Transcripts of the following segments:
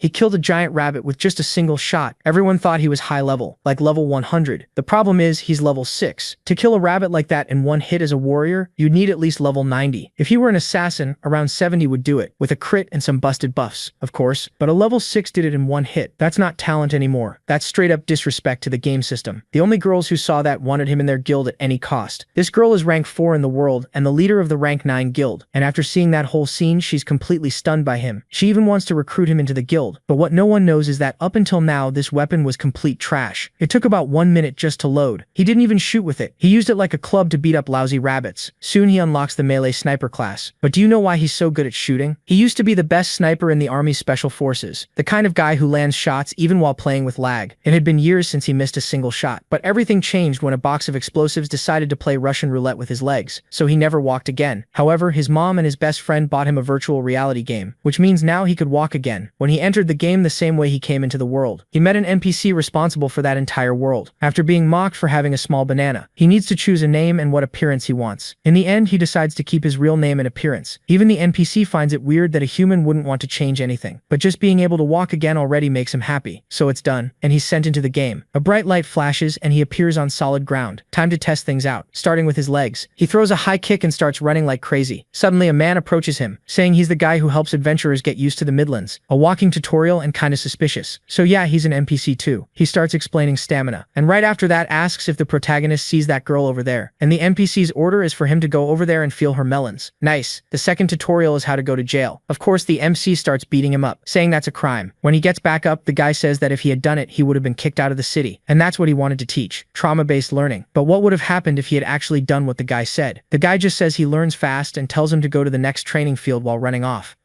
He killed a giant rabbit with just a single shot. Everyone thought he was high level, like level 100. The problem is he's level 6. To kill a rabbit like that in one hit as a warrior, you'd need at least level 90. If he were an assassin, around 70 would do it, with a crit and some busted buffs, of course. But a level 6 did it in one hit. That's not talent anymore. That's straight up disrespect to the game system. The only girls who saw that wanted him in their guild at any cost. This girl is rank 4 in the world and the leader of the rank 9 guild. And after seeing that whole scene, she's completely stunned by him. She even wants to recruit him into the guild. But what no one knows is that up until now, this weapon was complete trash. It took about 1 minute just to load. He didn't even shoot with it. He used it like a club to beat up lousy rabbits. Soon he unlocks the melee sniper class. But do you know why he's so good at shooting? He used to be the best sniper in the Army's Special Forces. The kind of guy who lands shots even while playing with lag. It had been years since he missed a single shot. But everything changed when a box of explosives decided to play Russian roulette with his legs. So he never walked again. However, his mom and his best friend bought him a virtual reality game, which means now he could walk again. When he entered the game the same way he came into the world, he met an NPC responsible for that entire world. After being mocked for having a small banana, he needs to choose a name and what appearance he wants. In the end, he decides to keep his real name and appearance. Even the NPC finds it weird that a human wouldn't want to change anything, but just being able to walk again already makes him happy. So it's done, and he's sent into the game. A bright light flashes and he appears on solid ground. Time to test things out, starting with his legs. He throws a high kick and starts running like crazy. Suddenly a man approaches him, saying he's the guy who helps adventurers get used to the Midlands. A walking tutorial and kinda suspicious. So yeah, he's an NPC too. He starts explaining stamina, and right after that asks if the protagonist sees that girl over there. And the NPC's order is for him to go over there and feel her melons. Nice. The second tutorial is how to go to jail. Of course, the MC starts beating him up, saying that's a crime. When he gets back up, the guy says that if he had done it, he would have been kicked out of the city. And that's what he wanted to teach. Trauma-based learning. But what would have happened if he had actually done what the guy said? The guy just says he learns fast and tells him to go to the next training field while running off.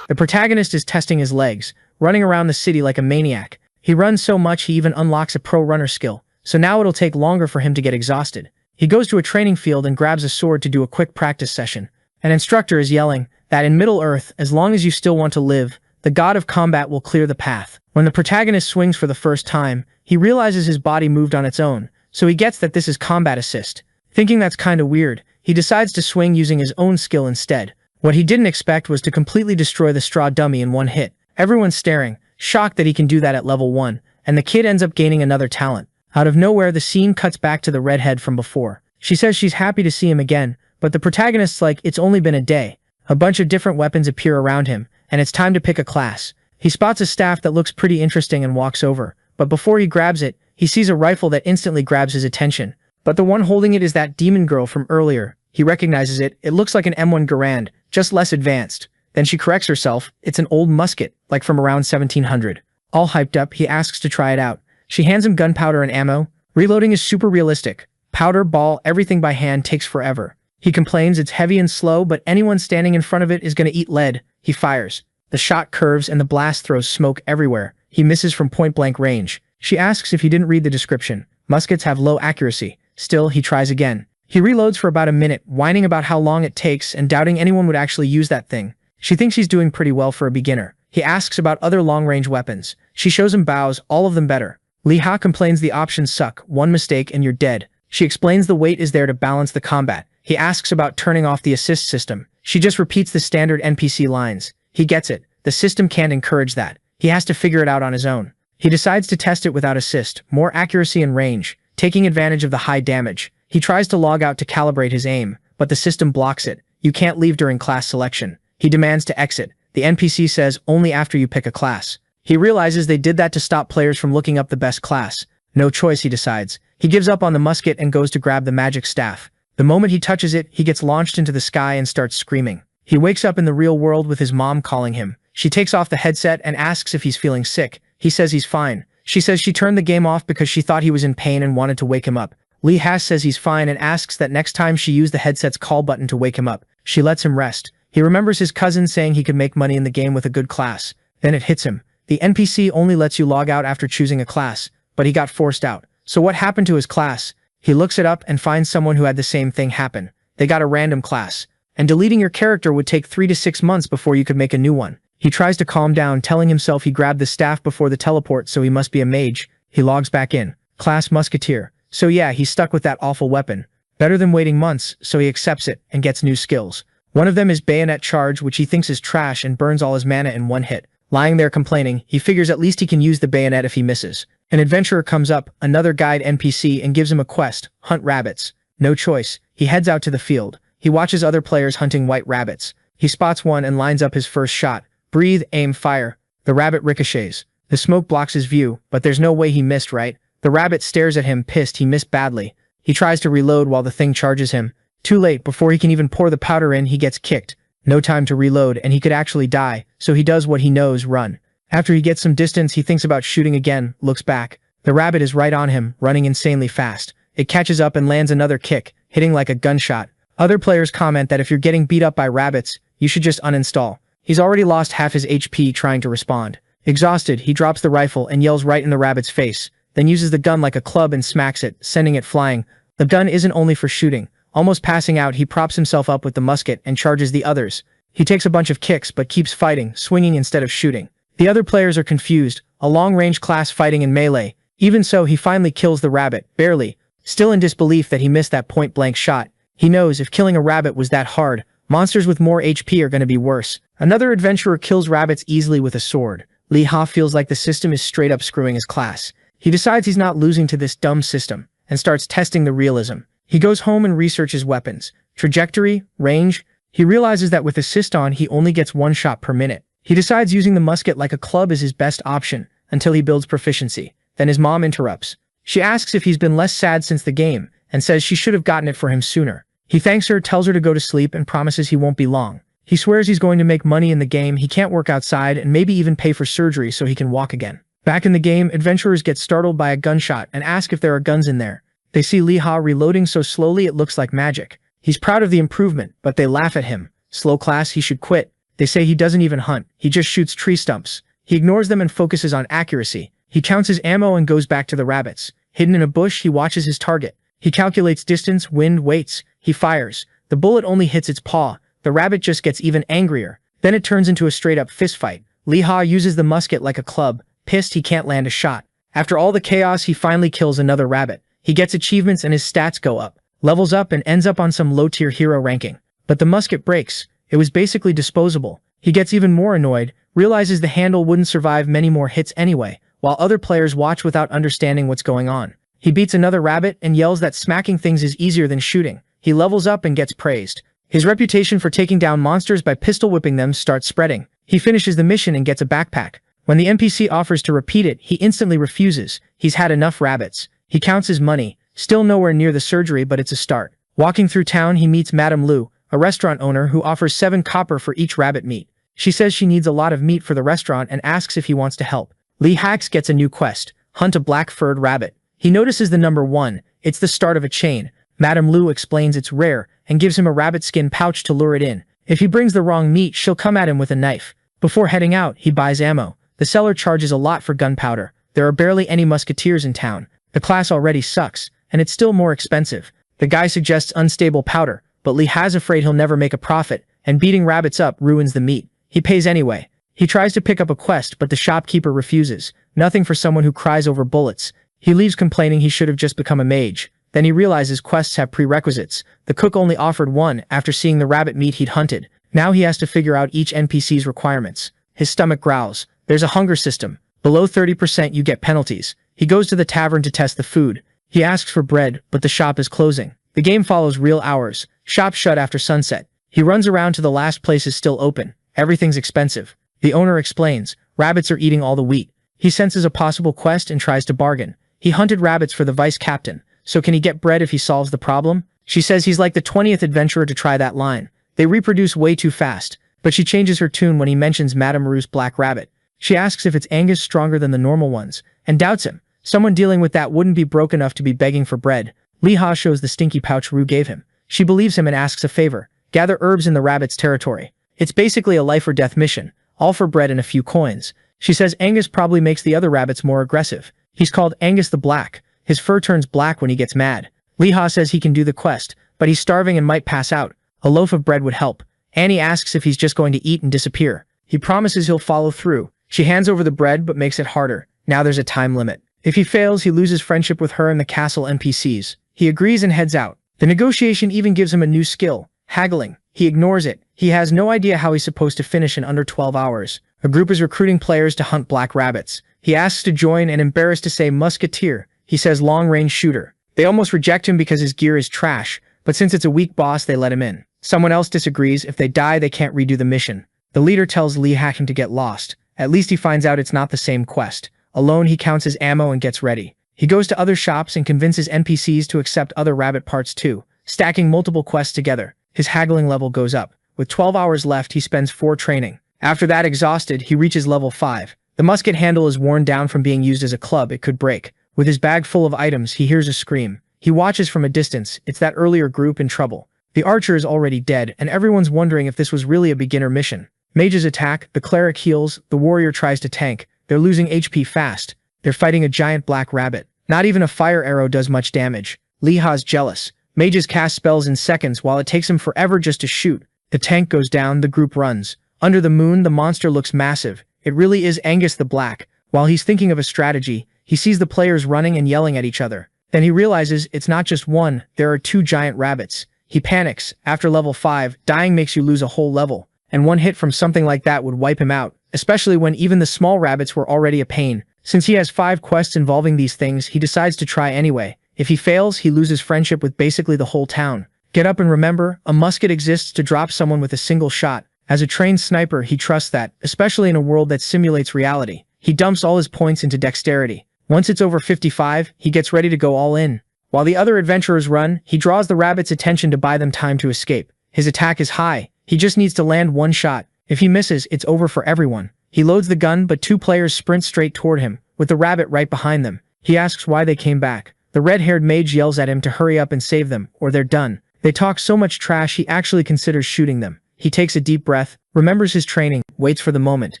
The protagonist is testing his legs, running around the city like a maniac. He runs so much he even unlocks a pro runner skill. So now it'll take longer for him to get exhausted. He goes to a training field and grabs a sword to do a quick practice session. An instructor is yelling that in Middle-earth, as long as you still want to live, the god of combat will clear the path. When the protagonist swings for the first time, he realizes his body moved on its own, so he gets that this is combat assist. Thinking that's kinda weird, he decides to swing using his own skill instead. What he didn't expect was to completely destroy the straw dummy in one hit. Everyone's staring, shocked that he can do that at level 1, and the kid ends up gaining another talent. Out of nowhere, the scene cuts back to the redhead from before. She says she's happy to see him again, but the protagonist's like, it's only been a day. A bunch of different weapons appear around him, and it's time to pick a class. He spots a staff that looks pretty interesting and walks over, but before he grabs it, he sees a rifle that instantly grabs his attention. But the one holding it is that demon girl from earlier. He recognizes it. It looks like an M1 Garand, just less advanced. Then she corrects herself. It's an old musket, like from around 1700. All hyped up, he asks to try it out. She hands him gunpowder and ammo. Reloading is super realistic. Powder, ball, everything by hand takes forever. He complains it's heavy and slow, but anyone standing in front of it is gonna eat lead. He fires. The shot curves and the blast throws smoke everywhere. He misses from point-blank range. She asks if he didn't read the description. Muskets have low accuracy. Still, he tries again. He reloads for about a minute, whining about how long it takes and doubting anyone would actually use that thing. She thinks he's doing pretty well for a beginner. He asks about other long-range weapons. She shows him bows, all of them better. Liha complains the options suck. One mistake and you're dead. She explains the weight is there to balance the combat. He asks about turning off the assist system. She just repeats the standard NPC lines. He gets it. The system can't encourage that. He has to figure it out on his own. He decides to test it without assist, more accuracy and range, taking advantage of the high damage. He tries to log out to calibrate his aim, but the system blocks it. You can't leave during class selection. He demands to exit. The NPC says only after you pick a class. He realizes they did that to stop players from looking up the best class. No choice, he decides. He gives up on the musket and goes to grab the magic staff. The moment he touches it, he gets launched into the sky and starts screaming. He wakes up in the real world with his mom calling him. She takes off the headset and asks if he's feeling sick. He says he's fine. She says she turned the game off because she thought he was in pain and wanted to wake him up. Lee Haas says he's fine and asks that next time she use the headset's call button to wake him up. She lets him rest. He remembers his cousin saying he could make money in the game with a good class. Then it hits him. The NPC only lets you log out after choosing a class, but he got forced out. So what happened to his class? He looks it up and finds someone who had the same thing happen. They got a random class. And deleting your character would take 3 to 6 months before you could make a new one. He tries to calm down, telling himself he grabbed the staff before the teleport, so he must be a mage. He logs back in. Class Musketeer. So yeah, he's stuck with that awful weapon. Better than waiting months, so he accepts it and gets new skills. One of them is Bayonet Charge, which he thinks is trash and burns all his mana in one hit. Lying there complaining, he figures at least he can use the bayonet if he misses. An adventurer comes up, another guide NPC, and gives him a quest: hunt rabbits. No choice. He heads out to the field. He watches other players hunting white rabbits. He spots one and lines up his first shot. Breathe, aim, fire. The rabbit ricochets. The smoke blocks his view, but there's no way he missed, right? The rabbit stares at him, pissed he missed badly. He tries to reload while the thing charges him. Too late. Before he can even pour the powder in, he gets kicked. No time to reload, and he could actually die, so he does what he knows: run. After he gets some distance, he thinks about shooting again, looks back. The rabbit is right on him, running insanely fast. It catches up and lands another kick, hitting like a gunshot. Other players comment that if you're getting beat up by rabbits, you should just uninstall. He's already lost half his HP trying to respond. Exhausted, he drops the rifle and yells right in the rabbit's face, then uses the gun like a club and smacks it, sending it flying. The gun isn't only for shooting. Almost passing out, he props himself up with the musket and charges the others. He takes a bunch of kicks but keeps fighting, swinging instead of shooting. The other players are confused, a long-range class fighting in melee. Even so, he finally kills the rabbit, barely. Still in disbelief that he missed that point-blank shot. He knows if killing a rabbit was that hard, monsters with more HP are going to be worse. Another adventurer kills rabbits easily with a sword. Lee Ha feels like the system is straight up screwing his class. He decides he's not losing to this dumb system, and starts testing the realism. He goes home and researches weapons, trajectory, range. He realizes that with assist on, he only gets one shot per minute. He decides using the musket like a club is his best option, until he builds proficiency. Then his mom interrupts. She asks if he's been less sad since the game, and says she should have gotten it for him sooner. He thanks her, tells her to go to sleep, and promises he won't be long. He swears he's going to make money in the game, he can't work outside, and maybe even pay for surgery so he can walk again. Back in the game, adventurers get startled by a gunshot and ask if there are guns in there. They see Lee Ha reloading so slowly it looks like magic. He's proud of the improvement, but they laugh at him. Slow class, he should quit. They say he doesn't even hunt, he just shoots tree stumps. He ignores them and focuses on accuracy. He counts his ammo and goes back to the rabbits. Hidden in a bush, he watches his target. He calculates distance, wind, waits. He fires. The bullet only hits its paw. The rabbit just gets even angrier. Then it turns into a straight-up fistfight. Lee Ha uses the musket like a club. Pissed he can't land a shot. After all the chaos, he finally kills another rabbit. He gets achievements and his stats go up. Levels up and ends up on some low-tier hero ranking. But the musket breaks. It was basically disposable. He gets even more annoyed, realizes the handle wouldn't survive many more hits anyway, while other players watch without understanding what's going on. He beats another rabbit and yells that smacking things is easier than shooting. He levels up and gets praised. His reputation for taking down monsters by pistol whipping them starts spreading. He finishes the mission and gets a backpack. When the NPC offers to repeat it, he instantly refuses. He's had enough rabbits. He counts his money. Still nowhere near the surgery, but it's a start. Walking through town, he meets Madame Lu, a restaurant owner who offers 7 copper for each rabbit meat. She says she needs a lot of meat for the restaurant and asks if he wants to help. Lee Hax gets a new quest: hunt a black-furred rabbit. He notices the number 1. It's the start of a chain. Madame Lu explains it's rare and gives him a rabbit skin pouch to lure it in. If he brings the wrong meat, she'll come at him with a knife. Before heading out, he buys ammo. The seller charges a lot for gunpowder. There are barely any musketeers in town. The class already sucks, and it's still more expensive. The guy suggests unstable powder, but Lee Ha's afraid he'll never make a profit, and beating rabbits up ruins the meat. He pays anyway. He tries to pick up a quest, but the shopkeeper refuses. Nothing for someone who cries over bullets. He leaves complaining he should have just become a mage. Then he realizes quests have prerequisites. The cook only offered 1 after seeing the rabbit meat he'd hunted. Now he has to figure out each NPC's requirements. His stomach growls. There's a hunger system. Below 30% you get penalties. He goes to the tavern to test the food. He asks for bread, but the shop is closing. The game follows real hours. Shops shut after sunset. He runs around to the last place is still open. Everything's expensive. The owner explains. Rabbits are eating all the wheat. He senses a possible quest and tries to bargain. He hunted rabbits for the vice captain. So can he get bread if he solves the problem? She says he's like the 20th adventurer to try that line. They reproduce way too fast, but she changes her tune when he mentions Madame Rue's black rabbit. She asks if it's Angus stronger than the normal ones, and doubts him. Someone dealing with that wouldn't be broke enough to be begging for bread. Lee Ha shows the stinky pouch Rue gave him. She believes him and asks a favor. Gather herbs in the rabbit's territory. It's basically a life or death mission, all for bread and a few coins. She says Angus probably makes the other rabbits more aggressive. He's called Angus the Black. His fur turns black when he gets mad. Lee Ha says he can do the quest, but he's starving and might pass out. A loaf of bread would help. Annie asks if he's just going to eat and disappear. He promises he'll follow through. She hands over the bread but makes it harder. Now there's a time limit. If he fails, he loses friendship with her and the castle NPCs. He agrees and heads out. The negotiation even gives him a new skill: haggling. He ignores it. He has no idea how he's supposed to finish in under 12 hours. A group is recruiting players to hunt black rabbits. He asks to join and, embarrassed to say musketeer, he says long-range shooter. They almost reject him because his gear is trash, but since it's a weak boss, they let him in. Someone else disagrees. If they die, they can't redo the mission. The leader tells Lee Hacken to get lost. At least he finds out it's not the same quest. Alone, he counts his ammo and gets ready. He goes to other shops and convinces NPCs to accept other rabbit parts too, stacking multiple quests together. His haggling level goes up. With 12 hours left, he spends 4 training. After that, exhausted, he reaches level 5. The musket handle is worn down from being used as a club. It could break. With his bag full of items, he hears a scream. He watches from a distance. It's that earlier group in trouble. The archer is already dead, and everyone's wondering if this was really a beginner mission. Mages attack, the cleric heals, the warrior tries to tank. They're losing HP fast. They're fighting a giant black rabbit. Not even a fire arrow does much damage. Lee Ha's jealous. Mages cast spells in seconds while it takes him forever just to shoot. The tank goes down, the group runs. Under the moon, the monster looks massive. It really is Angus the Black. While he's thinking of a strategy, he sees the players running and yelling at each other. Then he realizes it's not just one, there are 2 giant rabbits. He panics. After level 5, dying makes you lose a whole level, and one hit from something like that would wipe him out, especially when even the small rabbits were already a pain. Since he has 5 quests involving these things, he decides to try anyway. If he fails, he loses friendship with basically the whole town. Get up and remember, a musket exists to drop someone with a single shot. As a trained sniper, he trusts that, especially in a world that simulates reality. He dumps all his points into dexterity. Once it's over 55, he gets ready to go all in. While the other adventurers run, he draws the rabbit's attention to buy them time to escape. His attack is high. He just needs to land 1 shot. If he misses, it's over for everyone. He loads the gun, but 2 players sprint straight toward him, with the rabbit right behind them. He asks why they came back. The red-haired mage yells at him to hurry up and save them, or they're done. They talk so much trash he actually considers shooting them. He takes a deep breath, remembers his training, waits for the moment.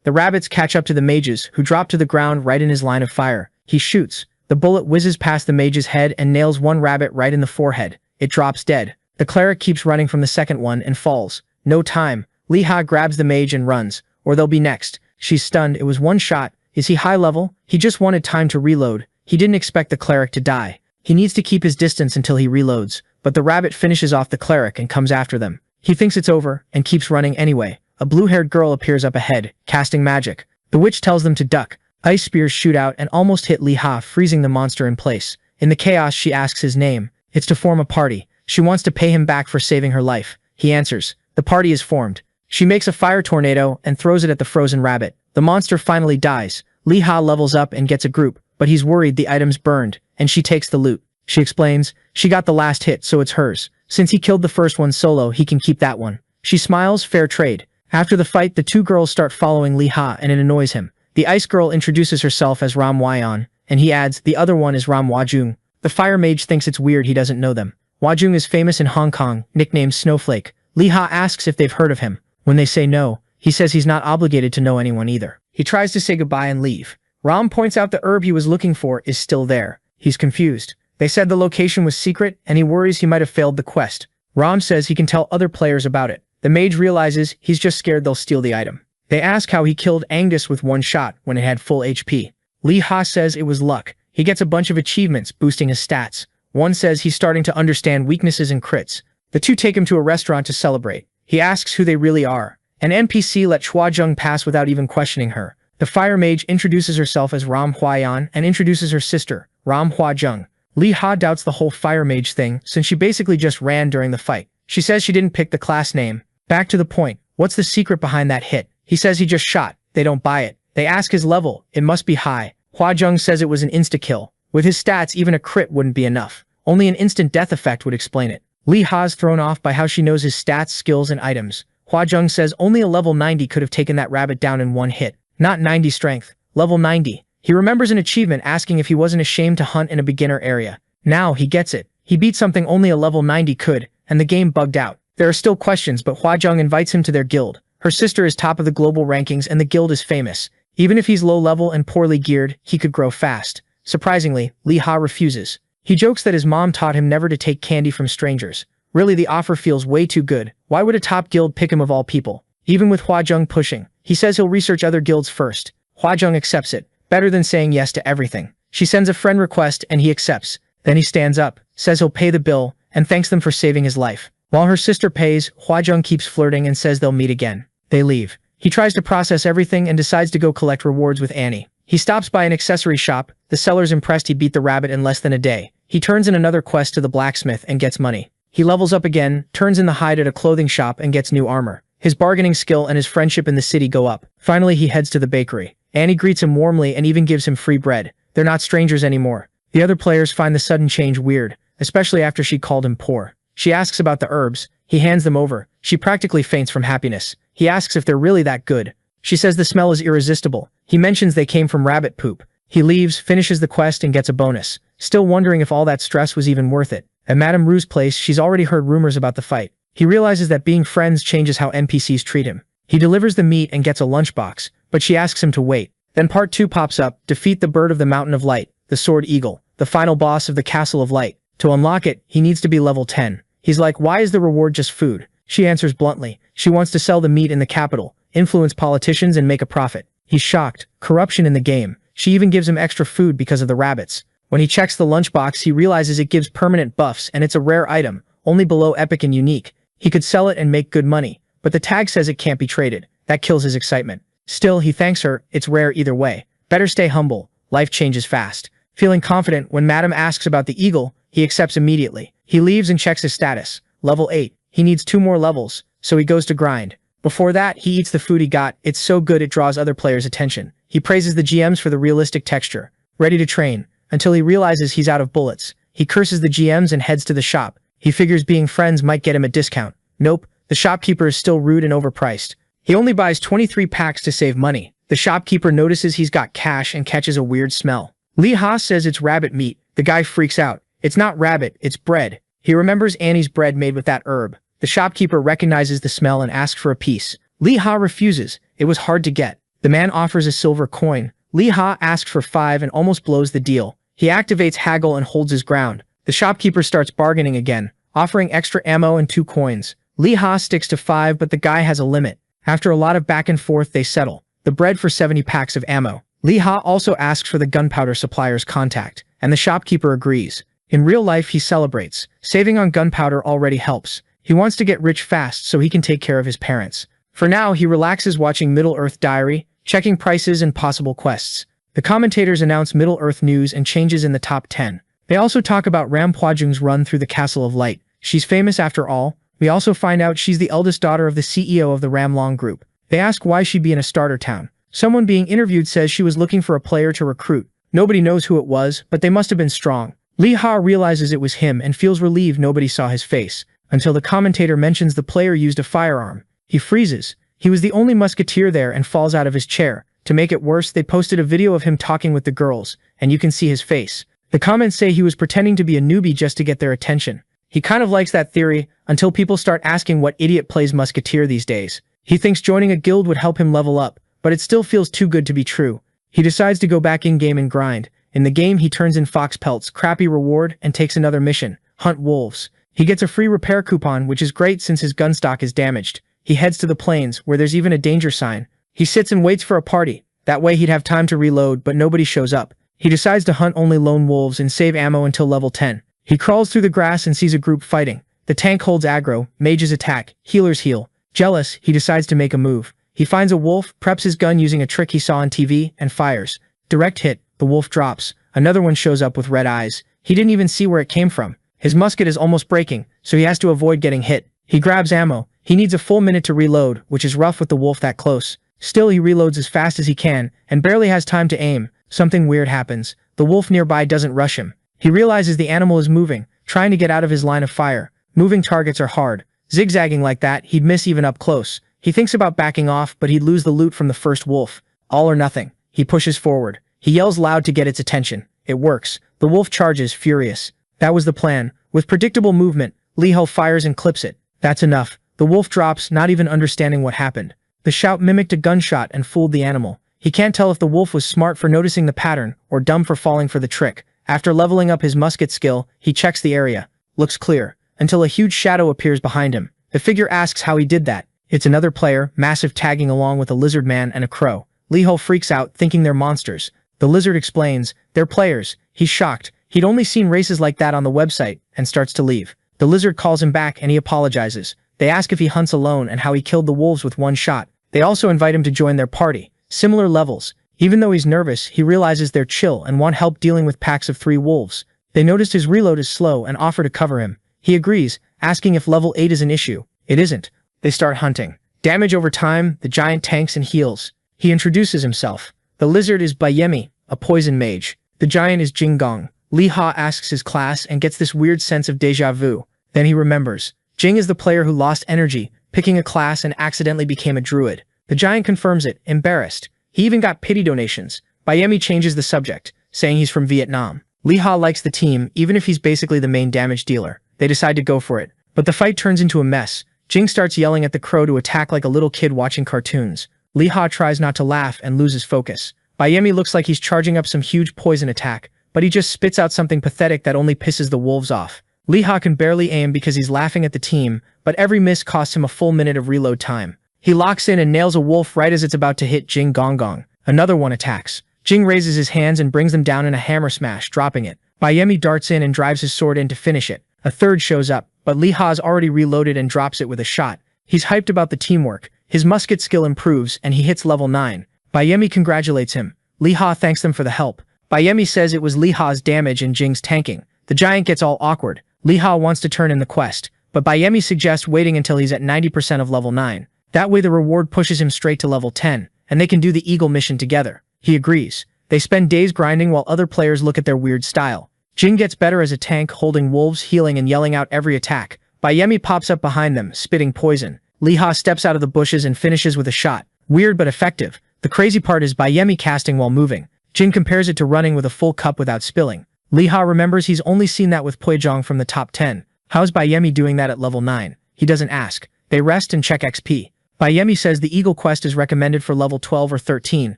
The rabbits catch up to the mages, who drop to the ground right in his line of fire. He shoots. The bullet whizzes past the mage's head and nails one rabbit right in the forehead. It drops dead. The cleric keeps running from the second one and falls. No time. Lee Ha grabs the mage and runs, or they'll be next. She's stunned. It was 1 shot. Is he high level? He just wanted time to reload. He didn't expect the cleric to die. He needs to keep his distance until he reloads, but the rabbit finishes off the cleric and comes after them. He thinks it's over, and keeps running anyway. A blue-haired girl appears up ahead, casting magic. The witch tells them to duck. Ice spears shoot out and almost hit Lee Ha, freezing the monster in place. In the chaos, she asks his name. It's to form a party. She wants to pay him back for saving her life. He answers. The party is formed. She makes a fire tornado and throws it at the frozen rabbit. The monster finally dies. Lee Ha levels up and gets a group, but he's worried the item's burned, and she takes the loot. She explains, she got the last hit, so it's hers. Since he killed the first one solo, he can keep that one. She smiles, fair trade. After the fight, the 2 girls start following Lee Ha, and it annoys him. The ice girl introduces herself as Ram Wayan, and he adds, the other one is Ram Wajung. The fire mage thinks it's weird he doesn't know them. Wajung is famous in Hong Kong, nicknamed Snowflake. Lee Ha asks if they've heard of him. When they say no, he says he's not obligated to know anyone either. He tries to say goodbye and leave. Ram points out the herb he was looking for is still there. He's confused. They said the location was secret, and he worries he might have failed the quest. Ram says he can tell other players about it. The mage realizes he's just scared they'll steal the item. They ask how he killed Angus with 1 shot when it had full HP. Lee Ha says it was luck. He gets a bunch of achievements boosting his stats. One says he's starting to understand weaknesses and crits. The 2 take him to a restaurant to celebrate. He asks who they really are. An NPC let Chua Jung pass without even questioning her. The fire mage introduces herself as Ram Huayan and introduces her sister, Ram Hua Jung. Lee Ha doubts the whole fire mage thing, since she basically just ran during the fight. She says she didn't pick the class name. Back to the point. What's the secret behind that hit? He says he just shot. They don't buy it. They ask his level. It must be high. Hua Jung says it was an insta-kill. With his stats, even a crit wouldn't be enough. Only an instant death effect would explain it. Lee Ha's thrown off by how she knows his stats, skills, and items. Hua Jung says only a level 90 could have taken that rabbit down in 1 hit. Not 90 strength. Level 90. He remembers an achievement asking if he wasn't ashamed to hunt in a beginner area. Now he gets it. He beat something only a level 90 could, and the game bugged out. There are still questions, but Hua Jung invites him to their guild. Her sister is top of the global rankings and the guild is famous. Even if he's low level and poorly geared, he could grow fast. Surprisingly, Lee Ha refuses. He jokes that his mom taught him never to take candy from strangers. Really, the offer feels way too good. Why would a top guild pick him of all people? Even with Hua Jung pushing, he says he'll research other guilds first. Hua Jung accepts it, better than saying yes to everything. She sends a friend request and he accepts. Then he stands up, says he'll pay the bill, and thanks them for saving his life. While her sister pays, Huajung keeps flirting and says they'll meet again. They leave. He tries to process everything and decides to go collect rewards with Annie. He stops by an accessory shop. The seller's impressed he beat the rabbit in less than a day. He turns in another quest to the blacksmith and gets money. He levels up again, turns in the hide at a clothing shop and gets new armor. His bargaining skill and his friendship in the city go up. Finally, he heads to the bakery. Annie greets him warmly and even gives him free bread. They're not strangers anymore. The other players find the sudden change weird, especially after she called him poor. She asks about the herbs. He hands them over. She practically faints from happiness. He asks if they're really that good. She says the smell is irresistible. He mentions they came from rabbit poop. He leaves, finishes the quest, and gets a bonus. Still wondering if all that stress was even worth it. At Madame Rue's place, she's already heard rumors about the fight. He realizes that being friends changes how NPCs treat him. He delivers the meat and gets a lunchbox, but she asks him to wait. Then part 2 pops up, defeat the bird of the Mountain of Light, the Sword Eagle, the final boss of the Castle of Light. To unlock it, he needs to be level 10. He's like, why is the reward just food? She answers bluntly. She wants to sell the meat in the capital, influence politicians and make a profit. He's shocked. Corruption in the game. She even gives him extra food because of the rabbits. When he checks the lunchbox, he realizes it gives permanent buffs and it's a rare item, only below epic and unique. He could sell it and make good money, but the tag says it can't be traded. That kills his excitement. Still, he thanks her. It's rare either way. Better stay humble. Life changes fast. Feeling confident, when Madame asks about the eagle, he accepts immediately. He leaves and checks his status. Level 8. He needs 2 more levels, so he goes to grind. Before that, he eats the food he got. It's so good it draws other players' attention. He praises the GMs for the realistic texture. Ready to train, until he realizes he's out of bullets. He curses the GMs and heads to the shop. He figures being friends might get him a discount. Nope, the shopkeeper is still rude and overpriced. He only buys 23 packs to save money. The shopkeeper notices he's got cash and catches a weird smell. Lee Ha says it's rabbit meat. The guy freaks out. It's not rabbit, it's bread. He remembers Annie's bread made with that herb. The shopkeeper recognizes the smell and asks for a piece. Lee Ha refuses. It was hard to get. The man offers a silver coin. Lee Ha asks for 5 and almost blows the deal. He activates haggle and holds his ground. The shopkeeper starts bargaining again, offering extra ammo and 2 coins. Lee Ha sticks to 5, but the guy has a limit. After a lot of back and forth, they settle. The bread for 70 packs of ammo. Lee Ha also asks for the gunpowder supplier's contact, and the shopkeeper agrees. In real life, he celebrates. Saving on gunpowder already helps. He wants to get rich fast so he can take care of his parents. For now, he relaxes watching Middle-earth Diary, checking prices and possible quests. The commentators announce Middle-earth news and changes in the top 10. They also talk about Ram Hwajung's run through the Castle of Light. She's famous after all. We also find out she's the eldest daughter of the CEO of the Ramlong Group. They ask why she'd be in a starter town. Someone being interviewed says she was looking for a player to recruit. Nobody knows who it was, but they must have been strong. Lee Ha realizes it was him and feels relieved nobody saw his face, until the commentator mentions the player used a firearm. He freezes. He was the only musketeer there and falls out of his chair. To make it worse, they posted a video of him talking with the girls, and you can see his face. The comments say he was pretending to be a newbie just to get their attention. He kind of likes that theory, until people start asking what idiot plays musketeer these days. He thinks joining a guild would help him level up, but it still feels too good to be true. He decides to go back in-game and grind. In the game, he turns in fox pelts, crappy reward, and takes another mission, hunt wolves. He gets a free repair coupon, which is great since his gun stock is damaged. He heads to the plains, where there's even a danger sign. He sits and waits for a party. That way he'd have time to reload, but nobody shows up. He decides to hunt only lone wolves and save ammo until level 10. He crawls through the grass and sees a group fighting. The tank holds aggro, mages attack, healers heal. Jealous, he decides to make a move. He finds a wolf, preps his gun using a trick he saw on TV, and fires. Direct hit, the wolf drops. Another one shows up with red eyes. He didn't even see where it came from. His musket is almost breaking, so he has to avoid getting hit. He grabs ammo. He needs a full minute to reload, which is rough with the wolf that close. Still, he reloads as fast as he can, and barely has time to aim. Something weird happens. The wolf nearby doesn't rush him. He realizes the animal is moving, trying to get out of his line of fire. Moving targets are hard. Zigzagging like that, he'd miss even up close. He thinks about backing off, but he'd lose the loot from the first wolf. All or nothing. He pushes forward. He yells loud to get its attention. It works. The wolf charges, furious. That was the plan. With predictable movement, Lee Ho fires and clips it. That's enough. The wolf drops, not even understanding what happened. The shout mimicked a gunshot and fooled the animal. He can't tell if the wolf was smart for noticing the pattern, or dumb for falling for the trick. After leveling up his musket skill, he checks the area. Looks clear. Until a huge shadow appears behind him. The figure asks how he did that. It's another player, massive, tagging along with a lizard man and a crow. Lee Ho freaks out, thinking they're monsters. The lizard explains, they're players. He's shocked. He'd only seen races like that on the website, and starts to leave. The lizard calls him back and he apologizes. They ask if he hunts alone and how he killed the wolves with one shot. They also invite him to join their party. Similar levels. Even though he's nervous, he realizes they're chill and want help dealing with packs of 3 wolves. They noticed his reload is slow and offer to cover him. He agrees, asking if level 8 is an issue. It isn't. They start hunting. Damage over time, the giant tanks and heals. He introduces himself. The lizard is Bayemi, a poison mage. The giant is Jinggong. Li Ha asks his class and gets this weird sense of deja vu. Then he remembers. Jing is the player who lost energy, picking a class and accidentally became a druid. The giant confirms it, embarrassed. He even got pity donations. Bayemi changes the subject, saying he's from Vietnam. Li Ha likes the team, even if he's basically the main damage dealer. They decide to go for it. But the fight turns into a mess. Jing starts yelling at the crow to attack like a little kid watching cartoons. Li Ha tries not to laugh and loses focus. Bayemi looks like he's charging up some huge poison attack, but he just spits out something pathetic that only pisses the wolves off. Li Ha can barely aim because he's laughing at the team, but every miss costs him a full minute of reload time. He locks in and nails a wolf right as it's about to hit Jing Gong Gong. Another one attacks. Jing raises his hands and brings them down in a hammer smash, dropping it. Bayemi darts in and drives his sword in to finish it. A third shows up, but Li Ha's already reloaded and drops it with a shot. He's hyped about the teamwork. His musket skill improves and he hits level 9. Bayemi congratulates him. Li Ha thanks them for the help. Bayemi says it was Li Ha's damage and Jing's tanking. The giant gets all awkward. Li Ha wants to turn in the quest, but Bayemi suggests waiting until he's at 90% of level 9. That way the reward pushes him straight to level 10, and they can do the Eagle mission together. He agrees. They spend days grinding while other players look at their weird style. Jing gets better as a tank, holding wolves, healing and yelling out every attack. Bayemi pops up behind them, spitting poison. Li Ha steps out of the bushes and finishes with a shot. Weird but effective. The crazy part is Bayemi casting while moving. Jing compares it to running with a full cup without spilling. Li Ha remembers he's only seen that with Puizhong from the top 10. How's Bayemi doing that at level 9? He doesn't ask. They rest and check XP. Bayemi says the Eagle quest is recommended for level 12 or 13,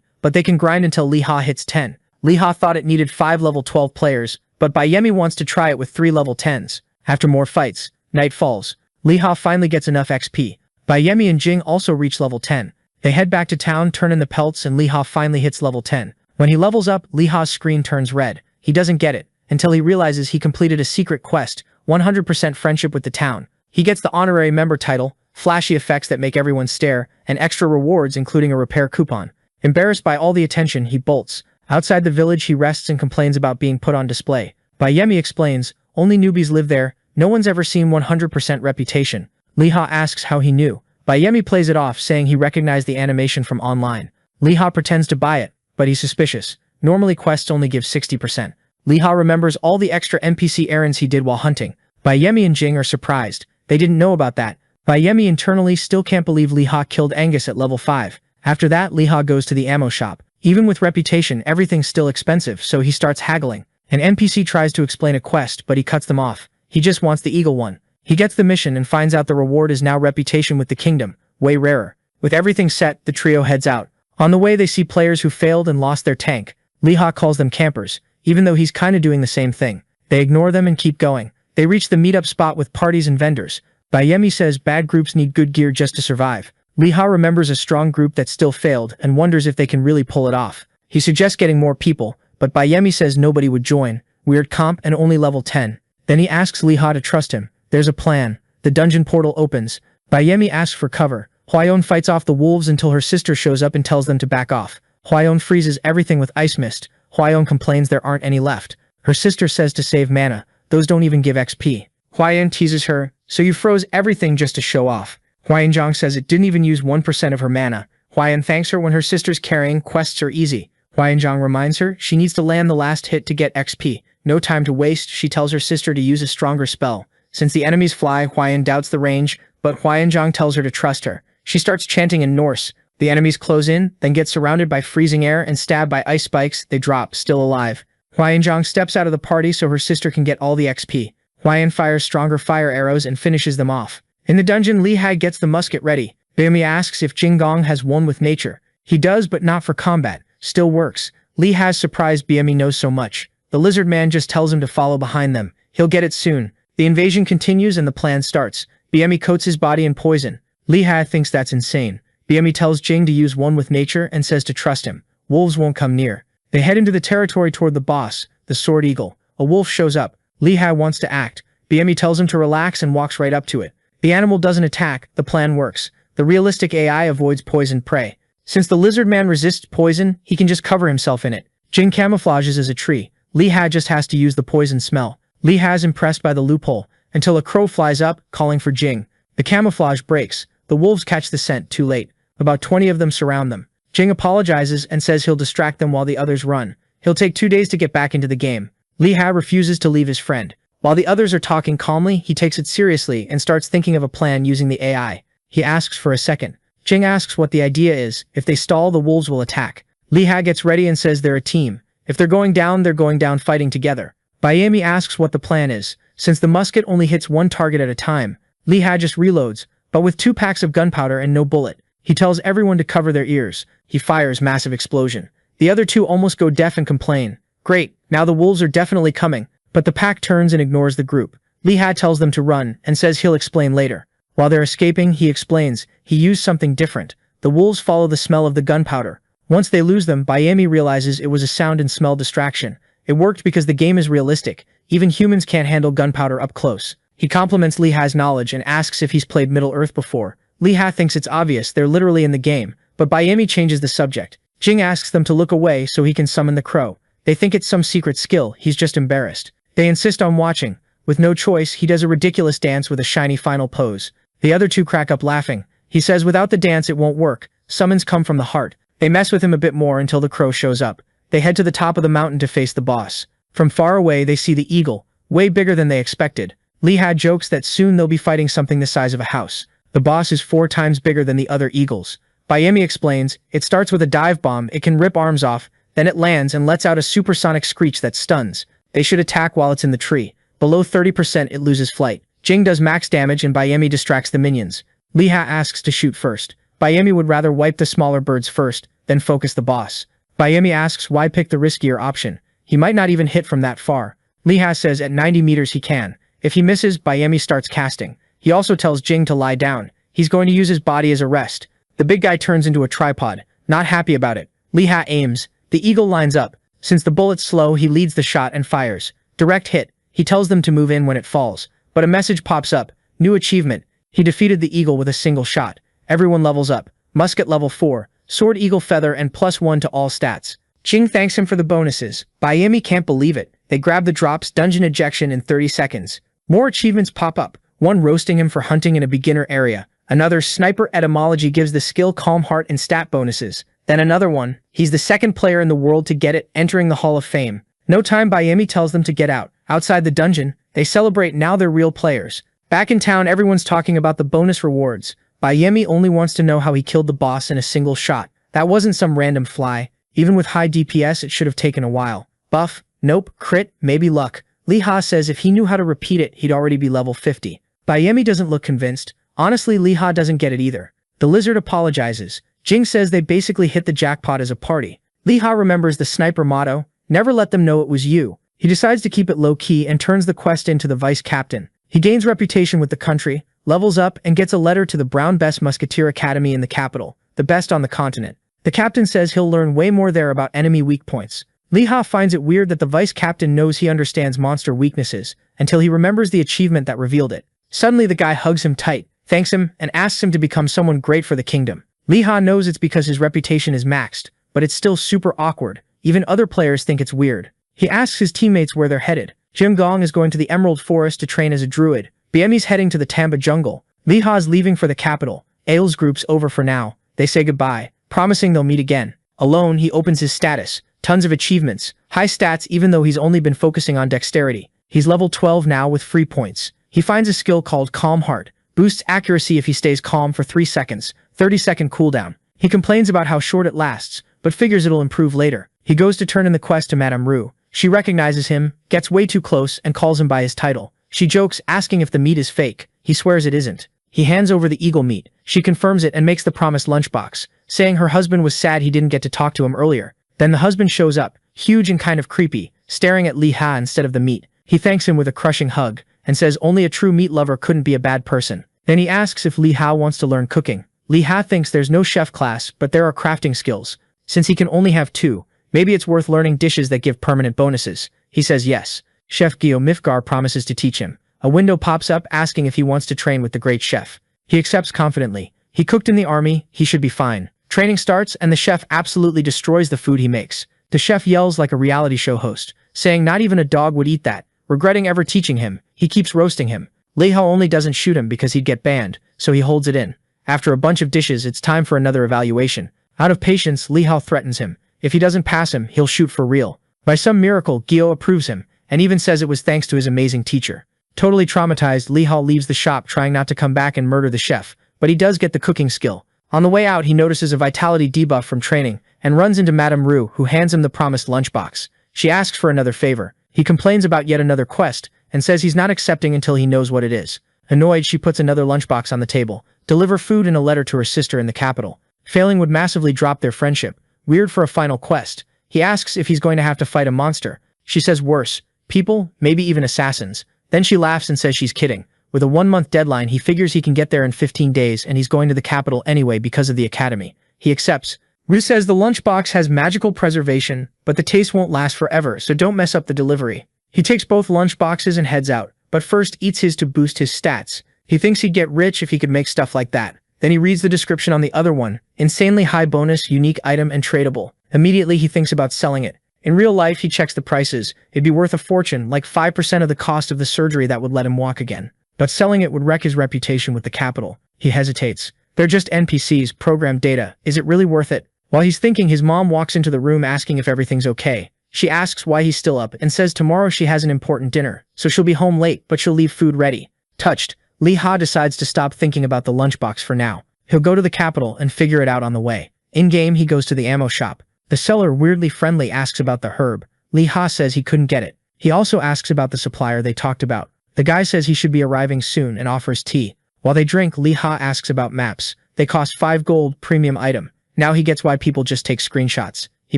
but they can grind until Li Ha hits 10. Li Ha thought it needed 5 level 12 players, but Bayemi wants to try it with 3 level 10s. After more fights, night falls. Li Ha finally gets enough XP. Bayemi and Jing also reach level 10. They head back to town, turn in the pelts, and Li Ha finally hits level 10. When he levels up, Li Ha's screen turns red. He doesn't get it, until he realizes he completed a secret quest, 100% friendship with the town. He gets the honorary member title, flashy effects that make everyone stare, and extra rewards including a repair coupon. Embarrassed by all the attention, he bolts. Outside the village, he rests and complains about being put on display. Bayemi explains, only newbies live there, no one's ever seen 100% reputation. Li Ha asks how he knew. Bayemi plays it off, saying he recognized the animation from online. Li Ha pretends to buy it, but he's suspicious. Normally quests only give 60%. Li Ha remembers all the extra NPC errands he did while hunting. Bayemi and Jing are surprised. They didn't know about that. Bayemi internally still can't believe Li Ha killed Angus at level 5. After that, Li Ha goes to the ammo shop. Even with reputation, everything's still expensive, so he starts haggling. An NPC tries to explain a quest, but he cuts them off. He just wants the Eagle one. He gets the mission and finds out the reward is now reputation with the kingdom, way rarer. With everything set, the trio heads out. On the way, they see players who failed and lost their tank. Li Ha calls them campers, even though he's kinda doing the same thing. They ignore them and keep going. They reach the meetup spot with parties and vendors. Bayemi says bad groups need good gear just to survive. Li Ha remembers a strong group that still failed and wonders if they can really pull it off. He suggests getting more people, but Bayemi says nobody would join. Weird comp and only level 10. Then he asks Li Ha to trust him. There's a plan. The dungeon portal opens. Bayemi asks for cover. Huayon fights off the wolves until her sister shows up and tells them to back off. Huayon freezes everything with ice mist. Huayon complains there aren't any left. Her sister says to save mana. Those don't even give XP. Huayan teases her, so you froze everything just to show off. Huayanzhang says it didn't even use 1% of her mana. Huayan thanks her when her sister's carrying quests are easy. Huayanzhang reminds her she needs to land the last hit to get XP. No time to waste, she tells her sister to use a stronger spell. Since the enemies fly, Huayan doubts the range, but Huayanzhang tells her to trust her. She starts chanting in Norse. The enemies close in, then get surrounded by freezing air and stabbed by ice spikes. They drop, still alive. Huayanzhang steps out of the party so her sister can get all the XP. Huayan fires stronger fire arrows and finishes them off. In the dungeon, Li Ha gets the musket ready. Bayemi asks if Jinggong has won with nature. He does, but not for combat. Still works. Li Ha's surprised Bayemi knows so much. The lizard man just tells him to follow behind them. He'll get it soon. The invasion continues and the plan starts. Bayemi coats his body in poison. Li Ha thinks that's insane. Bayemi tells Jing to use one with nature and says to trust him. Wolves won't come near. They head into the territory toward the boss, the Sword Eagle. A wolf shows up. Li Ha wants to act. BME tells him to relax and walks right up to it. The animal doesn't attack, the plan works. The realistic AI avoids poisoned prey. Since the lizard man resists poison, he can just cover himself in it. Jing camouflages as a tree. Li Ha just has to use the poison smell. Li Ha's impressed by the loophole, until a crow flies up, calling for Jing. The camouflage breaks. The wolves catch the scent too late. About 20 of them surround them. Jing apologizes and says he'll distract them while the others run. He'll take 2 days to get back into the game. Li Ha refuses to leave his friend. While the others are talking calmly, he takes it seriously and starts thinking of a plan using the AI. He asks for a second. Jing asks what the idea is. If they stall, the wolves will attack. Li Ha gets ready and says they're a team. If they're going down fighting together. Bayemi asks what the plan is. Since the musket only hits one target at a time, Li Ha just reloads, but with 2 packs of gunpowder and no bullet. He tells everyone to cover their ears. He fires massive explosion. The other 2 almost go deaf and complain. Great, now the wolves are definitely coming, but the pack turns and ignores the group. Li Ha tells them to run and says he'll explain later. While they're escaping, he explains he used something different. The wolves follow the smell of the gunpowder. Once they lose them, Bayemi realizes it was a sound and smell distraction. It worked because the game is realistic. Even humans can't handle gunpowder up close. He compliments Li Ha's knowledge and asks if he's played Middle-earth before. Li Ha thinks it's obvious they're literally in the game, but Bayemi changes the subject. Jing asks them to look away so he can summon the crow. They think it's some secret skill, he's just embarrassed. They insist on watching. With no choice, he does a ridiculous dance with a shiny final pose. The other 2 crack up laughing. He says without the dance it won't work. Summons come from the heart. They mess with him a bit more until the crow shows up. They head to the top of the mountain to face the boss. From far away they see the eagle, way bigger than they expected. Li Ha jokes that soon they'll be fighting something the size of a house. The boss is 4 times bigger than the other eagles. Bayemi explains, it starts with a dive bomb, it can rip arms off, then it lands and lets out a supersonic screech that stuns. They should attack while it's in the tree. Below 30% it loses flight. Jing does max damage and Bayemi distracts the minions. Li Ha asks to shoot first. Bayemi would rather wipe the smaller birds first, then focus the boss. Bayemi asks why pick the riskier option. He might not even hit from that far. Li Ha says at 90 meters he can. If he misses, Bayemi starts casting. He also tells Jing to lie down. He's going to use his body as a rest. The big guy turns into a tripod. Not happy about it. Li Ha aims. The eagle lines up. Since the bullet's slow, he leads the shot and fires. Direct hit. He tells them to move in when it falls. But a message pops up. New achievement. He defeated the eagle with a single shot. Everyone levels up. Musket level 4. Sword eagle feather and +1 to all stats. Jing thanks him for the bonuses. Bayemi can't believe it. They grab the drops, dungeon ejection in 30 seconds. More achievements pop up. One roasting him for hunting in a beginner area. Another sniper etymology gives the skill calm heart and stat bonuses. Then another one. He's the 2nd player in the world to get it, entering the Hall of Fame. No time, Bayemi tells them to get out. Outside the dungeon, they celebrate now they're real players. Back in town, everyone's talking about the bonus rewards. Bayemi only wants to know how he killed the boss in a single shot. That wasn't some random fly. Even with high DPS, it should have taken a while. Buff? Nope. Crit? Maybe luck. Li Ha says if he knew how to repeat it, he'd already be level 50. Bayemi doesn't look convinced. Honestly, Li Ha doesn't get it either. The lizard apologizes. Jing says they basically hit the jackpot as a party. Li Ha remembers the sniper motto, never let them know it was you. He decides to keep it low-key and turns the quest in to the vice captain. He gains reputation with the country, levels up, and gets a letter to the Brown Best Musketeer Academy in the capital, the best on the continent. The captain says he'll learn way more there about enemy weak points. Li Ha finds it weird that the vice captain knows he understands monster weaknesses, until he remembers the achievement that revealed it. Suddenly the guy hugs him tight, thanks him, and asks him to become someone great for the kingdom. Li Ha knows it's because his reputation is maxed, but it's still super awkward. Even other players think it's weird. He asks his teammates where they're headed. Jim Gong is going to the Emerald Forest to train as a druid. Bayemi's heading to the Tamba jungle. Li Ha's leaving for the capital. Ail's group's over for now. They say goodbye, promising they'll meet again. Alone, he opens his status. Tons of achievements. High stats even though he's only been focusing on dexterity. He's level 12 now with free points. He finds a skill called Calm Heart. Boosts accuracy if he stays calm for 3 seconds. 30-second cooldown. He complains about how short it lasts, but figures it'll improve later. He goes to turn in the quest to Madame Rue. She recognizes him, gets way too close, and calls him by his title. She jokes, asking if the meat is fake. He swears it isn't. He hands over the eagle meat. She confirms it and makes the promised lunchbox, saying her husband was sad he didn't get to talk to him earlier. Then the husband shows up, huge and kind of creepy, staring at Li Ha instead of the meat. He thanks him with a crushing hug, and says only a true meat lover couldn't be a bad person. Then he asks if Li Ha wants to learn cooking. Li Ha thinks there's no chef class, but there are crafting skills. Since he can only have 2, maybe it's worth learning dishes that give permanent bonuses. He says yes. Chef Gyo Mifgar promises to teach him. A window pops up asking if he wants to train with the great chef. He accepts confidently. He cooked in the army, he should be fine. Training starts and the chef absolutely destroys the food he makes. The chef yells like a reality show host, saying not even a dog would eat that. Regretting ever teaching him, he keeps roasting him. Li Hao only doesn't shoot him because he'd get banned, so he holds it in. After a bunch of dishes, it's time for another evaluation. Out of patience, Li Hao threatens him. If he doesn't pass him, he'll shoot for real. By some miracle, Gyo approves him, and even says it was thanks to his amazing teacher. Totally traumatized, Li Hao leaves the shop trying not to come back and murder the chef, but he does get the cooking skill. On the way out, he notices a vitality debuff from training, and runs into Madame Ru, who hands him the promised lunchbox. She asks for another favor. He complains about yet another quest, and says he's not accepting until he knows what it is. Annoyed, she puts another lunchbox on the table. Deliver food and a letter to her sister in the capital. Failing would massively drop their friendship. Weird for a final quest. He asks if he's going to have to fight a monster. She says worse. People, maybe even assassins. Then she laughs and says she's kidding. With a 1-month deadline, he figures he can get there in 15 days and he's going to the capital anyway because of the academy. He accepts. Ru says the lunchbox has magical preservation, but the taste won't last forever, so don't mess up the delivery. He takes both lunchboxes and heads out, but first eats his to boost his stats. He thinks he'd get rich if he could make stuff like that. Then he reads the description on the other one. Insanely high bonus, unique item, and tradable. Immediately he thinks about selling it. In real life, he checks the prices. It'd be worth a fortune, like 5% of the cost of the surgery that would let him walk again. But selling it would wreck his reputation with the capital. He hesitates. They're just NPCs, programmed data. Is it really worth it? While he's thinking, his mom walks into the room asking if everything's okay. She asks why he's still up and says tomorrow she has an important dinner, so she'll be home late, but she'll leave food ready. Touched, Li Hao decides to stop thinking about the lunchbox for now. He'll go to the capital and figure it out on the way. In-game, he goes to the ammo shop. The seller, weirdly friendly, asks about the herb. Li Hao says he couldn't get it. He also asks about the supplier they talked about. The guy says he should be arriving soon and offers tea. While they drink, Li Hao asks about maps. They cost 5 gold, premium item. Now he gets why people just take screenshots. He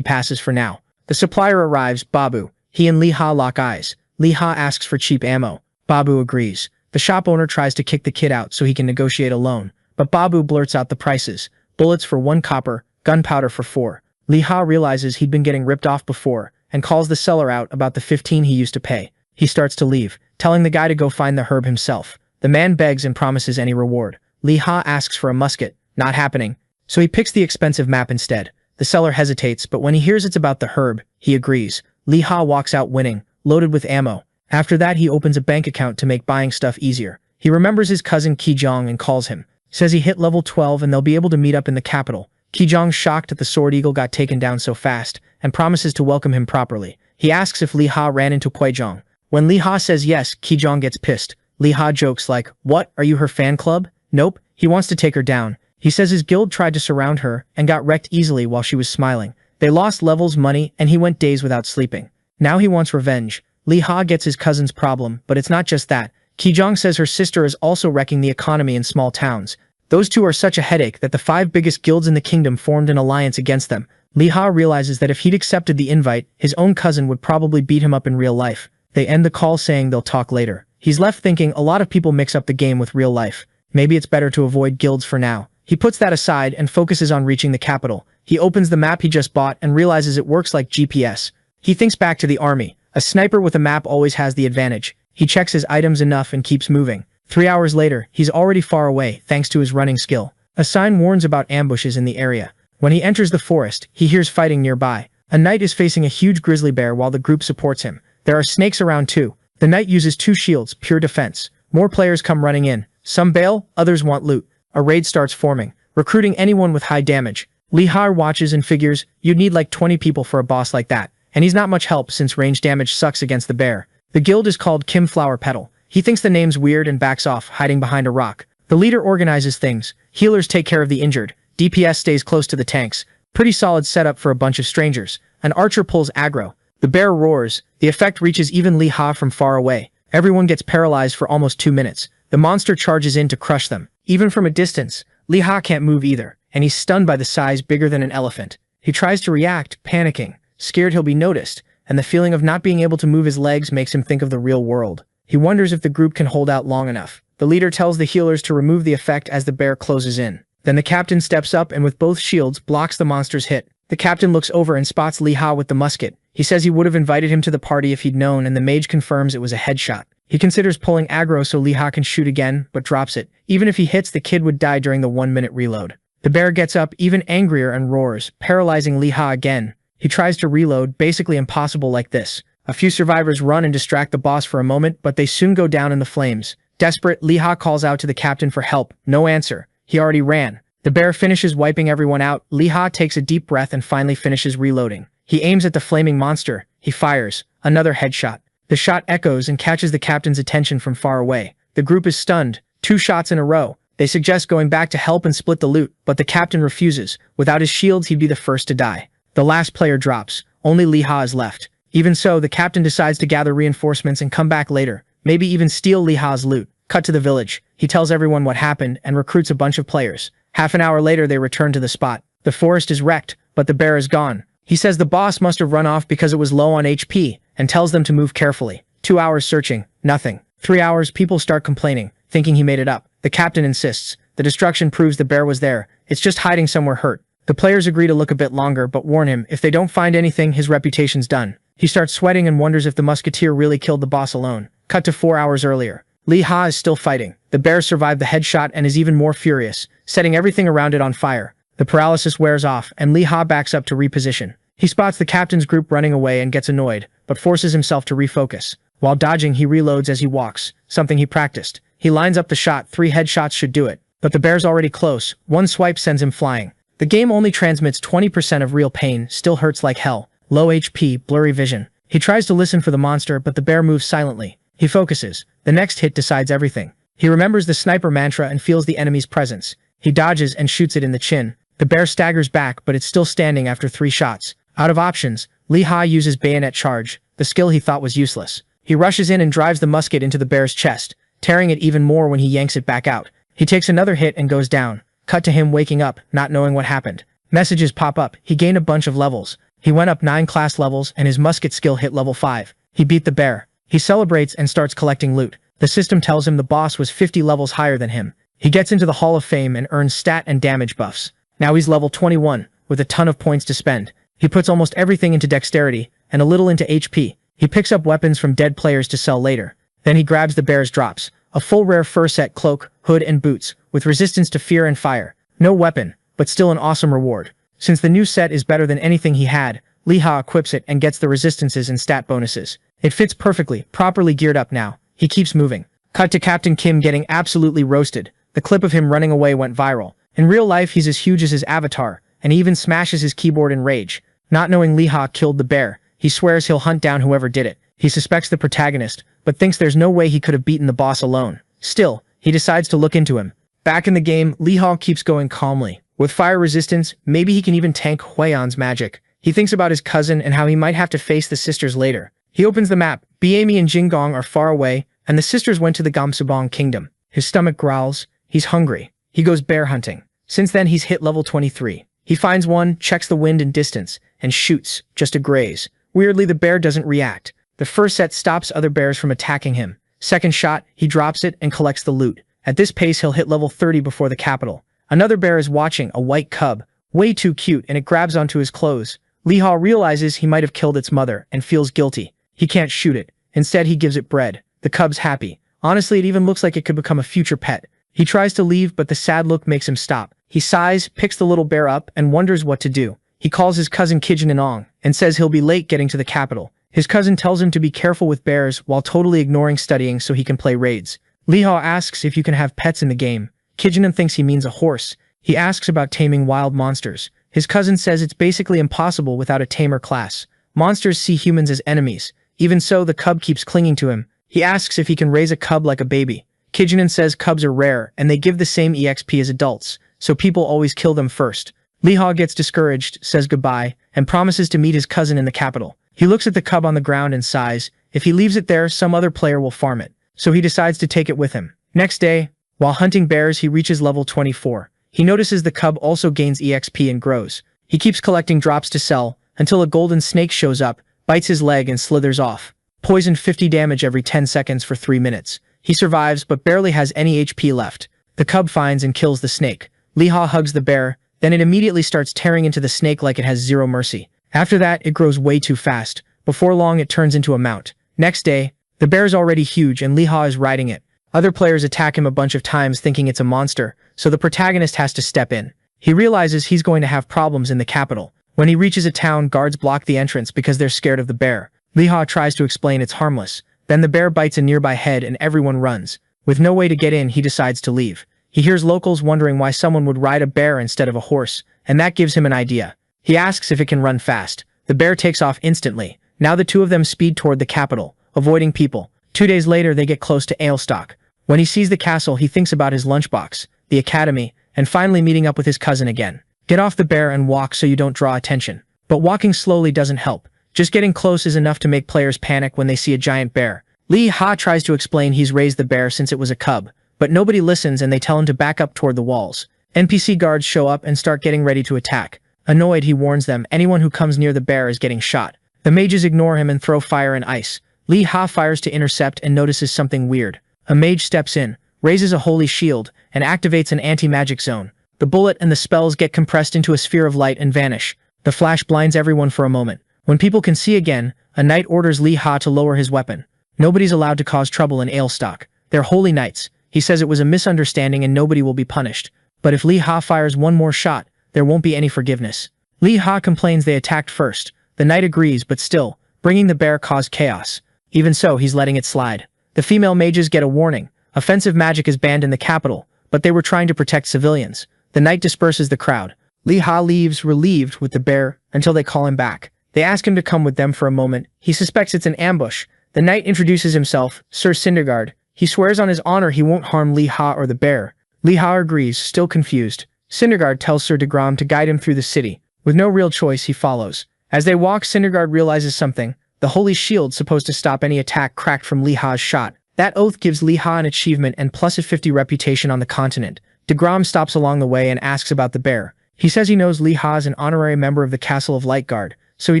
passes for now. The supplier arrives, Babu. He and Li Hao lock eyes. Li Hao asks for cheap ammo. Babu agrees. The shop owner tries to kick the kid out so he can negotiate a loan, but Babu blurts out the prices. Bullets for 1 copper, gunpowder for 4. Li Hao realizes he'd been getting ripped off before, and calls the seller out about the 15 he used to pay. He starts to leave, telling the guy to go find the herb himself. The man begs and promises any reward. Li Hao asks for a musket. Not happening. So he picks the expensive map instead. The seller hesitates, but when he hears it's about the herb, he agrees. Li Hao walks out winning, loaded with ammo. After that, he opens a bank account to make buying stuff easier. He remembers his cousin Qizhong and calls him. Says he hit level 12 and they'll be able to meet up in the capital. Qizhong's shocked that the Sword Eagle got taken down so fast, and promises to welcome him properly. He asks if Li Hao ran into Kuizhong. When Li Hao says yes, Qizhong gets pissed. Li Hao jokes like, "What, are you her fan club?" Nope, he wants to take her down. He says his guild tried to surround her and got wrecked easily while she was smiling. They lost levels, money, and he went days without sleeping. Now he wants revenge. Li Hao gets his cousin's problem, but it's not just that. Qizhong says her sister is also wrecking the economy in small towns. Those two are such a headache that the 5 biggest guilds in the kingdom formed an alliance against them. Li Hao realizes that if he'd accepted the invite, his own cousin would probably beat him up in real life. They end the call saying they'll talk later. He's left thinking a lot of people mix up the game with real life. Maybe it's better to avoid guilds for now. He puts that aside and focuses on reaching the capital. He opens the map he just bought and realizes it works like GPS. He thinks back to the army. A sniper with a map always has the advantage. He checks his items enough and keeps moving. 3 hours later, he's already far away thanks to his running skill. A sign warns about ambushes in the area. When he enters the forest, he hears fighting nearby. A knight is facing a huge grizzly bear while the group supports him. There are snakes around too. The knight uses 2 shields, pure defense. More players come running in. Some bail, others want loot. A raid starts forming, recruiting anyone with high damage. Li Hao watches and figures, you'd need like 20 people for a boss like that. And he's not much help since range damage sucks against the bear. The guild is called Kim Flower Petal. He thinks the name's weird and backs off, hiding behind a rock. The leader organizes things. Healers take care of the injured. DPS stays close to the tanks. Pretty solid setup for a bunch of strangers. An archer pulls aggro. The bear roars. The effect reaches even Li Hao from far away. Everyone gets paralyzed for almost 2 minutes. The monster charges in to crush them. Even from a distance, Li Hao can't move either, and he's stunned by the size bigger than an elephant. He tries to react, panicking, scared he'll be noticed, and the feeling of not being able to move his legs makes him think of the real world. He wonders if the group can hold out long enough. The leader tells the healers to remove the effect as the bear closes in. Then the captain steps up and with both shields blocks the monster's hit. The captain looks over and spots Li Hao with the musket. He says he would have invited him to the party if he'd known, and the mage confirms it was a headshot. He considers pulling aggro so Lee Ha can shoot again, but drops it. Even if he hits, the kid would die during the 1-minute reload. The bear gets up even angrier and roars, paralyzing Lee Ha again. He tries to reload, basically impossible like this. A few survivors run and distract the boss for a moment, but they soon go down in the flames. Desperate, Lee Ha calls out to the captain for help. No answer. He already ran. The bear finishes wiping everyone out. Lee Ha takes a deep breath and finally finishes reloading. He aims at the flaming monster. He fires. Another headshot. The shot echoes and catches the captain's attention from far away. The group is stunned. 2 shots in a row. They suggest going back to help and split the loot, but the captain refuses. Without his shields, he'd be the first to die. The last player drops. Only Lee Ha is left. Even so, the captain decides to gather reinforcements and come back later. Maybe even steal Lee Ha's loot. Cut to the village. He tells everyone what happened and recruits a bunch of players. Half an hour later, they return to the spot. The forest is wrecked, but the bear is gone. He says the boss must have run off because it was low on HP, and tells them to move carefully. 2 hours searching. Nothing. 3 hours, people start complaining, thinking he made it up. The captain insists. The destruction proves the bear was there. It's just hiding somewhere hurt. The players agree to look a bit longer, but warn him, if they don't find anything, his reputation's done. He starts sweating and wonders if the musketeer really killed the boss alone. Cut to 4 hours earlier. Lee Ha is still fighting. The bear survived the headshot and is even more furious, setting everything around it on fire. The paralysis wears off, and Lee Ha backs up to reposition. He spots the captain's group running away and gets annoyed, but forces himself to refocus. While dodging, he reloads as he walks, something he practiced. He lines up the shot. 3 headshots should do it, but the bear's already close. 1 swipe sends him flying. The game only transmits 20% of real pain, still hurts like hell. Low HP, blurry vision. He tries to listen for the monster, but the bear moves silently. He focuses. The next hit decides everything. He remembers the sniper mantra and feels the enemy's presence. He dodges and shoots it in the chin. The bear staggers back, but it's still standing after 3 shots. Out of options, Lee Ha uses bayonet charge, the skill he thought was useless. He rushes in and drives the musket into the bear's chest, tearing it even more when he yanks it back out. He takes another hit and goes down. Cut to him waking up, not knowing what happened. Messages pop up. He gained a bunch of levels. He went up 9 class levels and his musket skill hit level 5. He beat the bear. He celebrates and starts collecting loot. The system tells him the boss was 50 levels higher than him. He gets into the Hall of Fame and earns stat and damage buffs. Now he's level 21, with a ton of points to spend. He puts almost everything into dexterity, and a little into HP. He picks up weapons from dead players to sell later. Then he grabs the bear's drops. A full rare fur set, cloak, hood, and boots, with resistance to fear and fire. No weapon, but still an awesome reward. Since the new set is better than anything he had, Lee Ha equips it and gets the resistances and stat bonuses. It fits perfectly, properly geared up now. He keeps moving. Cut to Captain Kim getting absolutely roasted. The clip of him running away went viral. In real life, he's as huge as his avatar, and he even smashes his keyboard in rage. Not knowing Lee Ha killed the bear, he swears he'll hunt down whoever did it. He suspects the protagonist, but thinks there's no way he could have beaten the boss alone. Still, he decides to look into him. Back in the game, Lee Ha keeps going calmly. With fire resistance, maybe he can even tank Huion's magic. He thinks about his cousin and how he might have to face the sisters later. He opens the map. Biami and Jingong are far away, and the sisters went to the Gamsubong kingdom. His stomach growls. He's hungry. He goes bear hunting. Since then, he's hit level 23. He finds one, checks the wind and distance, and shoots, just to graze. Weirdly, the bear doesn't react. The first set stops other bears from attacking him. Second shot, he drops it and collects the loot. At this pace, he'll hit level 30 before the capital. Another bear is watching, a white cub. Way too cute, and it grabs onto his clothes. Lee Ha realizes he might have killed its mother, and feels guilty. He can't shoot it. Instead, he gives it bread. The cub's happy. Honestly, it even looks like it could become a future pet. He tries to leave, but the sad look makes him stop. He sighs, picks the little bear up, and wonders what to do. He calls his cousin Kijin and Ong, and says he'll be late getting to the capital. His cousin tells him to be careful with bears while totally ignoring studying so he can play raids. Lee Ha asks if you can have pets in the game. Kijin thinks he means a horse. He asks about taming wild monsters. His cousin says it's basically impossible without a tamer class. Monsters see humans as enemies. Even so, the cub keeps clinging to him. He asks if he can raise a cub like a baby. Kijin says cubs are rare, and they give the same EXP as adults, so people always kill them first. Lee Ha gets discouraged, says goodbye, and promises to meet his cousin in the capital. He looks at the cub on the ground and sighs. If he leaves it there, some other player will farm it. So he decides to take it with him. Next day, while hunting bears, he reaches level 24. He notices the cub also gains EXP and grows. He keeps collecting drops to sell, until a golden snake shows up, bites his leg and slithers off. Poison 50 damage every 10 seconds for 3 minutes. He survives, but barely has any HP left. The cub finds and kills the snake. Lee Ha hugs the bear, then it immediately starts tearing into the snake like it has zero mercy. After that, it grows way too fast. Before long, it turns into a mount. Next day, The bear is already huge and Li Ha is riding it. Other players attack him a bunch of times thinking it's a monster, so the protagonist has to step in. He realizes he's going to have problems in the capital. When he reaches a town, guards block the entrance because they're scared of the bear. Li Ha tries to explain it's harmless. Then the bear bites a nearby head and everyone runs. With no way to get in, he decides to leave. He hears locals wondering why someone would ride a bear instead of a horse, and that gives him an idea. He asks if it can run fast. The bear takes off instantly. Now the two of them speed toward the capital, avoiding people. 2 days later, they get close to Ailstock. When he sees the castle, he thinks about his lunchbox, the academy, and finally meeting up with his cousin again. Get off the bear and walk so you don't draw attention. But walking slowly doesn't help. Just getting close is enough to make players panic when they see a giant bear. Li Ha tries to explain he's raised the bear since it was a cub, but nobody listens and they tell him to back up toward the walls. NPC guards show up and start getting ready to attack. Annoyed, he warns them anyone who comes near the bear is getting shot. The mages ignore him and throw fire and ice. Li Ha fires to intercept and notices something weird. A mage steps in, raises a holy shield, and activates an anti-magic zone. The bullet and the spells get compressed into a sphere of light and vanish. The flash blinds everyone for a moment. When people can see again, a knight orders Li Ha to lower his weapon. Nobody's allowed to cause trouble in Ailstock. They're holy knights. He says it was a misunderstanding and nobody will be punished. But if Li Ha fires one more shot, there won't be any forgiveness. Li Ha complains they attacked first. The knight agrees, but still, bringing the bear caused chaos. Even so, he's letting it slide. The female mages get a warning. Offensive magic is banned in the capital, but they were trying to protect civilians. The knight disperses the crowd. Li Ha leaves relieved with the bear until they call him back. They ask him to come with them for a moment. He suspects it's an ambush. The knight introduces himself, Sir Cindergaard. He swears on his honor he won't harm Li Ha or the bear. Li Ha agrees, still confused. Cindergaard tells Sir DeGrom to guide him through the city. With no real choice, he follows. As they walk, Cindergaard realizes something. The holy shield supposed to stop any attack cracked from Li Ha's shot. That oath gives Li Ha an achievement and plus a 50 reputation on the continent. DeGrom stops along the way and asks about the bear. He says he knows Li Ha is an honorary member of the Castle of Lightguard, so he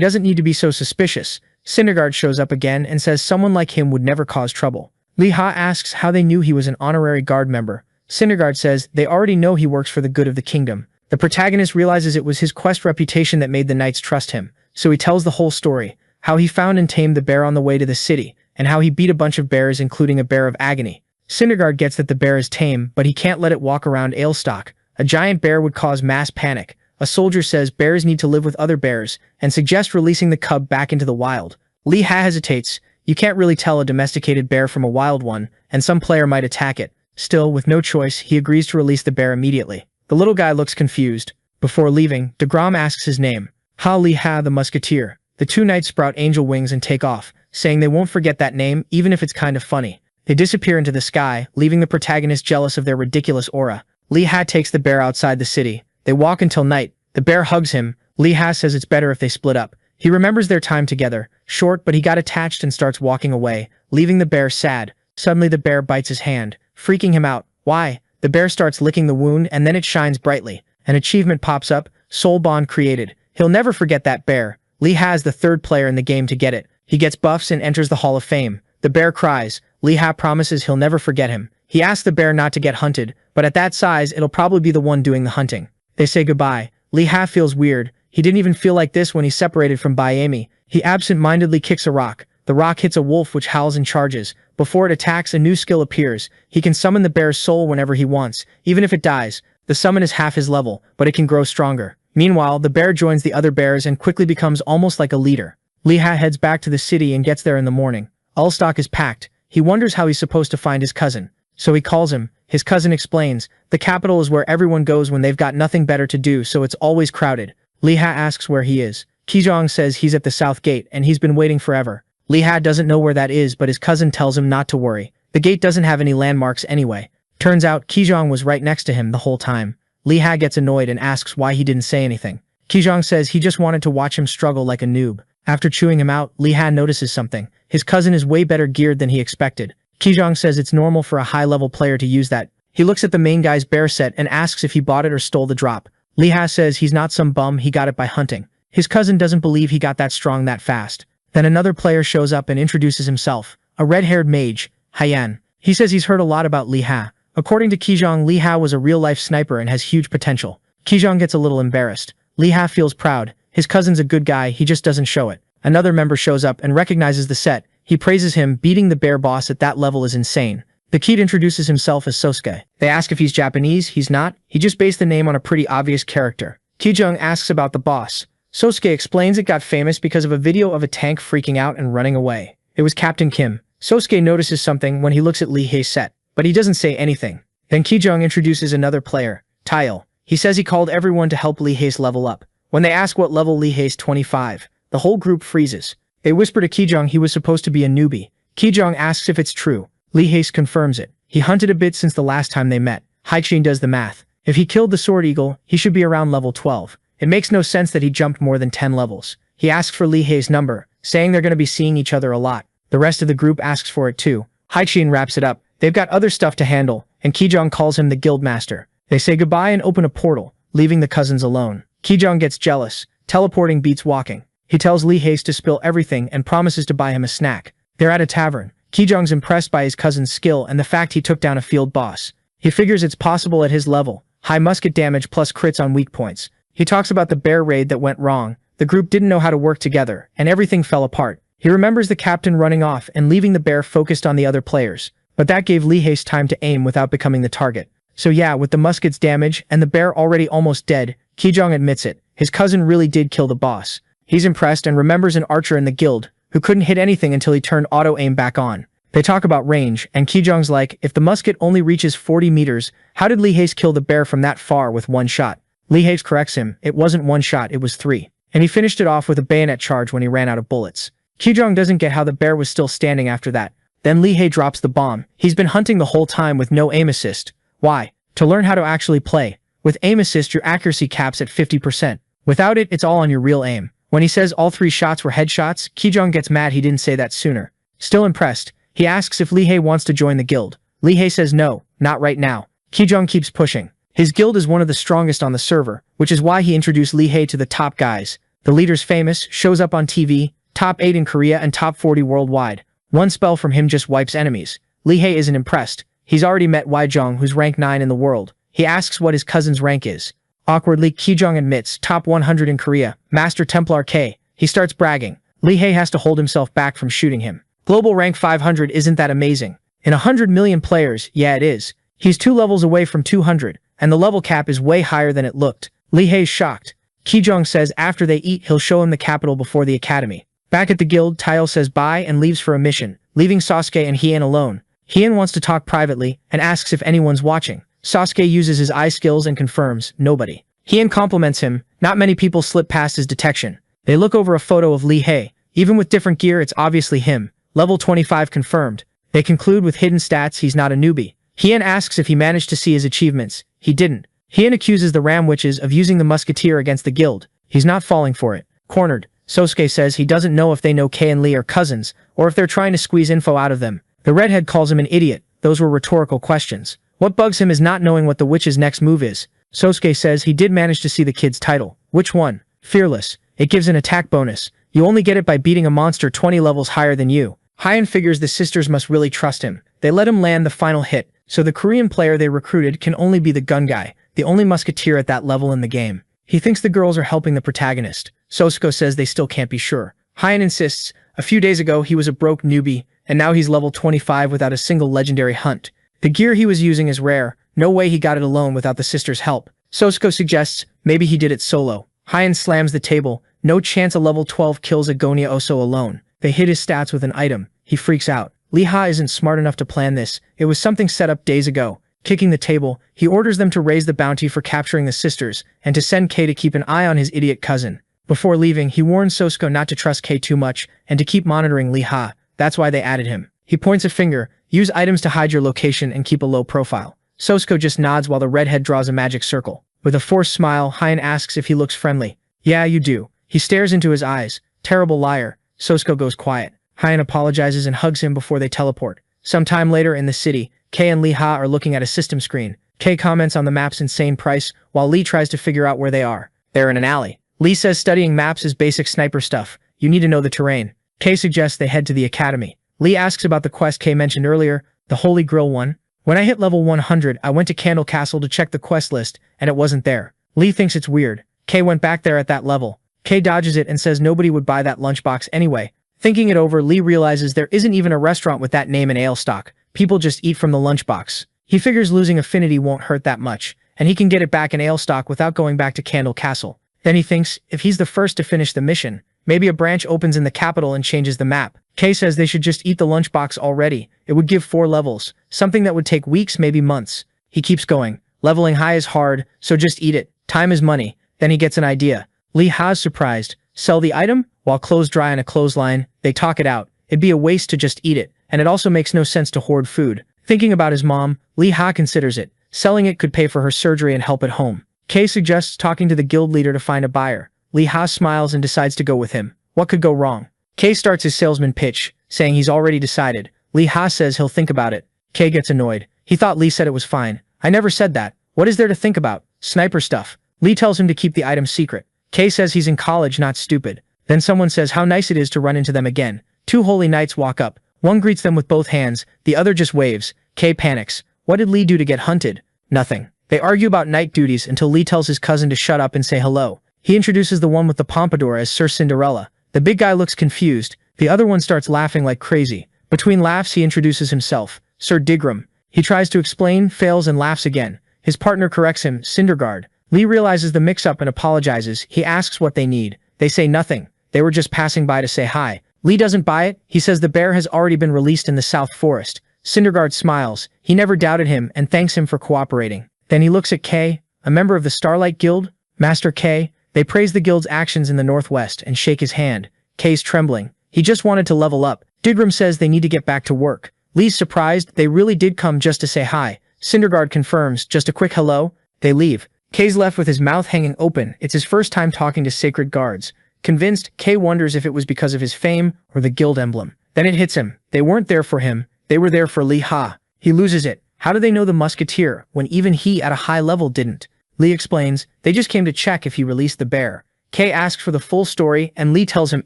doesn't need to be so suspicious. Cindergaard shows up again and says someone like him would never cause trouble. Li Ha asks how they knew he was an honorary guard member. Cindergaard says they already know he works for the good of the kingdom. The protagonist realizes it was his quest reputation that made the knights trust him, so he tells the whole story. How he found and tamed the bear on the way to the city, and how he beat a bunch of bears including a bear of agony. Cindergaard gets that the bear is tame, but he can't let it walk around Ailstock. A giant bear would cause mass panic. A soldier says bears need to live with other bears, and suggests releasing the cub back into the wild. Li Ha hesitates. You can't really tell a domesticated bear from a wild one, and some player might attack it. Still, with no choice, he agrees to release the bear immediately. The little guy looks confused. Before leaving, DeGrom asks his name. Li Ha the Musketeer. The two knights sprout angel wings and take off, saying they won't forget that name even if it's kind of funny. They disappear into the sky, leaving the protagonist jealous of their ridiculous aura. Li Ha takes the bear outside the city. They walk until night. The bear hugs him. Li Ha says it's better if they split up. He remembers their time together. Short, but he got attached and starts walking away, leaving the bear sad. Suddenly the bear bites his hand, freaking him out. Why? The bear starts licking the wound and then it shines brightly. An achievement pops up. Soul bond created. He'll never forget that bear. Li Ha is the third player in the game to get it. He gets buffs and enters the Hall of Fame. The bear cries. Li Ha promises he'll never forget him. He asks the bear not to get hunted, but at that size, it'll probably be the one doing the hunting. They say goodbye. Li Ha feels weird. He didn't even feel like this when he separated from Bayami. He absent-mindedly kicks a rock. The rock hits a wolf which howls and charges. Before it attacks, a new skill appears. He can summon the bear's soul whenever he wants, even if it dies. The summon is half his level, but it can grow stronger. Meanwhile, the bear joins the other bears and quickly becomes almost like a leader. Li Ha heads back to the city and gets there in the morning. Ailstock is packed. He wonders how he's supposed to find his cousin. So he calls him. His cousin explains, the capital is where everyone goes when they've got nothing better to do, so it's always crowded. Li Ha asks where he is. Kijong says he's at the south gate and he's been waiting forever. Li Ha doesn't know where that is, but his cousin tells him not to worry. The gate doesn't have any landmarks anyway. Turns out Kijong was right next to him the whole time. Li Ha gets annoyed and asks why he didn't say anything. Kijong says he just wanted to watch him struggle like a noob. After chewing him out, Li Ha notices something. His cousin is way better geared than he expected. Kijong says it's normal for a high-level player to use that. He looks at the main guy's bear set and asks if he bought it or stole the drop. Li Ha says he's not some bum, he got it by hunting. His cousin doesn't believe he got that strong that fast. Then another player shows up and introduces himself. A red-haired mage, Haiyan. He says he's heard a lot about Li Ha. According to Kijong, Li Ha was a real-life sniper and has huge potential. Kijong gets a little embarrassed. Li Ha feels proud. His cousin's a good guy, he just doesn't show it. Another member shows up and recognizes the set. He praises him. Beating the bear boss at that level is insane. The kid introduces himself as Sosuke. They ask if he's Japanese. He's not. He just based the name on a pretty obvious character. Kijung asks about the boss. Sosuke explains it got famous because of a video of a tank freaking out and running away. It was Captain Kim. Sosuke notices something when he looks at Lee Hei's set, but he doesn't say anything. Then Kijung introduces another player, Tail. He says he called everyone to help Lee Hei's level up. When they ask what level Lee Hei's 25, the whole group freezes. They whisper to Kijung he was supposed to be a newbie. Kijung asks if it's true. Lee Hei's confirms it. He hunted a bit since the last time they met. Haichin does the math. If he killed the Sword Eagle, he should be around level 12. It makes no sense that he jumped more than 10 levels. He asks for Lee Hei's number, saying they're going to be seeing each other a lot. The rest of the group asks for it too. Haichin wraps it up. They've got other stuff to handle, and Kijung calls him the guild master. They say goodbye and open a portal, leaving the cousins alone. Kijung gets jealous. Teleporting beats walking. He tells Lee Hei's to spill everything and promises to buy him a snack. They're at a tavern. Kijung's impressed by his cousin's skill and the fact he took down a field boss. He figures it's possible at his level. High musket damage plus crits on weak points. He talks about the bear raid that went wrong. The group didn't know how to work together, and everything fell apart. He remembers the captain running off and leaving the bear focused on the other players. But that gave Lee Hei's time to aim without becoming the target. So yeah, with the musket's damage and the bear already almost dead, Kijung admits it. His cousin really did kill the boss. He's impressed and remembers an archer in the guild who couldn't hit anything until he turned auto-aim back on. They talk about range, and Kijung's like, if the musket only reaches 40 meters, how did Lee Hei's kill the bear from that far with one shot? Lee Hei's corrects him, it wasn't one shot, it was 3. And he finished it off with a bayonet charge when he ran out of bullets. Kijung doesn't get how the bear was still standing after that. Then Lee Hai drops the bomb. He's been hunting the whole time with no aim assist. Why? To learn how to actually play. With aim assist, your accuracy caps at 50%. Without it, it's all on your real aim. When he says all 3 shots were headshots, Kijung gets mad he didn't say that sooner. Still impressed, he asks if Lee Hai wants to join the guild. Lee Hai says no, not right now. Kijung keeps pushing. His guild is one of the strongest on the server, which is why he introduced Lee Hai to the top guys. The leader's famous, shows up on TV, top 8 in Korea and top 40 worldwide. One spell from him just wipes enemies. Lee Hai isn't impressed. He's already met Waijong, who's rank 9 in the world. He asks what his cousin's rank is. Awkwardly, Kijung admits, top 100 in Korea, Master Templar K. He starts bragging. Lee Hai has to hold himself back from shooting him. Global rank 500 isn't that amazing. In 100 million players, yeah it is. He's 2 levels away from 200, and the level cap is way higher than it looked. Lee Hai's shocked. Kijung says after they eat he'll show him the capital before the academy. Back at the guild, Tail says bye and leaves for a mission, leaving Sasuke and Hien alone. Hien wants to talk privately and asks if anyone's watching. Sasuke uses his eye skills and confirms, nobody. Hien compliments him. Not many people slip past his detection. They look over a photo of Lee Hai. Even with different gear, it's obviously him. Level 25 confirmed. They conclude with hidden stats he's not a newbie. Hien asks if he managed to see his achievements. He didn't. Hien accuses the Ram Witches of using the musketeer against the guild. He's not falling for it. Cornered, Sosuke says he doesn't know if they know Kei and Lee are cousins, or if they're trying to squeeze info out of them. The redhead calls him an idiot. Those were rhetorical questions. What bugs him is not knowing what the witch's next move is. Sosuke says he did manage to see the kid's title. Which one? Fearless. It gives an attack bonus. You only get it by beating a monster 20 levels higher than you. Hien figures the sisters must really trust him. They let him land the final hit, so the Korean player they recruited can only be the gun guy, the only musketeer at that level in the game. He thinks the girls are helping the protagonist. Sosuke says they still can't be sure. Hien insists, a few days ago he was a broke newbie, and now he's level 25 without a single legendary hunt. The gear he was using is rare, no way he got it alone without the sisters' help. Sosuke suggests, maybe he did it solo. Hien slams the table, no chance a level 12 kills a Gonya Oso alone. They hit his stats with an item. He freaks out. Lee Ha isn't smart enough to plan this. It was something set up days ago. Kicking the table, he orders them to raise the bounty for capturing the sisters, and to send Kei to keep an eye on his idiot cousin. Before leaving, he warns Sosuke not to trust Kei too much, and to keep monitoring Lee Ha. That's why they added him. He points a finger, use items to hide your location and keep a low profile. Sosuke just nods while the redhead draws a magic circle. With a forced smile, Hien asks if he looks friendly. Yeah, you do. He stares into his eyes. Terrible liar. Sosuke goes quiet. Hien apologizes and hugs him before they teleport. Sometime later in the city, Kei and Lee Ha are looking at a system screen. Kei comments on the map's insane price, while Lee tries to figure out where they are. They're in an alley. Lee says studying maps is basic sniper stuff. You need to know the terrain. Kei suggests they head to the academy. Lee asks about the quest Kei mentioned earlier, the Holy Grail one. When I hit level 100, I went to Candle Castle to check the quest list, and it wasn't there. Lee thinks it's weird. Kei went back there at that level. Kei dodges it and says nobody would buy that lunchbox anyway. Thinking it over, Lee realizes there isn't even a restaurant with that name in Ailstock. People just eat from the lunchbox. He figures losing affinity won't hurt that much, and he can get it back in Ailstock without going back to Candle Castle. Then he thinks, if he's the first to finish the mission, maybe a branch opens in the capital and changes the map. Kay says they should just eat the lunchbox already. It would give 4 levels, something that would take weeks, maybe months. He keeps going. Leveling high is hard, so just eat it. Time is money. Then he gets an idea. Lee Ha's surprised. Sell the item? While clothes dry on a clothesline, they talk it out. It'd be a waste to just eat it, and it also makes no sense to hoard food. Thinking about his mom, Lee Ha considers it. Selling it could pay for her surgery and help at home. Kay suggests talking to the guild leader to find a buyer. Lee Ha smiles and decides to go with him. What could go wrong? Kay starts his salesman pitch, saying he's already decided. Lee Ha says he'll think about it. Kay gets annoyed. He thought Lee said it was fine. I never said that. What is there to think about? Sniper stuff. Lee tells him to keep the item secret. Kay says he's in college, not stupid. Then someone says how nice it is to run into them again. 2 holy knights walk up. One greets them with both hands, the other just waves. Kay panics. What did Lee do to get hunted? Nothing. They argue about night duties until Lee tells his cousin to shut up and say hello. He introduces the one with the pompadour as Sir Cinderella. The big guy looks confused. The other one starts laughing like crazy. Between laughs, he introduces himself. Sir Digram. He tries to explain, fails, and laughs again. His partner corrects him, Cinderguard. Lee realizes the mix-up and apologizes. He asks what they need. They say nothing. They were just passing by to say hi. Lee doesn't buy it. He says the bear has already been released in the South Forest. Cinderguard smiles. He never doubted him and thanks him for cooperating. Then he looks at Kay, a member of the Starlight Guild. Master Kay. They praise the guild's actions in the Northwest and shake his hand. Kay's trembling. He just wanted to level up. Digram says they need to get back to work. Lee's surprised. They really did come just to say hi. Cinderguard confirms, just a quick hello. They leave. Kay's left with his mouth hanging open. It's his first time talking to sacred guards. Convinced, Kay wonders if it was because of his fame or the guild emblem. Then it hits him. They weren't there for him. They were there for Lee Ha. He loses it. How do they know the musketeer when even he at a high level didn't? Lee explains, they just came to check if he released the bear. Kay asks for the full story and Lee tells him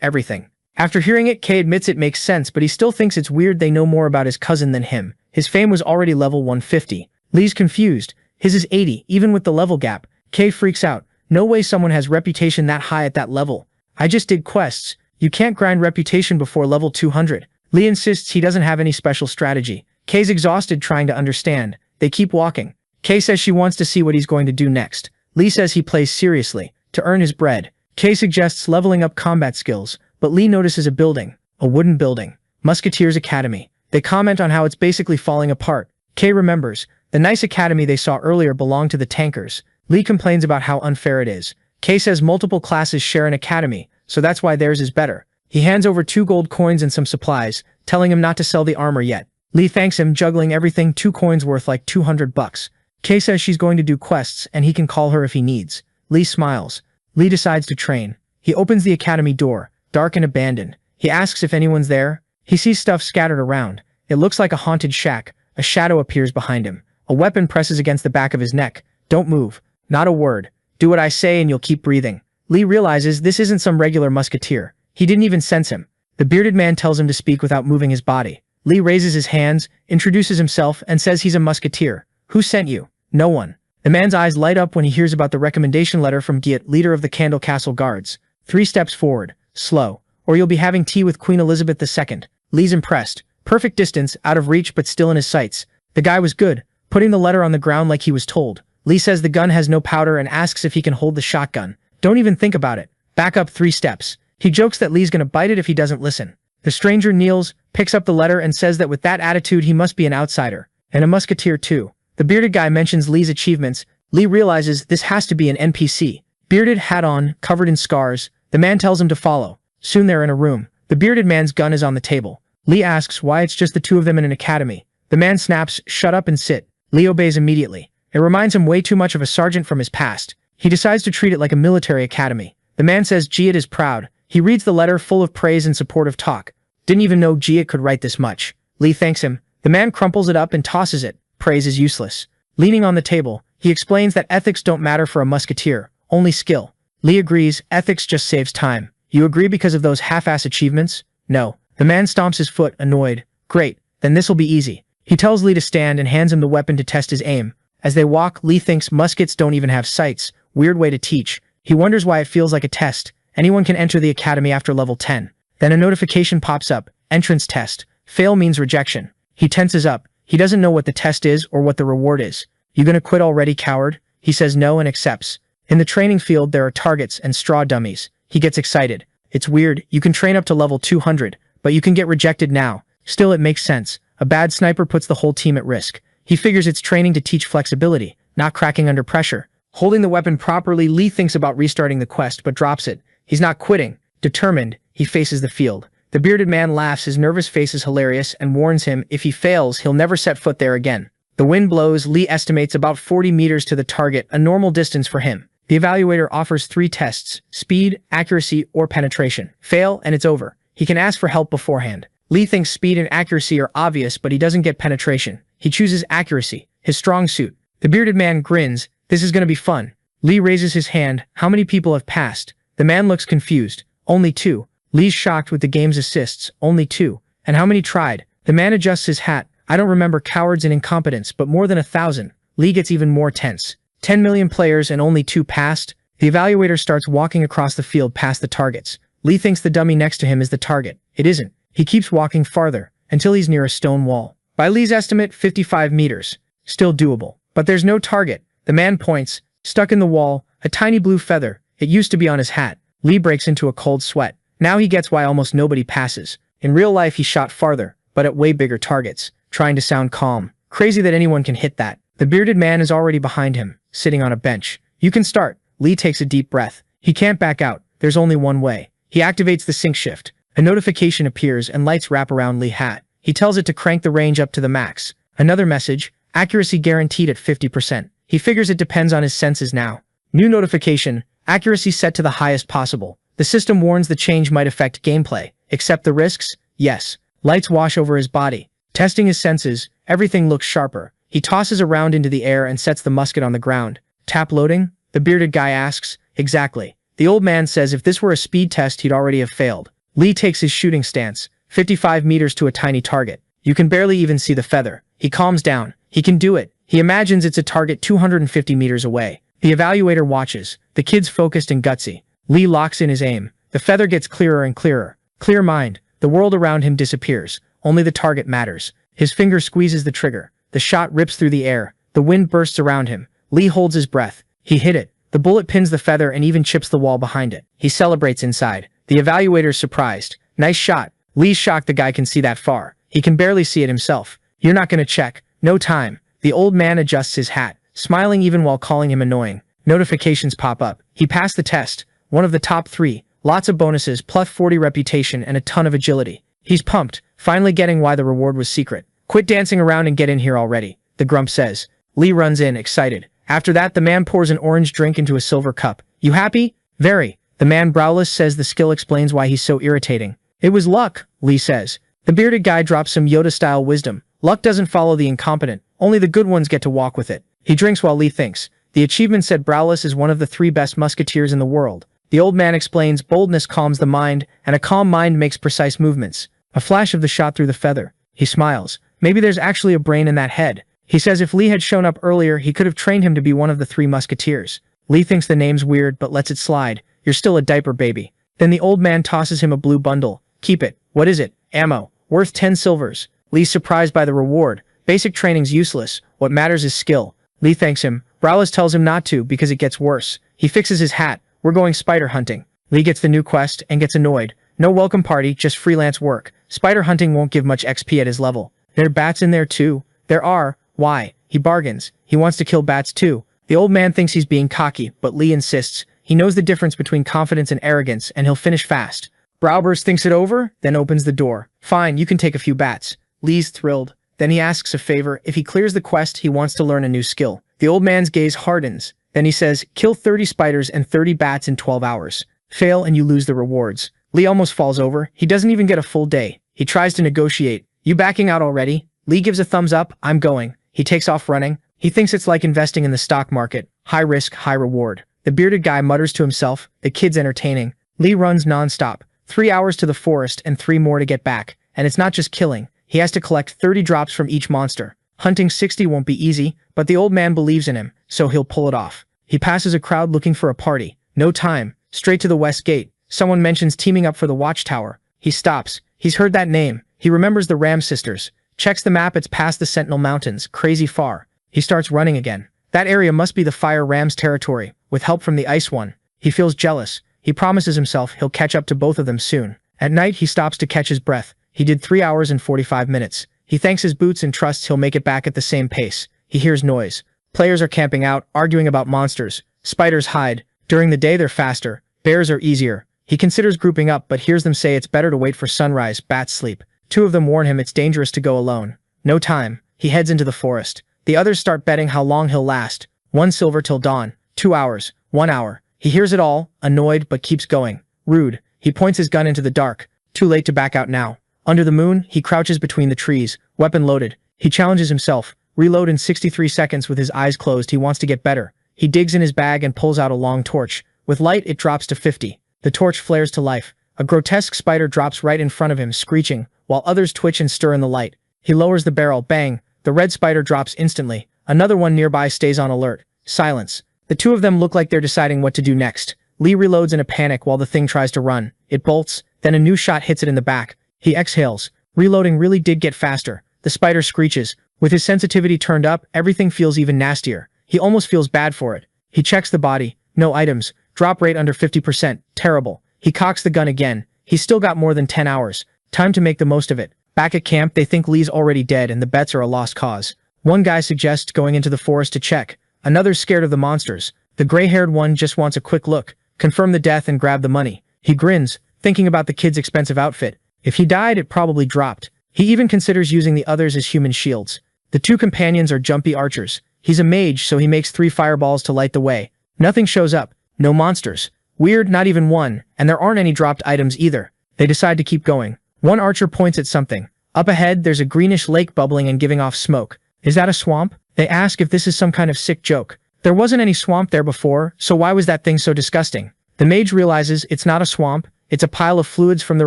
everything. After hearing it, Kay admits it makes sense, but he still thinks it's weird they know more about his cousin than him. His fame was already level 150. Lee's confused. His is 80, even with the level gap. Kay freaks out. No way someone has reputation that high at that level. I just did quests. You can't grind reputation before level 200. Lee insists he doesn't have any special strategy. Kay's exhausted trying to understand. They keep walking. Kay says she wants to see what he's going to do next. Lee says he plays seriously, to earn his bread. Kay suggests leveling up combat skills, but Lee notices a building. A wooden building. Musketeers Academy. They comment on how it's basically falling apart. Kay remembers. The nice academy they saw earlier belonged to the tankers. Lee complains about how unfair it is. Kay says multiple classes share an academy, so that's why theirs is better. He hands over 2 gold coins and some supplies, telling him not to sell the armor yet. Lee thanks him, juggling everything, 2 coins worth like 200 bucks. Kay says she's going to do quests and he can call her if he needs. Lee smiles. Lee decides to train. He opens the academy door, dark and abandoned. He asks if anyone's there. He sees stuff scattered around. It looks like a haunted shack. A shadow appears behind him. A weapon presses against the back of his neck. Don't move. Not a word. Do what I say and you'll keep breathing. Lee realizes this isn't some regular musketeer. He didn't even sense him. The bearded man tells him to speak without moving his body. Lee raises his hands, introduces himself, and says he's a musketeer. Who sent you? No one. The man's eyes light up when he hears about the recommendation letter from Giet, leader of the Candle Castle Guards. 3 steps forward. Slow. Or you'll be having tea with Queen Elizabeth II. Lee's impressed. Perfect distance, out of reach but still in his sights. The guy was good, putting the letter on the ground like he was told. Lee says the gun has no powder and asks if he can hold the shotgun. Don't even think about it. Back up 3 steps. He jokes that Lee's gonna bite it if he doesn't listen. The stranger kneels, picks up the letter and says that with that attitude he must be an outsider. And a musketeer too. The bearded guy mentions Lee's achievements. Lee realizes this has to be an NPC. Bearded, hat on, covered in scars. The man tells him to follow. Soon they're in a room. The bearded man's gun is on the table. Lee asks why it's just the 2 of them in an academy. The man snaps, shut up and sit. Lee obeys immediately. It reminds him way too much of a sergeant from his past. He decides to treat it like a military academy. The man says Giet is proud. He reads the letter full of praise and supportive talk. Didn't even know Giet could write this much. Lee thanks him. The man crumples it up and tosses it. Praise is useless. Leaning on the table, he explains that ethics don't matter for a musketeer, only skill. Lee agrees, ethics just saves time. You agree because of those half-ass achievements? No. The man stomps his foot, annoyed. Great, then this'll be easy. He tells Lee to stand and hands him the weapon to test his aim. As they walk, Lee thinks muskets don't even have sights. Weird way to teach. He wonders why it feels like a test. Anyone can enter the academy after level 10. Then a notification pops up. Entrance test. Fail means rejection. He tenses up. He doesn't know what the test is or what the reward is. You gonna quit already, coward? He says no and accepts. In the training field, there are targets and straw dummies. He gets excited. It's weird. You can train up to level 200, but you can get rejected now. Still, it makes sense. A bad sniper puts the whole team at risk. He figures it's training to teach flexibility, not cracking under pressure. Holding the weapon properly, Lee thinks about restarting the quest, but drops it. He's not quitting. Determined, he faces the field. The bearded man laughs, his nervous face is hilarious, and warns him if he fails, he'll never set foot there again. The wind blows. Lee estimates about 40 meters to the target, a normal distance for him. The evaluator offers 3 tests: speed, accuracy, or penetration. Fail, and it's over. He can ask for help beforehand. Lee thinks speed and accuracy are obvious, but he doesn't get penetration. He chooses accuracy, his strong suit. The bearded man grins. This is gonna be fun. Lee raises his hand. How many people have passed? The man looks confused. Only 2. Lee's shocked with the game's assists. Only 2. And how many tried? The man adjusts his hat. I don't remember cowards and incompetence, but more than 1,000. Lee gets even more tense. 10 million players and only 2 passed? The evaluator starts walking across the field past the targets. Lee thinks the dummy next to him is the target. It isn't. He keeps walking farther, until he's near a stone wall. By Lee's estimate, 55 meters. Still doable. But there's no target. The man points. Stuck in the wall, a tiny blue feather. It used to be on his hat. Lee breaks into a cold sweat. Now he gets why almost nobody passes. In real life, he shot farther, but at way bigger targets, trying to sound calm. Crazy that anyone can hit that. The bearded man is already behind him, sitting on a bench. You can start. Lee takes a deep breath. He can't back out. There's only one way. He activates the sync shift. A notification appears and lights wrap around Lee's hat. He tells it to crank the range up to the max. Another message. Accuracy guaranteed at 50%. He figures it depends on his senses now. New notification. Accuracy set to the highest possible. The system warns the change might affect gameplay. Accept the risks? Yes. Lights wash over his body. Testing his senses, everything looks sharper. He tosses around into the air and sets the musket on the ground. Tap loading? The bearded guy asks. Exactly. The old man says if this were a speed test, he'd already have failed. Lee takes his shooting stance. 55 meters to a tiny target. You can barely even see the feather. He calms down. He can do it. He imagines it's a target 250 meters away. The evaluator watches. The kid's focused and gutsy. Lee locks in his aim. The feather gets clearer and clearer. Clear mind. The world around him disappears. Only the target matters. His finger squeezes the trigger. The shot rips through the air. The wind bursts around him. Lee holds his breath. He hit it. The bullet pins the feather and even chips the wall behind it. He celebrates inside. The evaluator's surprised. Nice shot. Lee's shocked the guy can see that far. He can barely see it himself. You're not gonna check. No time. The old man adjusts his hat, smiling even while calling him annoying. Notifications pop up. He passed the test. One of the top 3. Lots of bonuses, plus 40 reputation and a ton of agility. He's pumped, finally getting why the reward was secret. Quit dancing around and get in here already, the grump says. Lee runs in, excited. After that, the man pours an orange drink into a silver cup. You happy? Very. The man browless says the skill explains why he's so irritating. It was luck, Lee says. The bearded guy drops some Yoda-style wisdom. Luck doesn't follow the incompetent. Only the good ones get to walk with it. He drinks while Lee thinks. The achievement said Browless is one of the 3 best musketeers in the world. The old man explains boldness calms the mind, and a calm mind makes precise movements. A flash of the shot through the feather. He smiles. Maybe there's actually a brain in that head. He says if Lee had shown up earlier, he could have trained him to be one of the 3 musketeers. Lee thinks the name's weird, but lets it slide. You're still a diaper baby. Then the old man tosses him a blue bundle. Keep it. What is it? Ammo. Worth 10 silvers. Lee's surprised by the reward. Basic training's useless. What matters is skill. Lee thanks him. Browless tells him not to because it gets worse. He fixes his hat. We're going spider hunting. Lee gets the new quest and gets annoyed. No welcome party, just freelance work. Spider hunting won't give much XP at his level. There are bats in there too. There are. Why? He bargains. He wants to kill bats too. The old man thinks he's being cocky, but Lee insists. He knows the difference between confidence and arrogance, and he'll finish fast. Browburst thinks it over, then opens the door. Fine, you can take a few bats. Lee's thrilled. Then he asks a favor. If he clears the quest, he wants to learn a new skill. The old man's gaze hardens. Then he says, kill 30 spiders and 30 bats in 12 hours. Fail and you lose the rewards. Lee almost falls over. He doesn't even get a full day. He tries to negotiate. You backing out already? Lee gives a thumbs up. I'm going. He takes off running. He thinks it's like investing in the stock market. High risk, high reward. The bearded guy mutters to himself. The kid's entertaining. Lee runs non-stop. 3 hours to the forest and 3 more to get back. And it's not just killing. He has to collect 30 drops from each monster. Hunting 60 won't be easy, but the old man believes in him, so he'll pull it off. He passes a crowd looking for a party. No time. Straight to the west gate. Someone mentions teaming up for the watchtower. He stops. He's heard that name. He remembers the Ram sisters. Checks the map, it's past the Sentinel Mountains, crazy far. He starts running again. That area must be the Fire Ram's territory, with help from the Ice One. He feels jealous. He promises himself he'll catch up to both of them soon. At night, he stops to catch his breath. He did 3 hours and 45 minutes. He thanks his boots and trusts he'll make it back at the same pace. He hears noise. Players are camping out, arguing about monsters. Spiders hide. During the day, they're faster. Bears are easier. He considers grouping up, but hears them say it's better to wait for sunrise. Bats sleep. 2 of them warn him it's dangerous to go alone. No time. He heads into the forest. The others start betting how long he'll last. 1 silver till dawn. 2 hours. 1 hour. He hears it all, annoyed, but keeps going. Rude. He points his gun into the dark. Too late to back out now. Under the moon, he crouches between the trees, weapon loaded. He challenges himself. Reload in 63 seconds with his eyes closed. He wants to get better. He digs in his bag and pulls out a long torch. With light, it drops to 50. The torch flares to life. A grotesque spider drops right in front of him, screeching, while others twitch and stir in the light. He lowers the barrel. Bang! The red spider drops instantly. Another one nearby stays on alert. Silence. The 2 of them look like they're deciding what to do next. Lee reloads in a panic while the thing tries to run. It bolts, then a new shot hits it in the back. He exhales. Reloading really did get faster. The spider screeches. With his sensitivity turned up, everything feels even nastier. He almost feels bad for it. He checks the body. No items. Drop rate under 50%. Terrible. He cocks the gun again. He's still got more than 10 hours. Time to make the most of it. Back at camp, they think Lee's already dead and the bets are a lost cause. One guy suggests going into the forest to check. Another's scared of the monsters. The gray-haired one just wants a quick look, confirm the death and grab the money. He grins, thinking about the kid's expensive outfit. If he died, it probably dropped. He even considers using the others as human shields. The 2 companions are jumpy archers. He's a mage, so he makes 3 fireballs to light the way. Nothing shows up. No monsters. Weird, not even one, and there aren't any dropped items either. They decide to keep going. One archer points at something. Up ahead, there's a greenish lake bubbling and giving off smoke. Is that a swamp? They ask if this is some kind of sick joke. There wasn't any swamp there before, so why was that thing so disgusting? The mage realizes it's not a swamp, it's a pile of fluids from the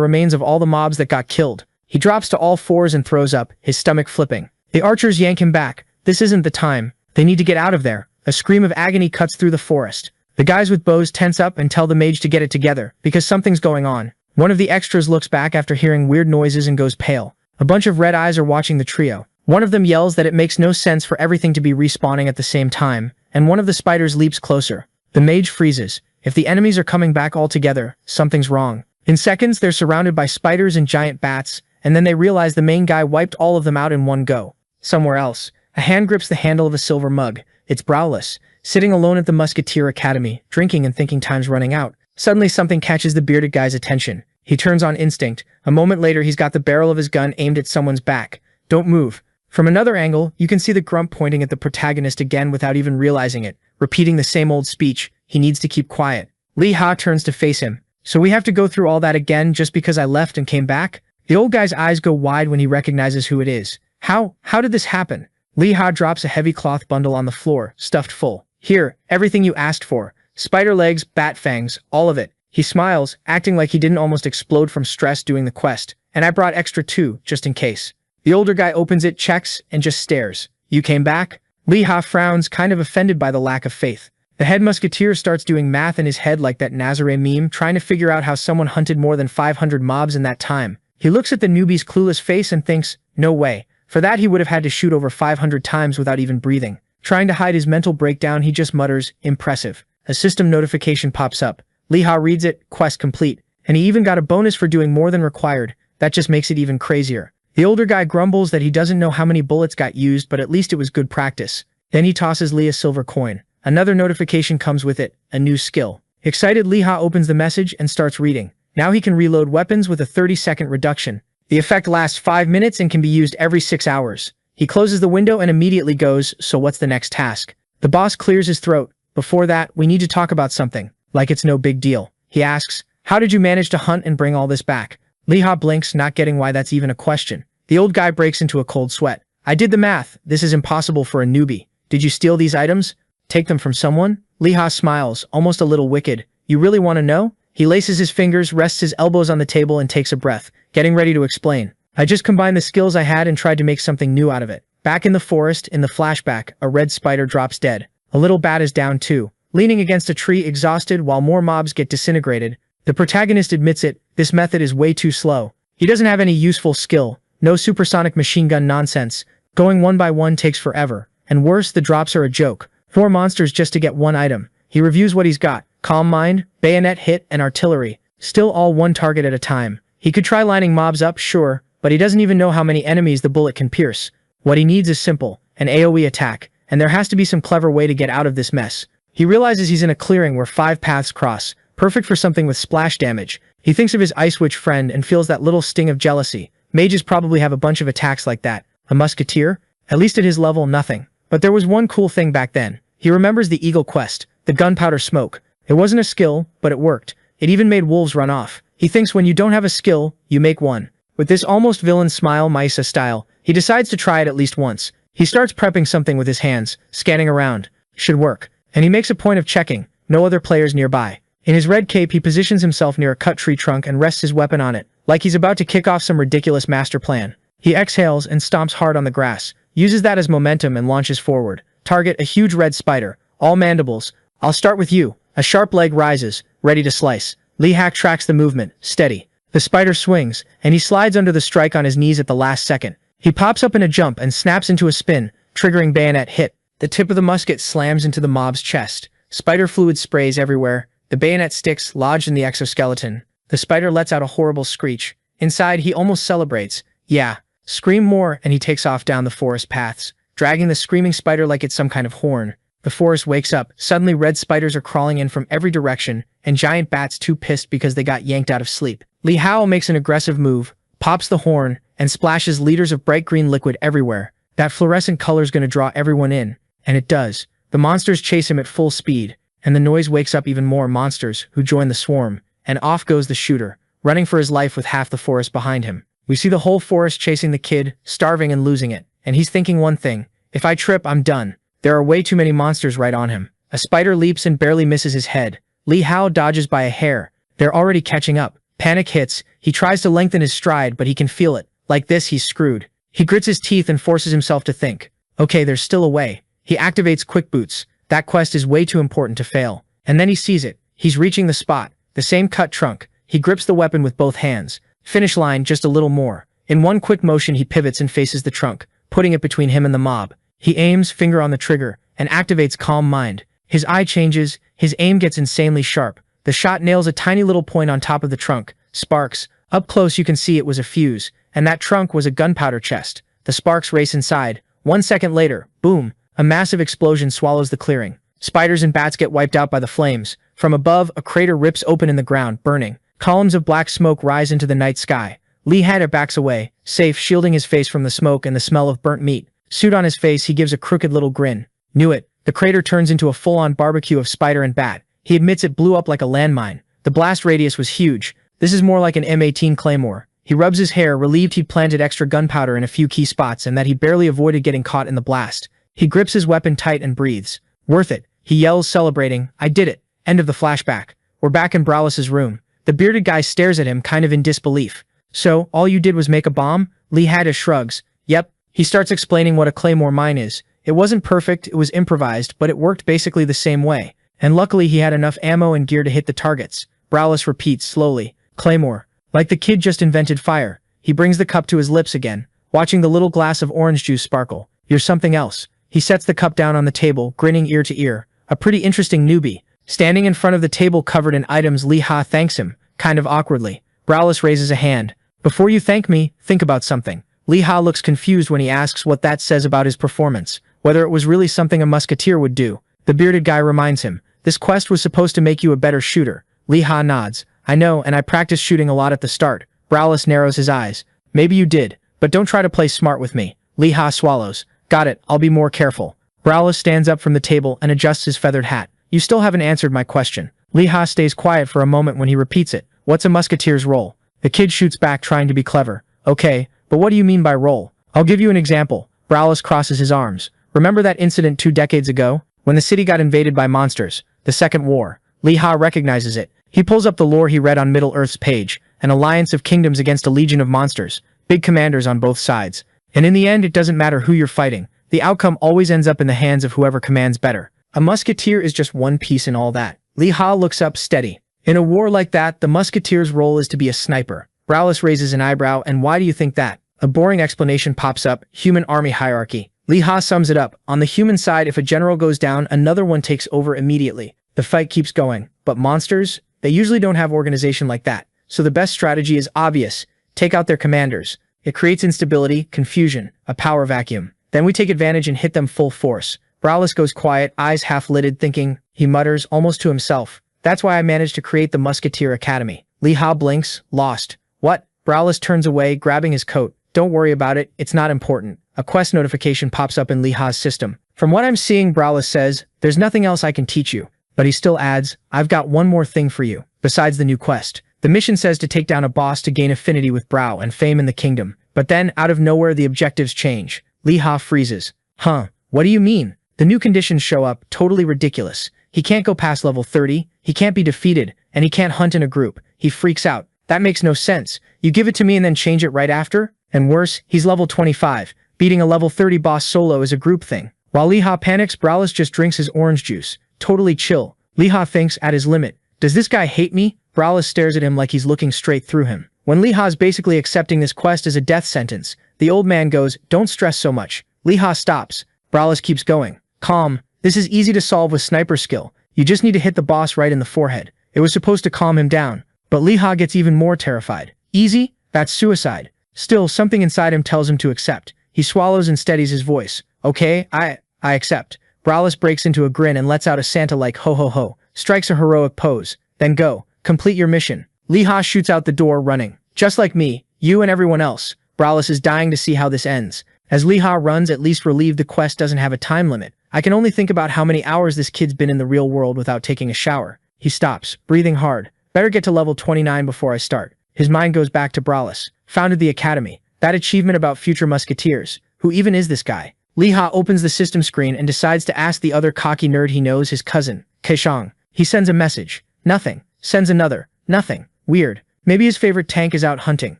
remains of all the mobs that got killed. He drops to all fours and throws up, his stomach flipping. The archers yank him back. This isn't the time. They need to get out of there. A scream of agony cuts through the forest. The guys with bows tense up and tell the mage to get it together, because something's going on. One of the extras looks back after hearing weird noises and goes pale. A bunch of red eyes are watching the trio. One of them yells that it makes no sense for everything to be respawning at the same time, and one of the spiders leaps closer. The mage freezes. If the enemies are coming back all together, something's wrong. In seconds, they're surrounded by spiders and giant bats, and then they realize the main guy wiped all of them out in one go. Somewhere else, a hand grips the handle of a silver mug. It's browless, sitting alone at the Musketeer Academy, drinking and thinking time's running out. Suddenly something catches the bearded guy's attention. He turns on instinct. A moment later, he's got the barrel of his gun aimed at someone's back. Don't move. From another angle, you can see the grump pointing at the protagonist again without even realizing it, repeating the same old speech. He needs to keep quiet. Lee Ha turns to face him. So we have to go through all that again just because I left and came back? The old guy's eyes go wide when he recognizes who it is. How did this happen? Lee Ha drops a heavy cloth bundle on the floor, stuffed full. Here, everything you asked for. Spider legs, bat fangs, all of it. He smiles, acting like he didn't almost explode from stress doing the quest. And I brought extra too, just in case. The older guy opens it, checks, and just stares. You came back? Lee Ha frowns, kind of offended by the lack of faith. The head musketeer starts doing math in his head like that Nazare meme, trying to figure out how someone hunted more than 500 mobs in that time. He looks at the newbie's clueless face and thinks, no way. For that he would have had to shoot over 500 times without even breathing. Trying to hide his mental breakdown, he just mutters, impressive. A system notification pops up. Lee Ha reads it, quest complete. And he even got a bonus for doing more than required. That just makes it even crazier. The older guy grumbles that he doesn't know how many bullets got used, but at least it was good practice. Then he tosses Lee a silver coin. Another notification comes with it, a new skill. Excited, Lee Ha opens the message and starts reading. Now he can reload weapons with a 30-second reduction. The effect lasts 5 minutes and can be used every 6 hours. He closes the window and immediately goes, so what's the next task? The boss clears his throat. Before that, we need to talk about something. Like it's no big deal. He asks, how did you manage to hunt and bring all this back? Lee Ha blinks, not getting why that's even a question. The old guy breaks into a cold sweat. I did the math. This is impossible for a newbie. Did you steal these items? Take them from someone? Lee Ha smiles, almost a little wicked. You really want to know? He laces his fingers, rests his elbows on the table and takes a breath, getting ready to explain. I just combined the skills I had and tried to make something new out of it. Back in the forest, in the flashback, a red spider drops dead. A little bat is down too, leaning against a tree exhausted while more mobs get disintegrated. The protagonist admits it, this method is way too slow. He doesn't have any useful skill, no supersonic machine gun nonsense, going one by one takes forever, and worse, the drops are a joke. 4 monsters just to get 1 item. He reviews what he's got, calm mind, bayonet hit, and artillery, still all 1 target at a time. He could try lining mobs up, sure, but he doesn't even know how many enemies the bullet can pierce. What he needs is simple, an AoE attack, and there has to be some clever way to get out of this mess. He realizes he's in a clearing where 5 paths cross, perfect for something with splash damage. He thinks of his Ice Witch friend and feels that little sting of jealousy. Mages probably have a bunch of attacks like that. A musketeer? At least at his level, nothing. But there was one cool thing back then. He remembers the Eagle quest, the gunpowder smoke. It wasn't a skill, but it worked. It even made wolves run off. He thinks when you don't have a skill, you make one. With this almost villain smile Maisa style, he decides to try it at least once. He starts prepping something with his hands, scanning around. Should work. And he makes a point of checking. No other players nearby. In his red cape he positions himself near a cut tree trunk and rests his weapon on it, like he's about to kick off some ridiculous master plan. He exhales and stomps hard on the grass, uses that as momentum and launches forward. Target a huge red spider, all mandibles. I'll start with you. A sharp leg rises, ready to slice. Lee Hack tracks the movement, steady. The spider swings, and he slides under the strike on his knees at the last second. He pops up in a jump and snaps into a spin, triggering bayonet hit. The tip of the musket slams into the mob's chest. Spider fluid sprays everywhere. The bayonet sticks lodged in the exoskeleton. The spider lets out a horrible screech. Inside, he almost celebrates. Yeah. Scream more, and he takes off down the forest paths, dragging the screaming spider like it's some kind of horn. The forest wakes up. Suddenly, red spiders are crawling in from every direction, and giant bats too pissed because they got yanked out of sleep. Li Hao makes an aggressive move, pops the horn, and splashes liters of bright green liquid everywhere. That fluorescent color's gonna draw everyone in. And it does. The monsters chase him at full speed, and the noise wakes up even more monsters, who join the swarm, and off goes the shooter, running for his life with half the forest behind him. We see the whole forest chasing the kid, starving and losing it, and he's thinking one thing: if I trip, I'm done. There are way too many monsters right on him. A spider leaps and barely misses his head. Li Hao dodges by a hair. They're already catching up. Panic hits. He tries to lengthen his stride, but he can feel it. Like this, he's screwed. He grits his teeth and forces himself to think. Okay, there's still a way. He activates Quick Boots. That quest is way too important to fail. And then he sees it. He's reaching the spot. The same cut trunk. He grips the weapon with both hands. Finish line, just a little more. In one quick motion, he pivots and faces the trunk, putting it between him and the mob. He aims, finger on the trigger, and activates Calm Mind. His eye changes. His aim gets insanely sharp. The shot nails a tiny little point on top of the trunk. Sparks. Up close you can see it was a fuse, and that trunk was a gunpowder chest. The sparks race inside. 1 second later, boom, a massive explosion swallows the clearing. Spiders and bats get wiped out by the flames. From above, a crater rips open in the ground, burning. Columns of black smoke rise into the night sky. Lee Hatter backs away, safe, shielding his face from the smoke and the smell of burnt meat. Suit on his face, he gives a crooked little grin. Knew it. The crater turns into a full-on barbecue of spider and bat. He admits it blew up like a landmine. The blast radius was huge. This is more like an M18 Claymore. He rubs his hair, relieved he'd planted extra gunpowder in a few key spots and that he barely avoided getting caught in the blast. He grips his weapon tight and breathes. Worth it. He yells, celebrating. I did it. End of the flashback. We're back in Browless's room. The bearded guy stares at him, kind of in disbelief. So, all you did was make a bomb? Lee Hatta shrugs. Yep. He starts explaining what a Claymore mine is. It wasn't perfect, it was improvised, but it worked basically the same way. And luckily he had enough ammo and gear to hit the targets. Browless repeats slowly. Claymore. Like the kid just invented fire. He brings the cup to his lips again, watching the little glass of orange juice sparkle. You're something else. He sets the cup down on the table, grinning ear to ear. A pretty interesting newbie. Standing in front of the table covered in items, Lee Ha thanks him, kind of awkwardly. Browless raises a hand. Before you thank me, think about something. Lee Ha looks confused when he asks what that says about his performance, whether it was really something a musketeer would do. The bearded guy reminds him, this quest was supposed to make you a better shooter. Lee Ha nods. I know, and I practiced shooting a lot at the start. Browless narrows his eyes. Maybe you did, but don't try to play smart with me. Lee Ha swallows. Got it, I'll be more careful. Browless stands up from the table and adjusts his feathered hat. You still haven't answered my question. Lee Ha stays quiet for a moment when he repeats it. What's a musketeer's role? The kid shoots back, trying to be clever. Okay, but what do you mean by role? I'll give you an example. Browless crosses his arms. Remember that incident 2 decades ago? When the city got invaded by monsters? The Second War. Lee Ha recognizes it. He pulls up the lore he read on Middle-earth's page. An alliance of kingdoms against a legion of monsters. Big commanders on both sides. And in the end, it doesn't matter who you're fighting. The outcome always ends up in the hands of whoever commands better. A musketeer is just one piece in all that. Lee Ha looks up, steady. In a war like that, the musketeer's role is to be a sniper. Browless raises an eyebrow, and why do you think that? A boring explanation pops up, human army hierarchy. Lee Ha sums it up. On the human side, if a general goes down, another one takes over immediately. The fight keeps going. But monsters? They usually don't have organization like that. So the best strategy is obvious. Take out their commanders. It creates instability, confusion, a power vacuum. Then we take advantage and hit them full force. Browless goes quiet, eyes half-lidded, thinking. He mutters, almost to himself. That's why I managed to create the Musketeer Academy. Lee Ha blinks, lost. What? Browless turns away, grabbing his coat. Don't worry about it, it's not important. A quest notification pops up in Lee Ha's system. From what I'm seeing, Browless says, there's nothing else I can teach you. But he still adds, I've got one more thing for you, besides the new quest. The mission says to take down a boss to gain affinity with Brow and fame in the kingdom. But then, out of nowhere, the objectives change. Lee Ha freezes. Huh, what do you mean? The new conditions show up, totally ridiculous. He can't go past level 30, he can't be defeated, and he can't hunt in a group. He freaks out. That makes no sense. You give it to me and then change it right after? And worse, he's level 25. Beating a level 30 boss solo is a group thing. While Lee Ha panics, Browless just drinks his orange juice. Totally chill. Lee Ha thinks, at his limit. Does this guy hate me? Browless stares at him like he's looking straight through him. When Lee Ha's basically accepting this quest as a death sentence, the old man goes, don't stress so much. Lee Ha stops. Browless keeps going. Calm. This is easy to solve with sniper skill. You just need to hit the boss right in the forehead. It was supposed to calm him down. But Lee Ha gets even more terrified. Easy? That's suicide. Still, something inside him tells him to accept. He swallows and steadies his voice. Okay, I accept. Browless breaks into a grin and lets out a Santa-like ho ho ho. Strikes a heroic pose. Then go. Complete your mission. Lee Ha shoots out the door running. Just like me, you and everyone else. Browless is dying to see how this ends. As Lee Ha runs, at least relieved the quest doesn't have a time limit. I can only think about how many hours this kid's been in the real world without taking a shower. He stops, breathing hard. Better get to level 29 before I start. His mind goes back to Browless. Founded the academy. That achievement about future musketeers. Who even is this guy? Lee Ha opens the system screen and decides to ask the other cocky nerd he knows, his cousin, Kaishang. He sends a message. Nothing. Sends another. Nothing. Weird. Maybe his favorite tank is out hunting.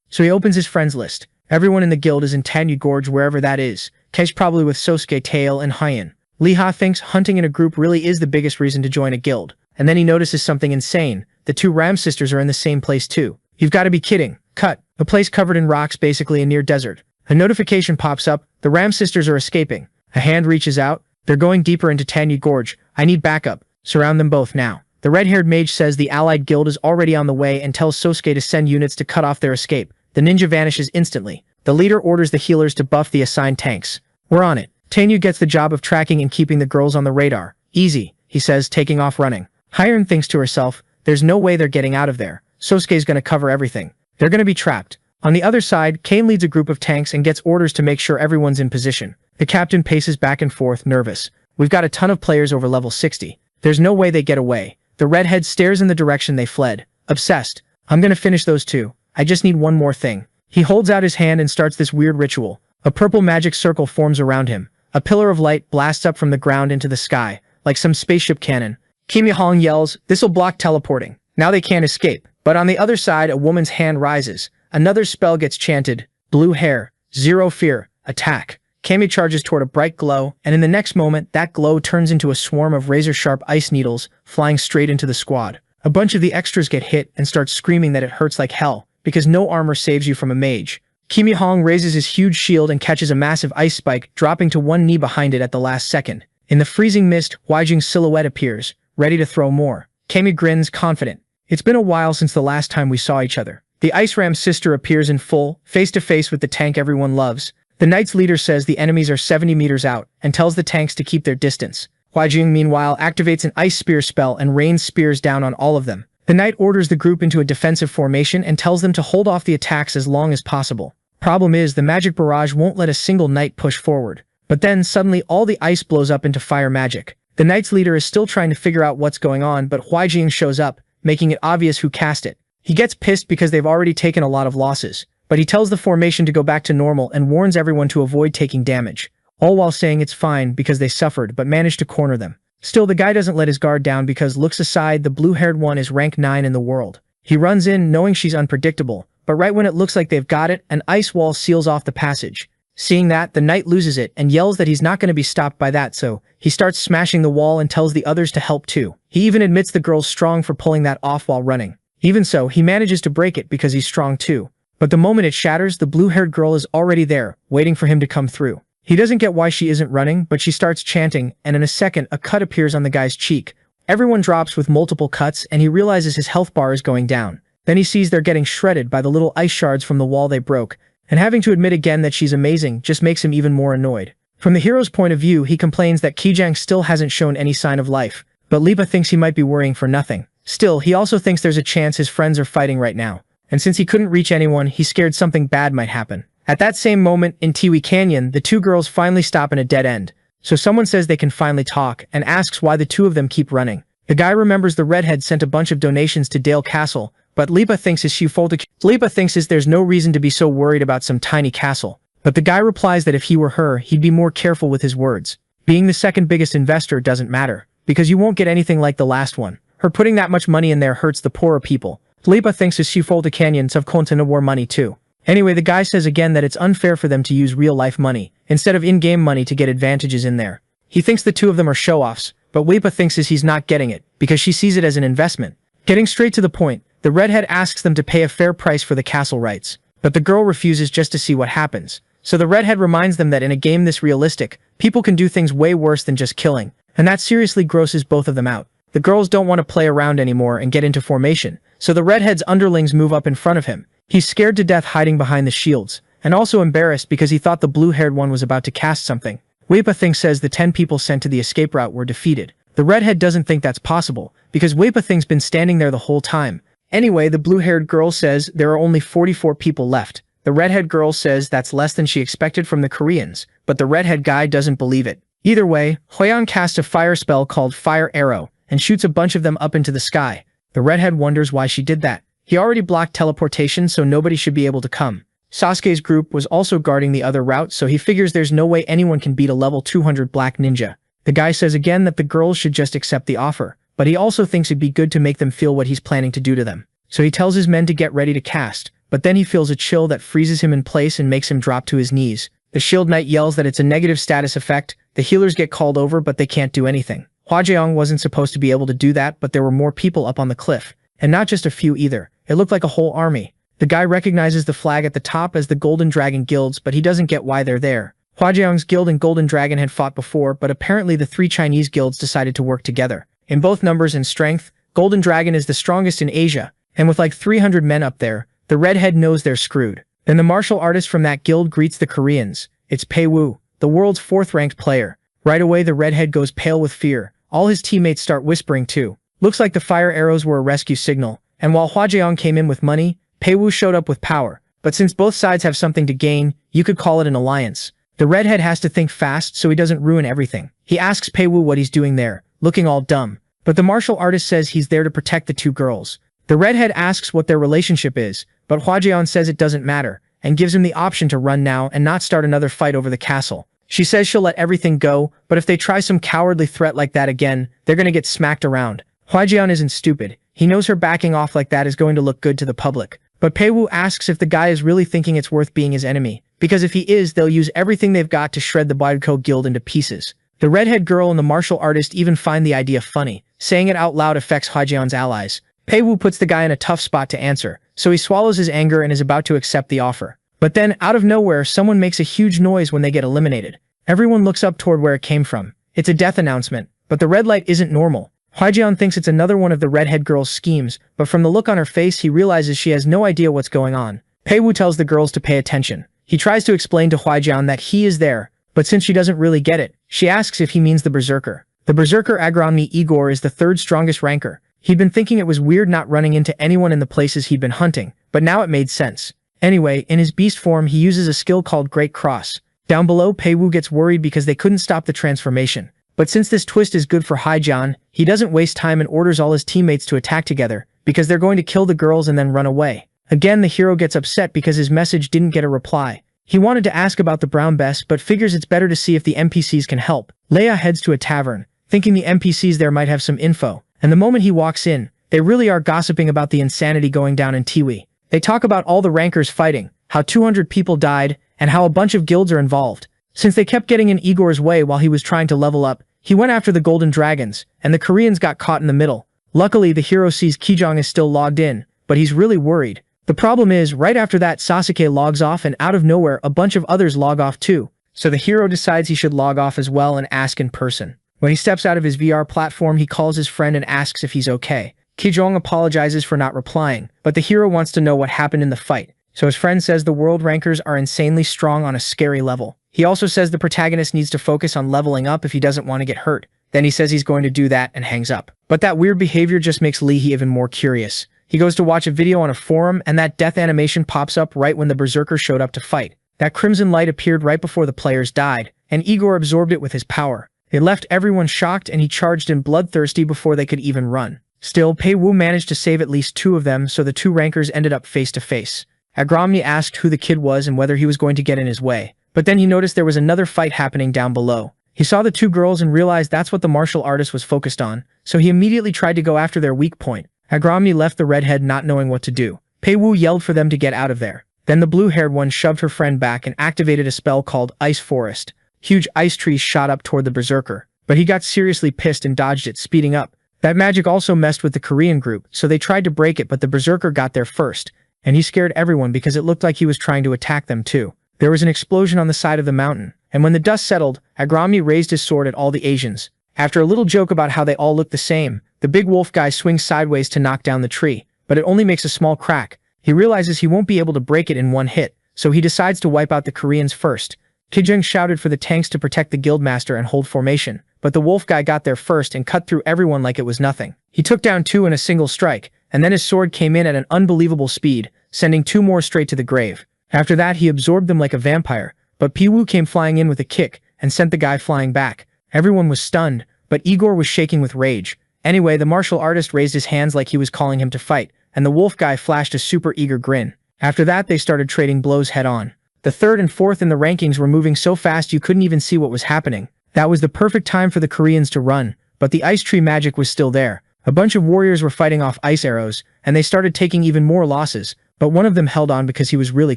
So he opens his friends list. Everyone in the guild is in Tanyu Gorge, wherever that is. Kei's probably with Sosuke, Tail, and Hyen. Lee Ha thinks hunting in a group really is the biggest reason to join a guild. And then he notices something insane. The two Ram sisters are in the same place too. You've got to be kidding. Cut. A place covered in rocks, basically a near desert. A notification pops up. The Ram sisters are escaping. A hand reaches out. They're going deeper into Tanyu Gorge. I need backup. Surround them both now. The red-haired mage says the allied guild is already on the way and tells Sosuke to send units to cut off their escape. The ninja vanishes instantly. The leader orders the healers to buff the assigned tanks. We're on it. Tanyu gets the job of tracking and keeping the girls on the radar. Easy, he says, taking off running. Hyen thinks to herself, there's no way they're getting out of there. Sosuke's gonna cover everything. They're gonna be trapped. On the other side, Kane leads a group of tanks and gets orders to make sure everyone's in position. The captain paces back and forth, nervous. We've got a ton of players over level 60. There's no way they get away. The redhead stares in the direction they fled. Obsessed. I'm gonna finish those two. I just need one more thing. He holds out his hand and starts this weird ritual. A purple magic circle forms around him. A pillar of light blasts up from the ground into the sky, like some spaceship cannon. Kim Hong yells, this'll block teleporting. Now they can't escape. But on the other side, a woman's hand rises. Another spell gets chanted. Blue hair. Zero fear. Attack. Kami charges toward a bright glow, and in the next moment, that glow turns into a swarm of razor-sharp ice needles, flying straight into the squad. A bunch of the extras get hit and start screaming that it hurts like hell, because no armor saves you from a mage. Kim Hong raises his huge shield and catches a massive ice spike, dropping to one knee behind it at the last second. In the freezing mist, Huijing's silhouette appears, ready to throw more. Kami grins, confident. It's been a while since the last time we saw each other. The Ice Ram's sister appears in full, face-to-face with the tank everyone loves. The Knight's leader says the enemies are 70 meters out, and tells the tanks to keep their distance. Huijing, meanwhile, activates an ice spear spell and rains spears down on all of them. The Knight orders the group into a defensive formation and tells them to hold off the attacks as long as possible. Problem is, the magic barrage won't let a single knight push forward. But then, suddenly, all the ice blows up into fire magic. The Knight's leader is still trying to figure out what's going on, but Huijing shows up, making it obvious who cast it. He gets pissed because they've already taken a lot of losses, but he tells the formation to go back to normal and warns everyone to avoid taking damage, all while saying it's fine because they suffered but managed to corner them. Still, the guy doesn't let his guard down because, looks aside, the blue-haired one is rank 9 in the world. He runs in knowing she's unpredictable, but right when it looks like they've got it, an ice wall seals off the passage. Seeing that, the knight loses it and yells that he's not going to be stopped by that, so he starts smashing the wall and tells the others to help too. He even admits the girl's strong for pulling that off while running. Even so, he manages to break it because he's strong too. But the moment it shatters, the blue-haired girl is already there, waiting for him to come through. He doesn't get why she isn't running, but she starts chanting, and in a second, a cut appears on the guy's cheek. Everyone drops with multiple cuts, and he realizes his health bar is going down. Then he sees they're getting shredded by the little ice shards from the wall they broke, and having to admit again that she's amazing just makes him even more annoyed. From the hero's point of view, he complains that Kijang still hasn't shown any sign of life, but Lipa thinks he might be worrying for nothing. Still, he also thinks there's a chance his friends are fighting right now, and since he couldn't reach anyone, he's scared something bad might happen. At that same moment, in Tiwi Canyon, the two girls finally stop in a dead end, so someone says they can finally talk, and asks why the two of them keep running. The guy remembers the redhead sent a bunch of donations to Dale Castle, but Lipa thinks there's no reason to be so worried about some tiny castle. But the guy replies that if he were her, he'd be more careful with his words. Being the second biggest investor doesn't matter, because you won't get anything like the last one. Her putting that much money in there hurts the poorer people. Lipa thinks his Shifolta Canyons have content war money too. Anyway, the guy says again that it's unfair for them to use real-life money, instead of in-game money to get advantages in there. He thinks the two of them are show-offs, but Lipa thinks he's not getting it, because she sees it as an investment. Getting straight to the point, the redhead asks them to pay a fair price for the castle rights, but the girl refuses just to see what happens. So the redhead reminds them that in a game this realistic, people can do things way worse than just killing, and that seriously grosses both of them out. The girls don't want to play around anymore and get into formation, so the redhead's underlings move up in front of him. He's scared to death hiding behind the shields, and also embarrassed because he thought the blue-haired one was about to cast something. Wepa thinks says the 10 people sent to the escape route were defeated. The redhead doesn't think that's possible, because Wepa think's been standing there the whole time. Anyway, the blue-haired girl says there are only 44 people left. The redhead girl says that's less than she expected from the Koreans, but the redhead guy doesn't believe it. Either way, Hoyeon casts a fire spell called Fire Arrow, and shoots a bunch of them up into the sky. The redhead wonders why she did that. He already blocked teleportation, so nobody should be able to come. Sasuke's group was also guarding the other route, so he figures there's no way anyone can beat a level 200 black ninja. The guy says again that the girls should just accept the offer, but he also thinks it'd be good to make them feel what he's planning to do to them. So he tells his men to get ready to cast, but then he feels a chill that freezes him in place and makes him drop to his knees. The Shield Knight yells that it's a negative status effect. The healers get called over, but they can't do anything. Hwajeong wasn't supposed to be able to do that, but there were more people up on the cliff. And not just a few either. It looked like a whole army. The guy recognizes the flag at the top as the Golden Dragon Guilds, but he doesn't get why they're there. Hwajeong's guild and Golden Dragon had fought before, but apparently the 3 Chinese guilds decided to work together. In both numbers and strength, Golden Dragon is the strongest in Asia, and with like 300 men up there, the redhead knows they're screwed. Then the martial artist from that guild greets the Koreans. It's Pei-woo, the world's 4th-ranked player. Right away the redhead goes pale with fear. All his teammates start whispering too. Looks like the fire arrows were a rescue signal, and while Hwajeong came in with money, Pei-woo showed up with power. But since both sides have something to gain, you could call it an alliance. The redhead has to think fast so he doesn't ruin everything. He asks Pei-woo what he's doing there, looking all dumb. But the martial artist says he's there to protect the 2 girls. The redhead asks what their relationship is, but Hwajeong says it doesn't matter, and gives him the option to run now and not start another fight over the castle. She says she'll let everything go, but if they try some cowardly threat like that again, they're gonna get smacked around. Hwajeong isn't stupid. He knows her backing off like that is going to look good to the public. But Pei-woo asks if the guy is really thinking it's worth being his enemy, because if he is, they'll use everything they've got to shred the Baidko guild into pieces. The redhead girl and the martial artist even find the idea funny. Saying it out loud affects Hwajeong's allies. Pei-woo puts the guy in a tough spot to answer, so he swallows his anger and is about to accept the offer. But then, out of nowhere, someone makes a huge noise when they get eliminated. Everyone looks up toward where it came from. It's a death announcement, but the red light isn't normal. Hwajeong thinks it's another one of the redhead girl's schemes, but from the look on her face he realizes she has no idea what's going on. Pei-woo tells the girls to pay attention. He tries to explain to Hwajeong that he is there, but since she doesn't really get it, she asks if he means the berserker. The berserker Agronmi Igor is the 3rd strongest ranker. He'd been thinking it was weird not running into anyone in the places he'd been hunting, but now it made sense. Anyway, in his beast form he uses a skill called Great Cross. Down below, Pei-woo gets worried because they couldn't stop the transformation. But since this twist is good for Hwajeong, he doesn't waste time and orders all his teammates to attack together, because they're going to kill the girls and then run away. Again, the hero gets upset because his message didn't get a reply. He wanted to ask about the brown bess but figures it's better to see if the NPCs can help. Leia heads to a tavern, thinking the NPCs there might have some info, and the moment he walks in, they really are gossiping about the insanity going down in Tiwi. They talk about all the rankers fighting, how 200 people died, and how a bunch of guilds are involved. Since they kept getting in Igor's way while he was trying to level up, he went after the golden dragons, and the Koreans got caught in the middle. Luckily, the hero sees Kijong is still logged in, but he's really worried. The problem is, right after that, Sasuke logs off, and out of nowhere, a bunch of others log off too. So the hero decides he should log off as well and ask in person. When he steps out of his VR platform, he calls his friend and asks if he's okay. Kijong apologizes for not replying, but the hero wants to know what happened in the fight. So his friend says the world rankers are insanely strong on a scary level. He also says the protagonist needs to focus on leveling up if he doesn't want to get hurt. Then he says he's going to do that and hangs up. But that weird behavior just makes Lee even more curious. He goes to watch a video on a forum, and that death animation pops up right when the berserker showed up to fight. That crimson light appeared right before the players died, and Igor absorbed it with his power. It left everyone shocked, and he charged in bloodthirsty before they could even run. Still, Pei Wu managed to save at least 2 of them, so the 2 rankers ended up face to face. Agromny asked who the kid was and whether he was going to get in his way. But then he noticed there was another fight happening down below. He saw the 2 girls and realized that's what the martial artist was focused on, so he immediately tried to go after their weak point. Agromny left the redhead not knowing what to do. Pei Wu yelled for them to get out of there. Then the blue-haired one shoved her friend back and activated a spell called Ice Forest. Huge ice trees shot up toward the berserker, but he got seriously pissed and dodged it, speeding up. That magic also messed with the Korean group, so they tried to break it, but the berserker got there first, and he scared everyone because it looked like he was trying to attack them too. There was an explosion on the side of the mountain, and when the dust settled, Agromny raised his sword at all the Asians. After a little joke about how they all look the same, the big wolf guy swings sideways to knock down the tree, but it only makes a small crack. He realizes he won't be able to break it in one hit, so he decides to wipe out the Koreans first. Kijong shouted for the tanks to protect the guildmaster and hold formation, but the wolf guy got there first and cut through everyone like it was nothing. He took down 2 in a single strike, and then his sword came in at an unbelievable speed, sending 2 more straight to the grave. After that, he absorbed them like a vampire, but Pei Wu came flying in with a kick and sent the guy flying back. Everyone was stunned, but Igor was shaking with rage. Anyway, the martial artist raised his hands like he was calling him to fight, and the wolf guy flashed a super eager grin. After that, they started trading blows head-on. The 3rd and 4th in the rankings were moving so fast you couldn't even see what was happening. That was the perfect time for the Koreans to run, but the ice tree magic was still there. A bunch of warriors were fighting off ice arrows, and they started taking even more losses, but one of them held on because he was really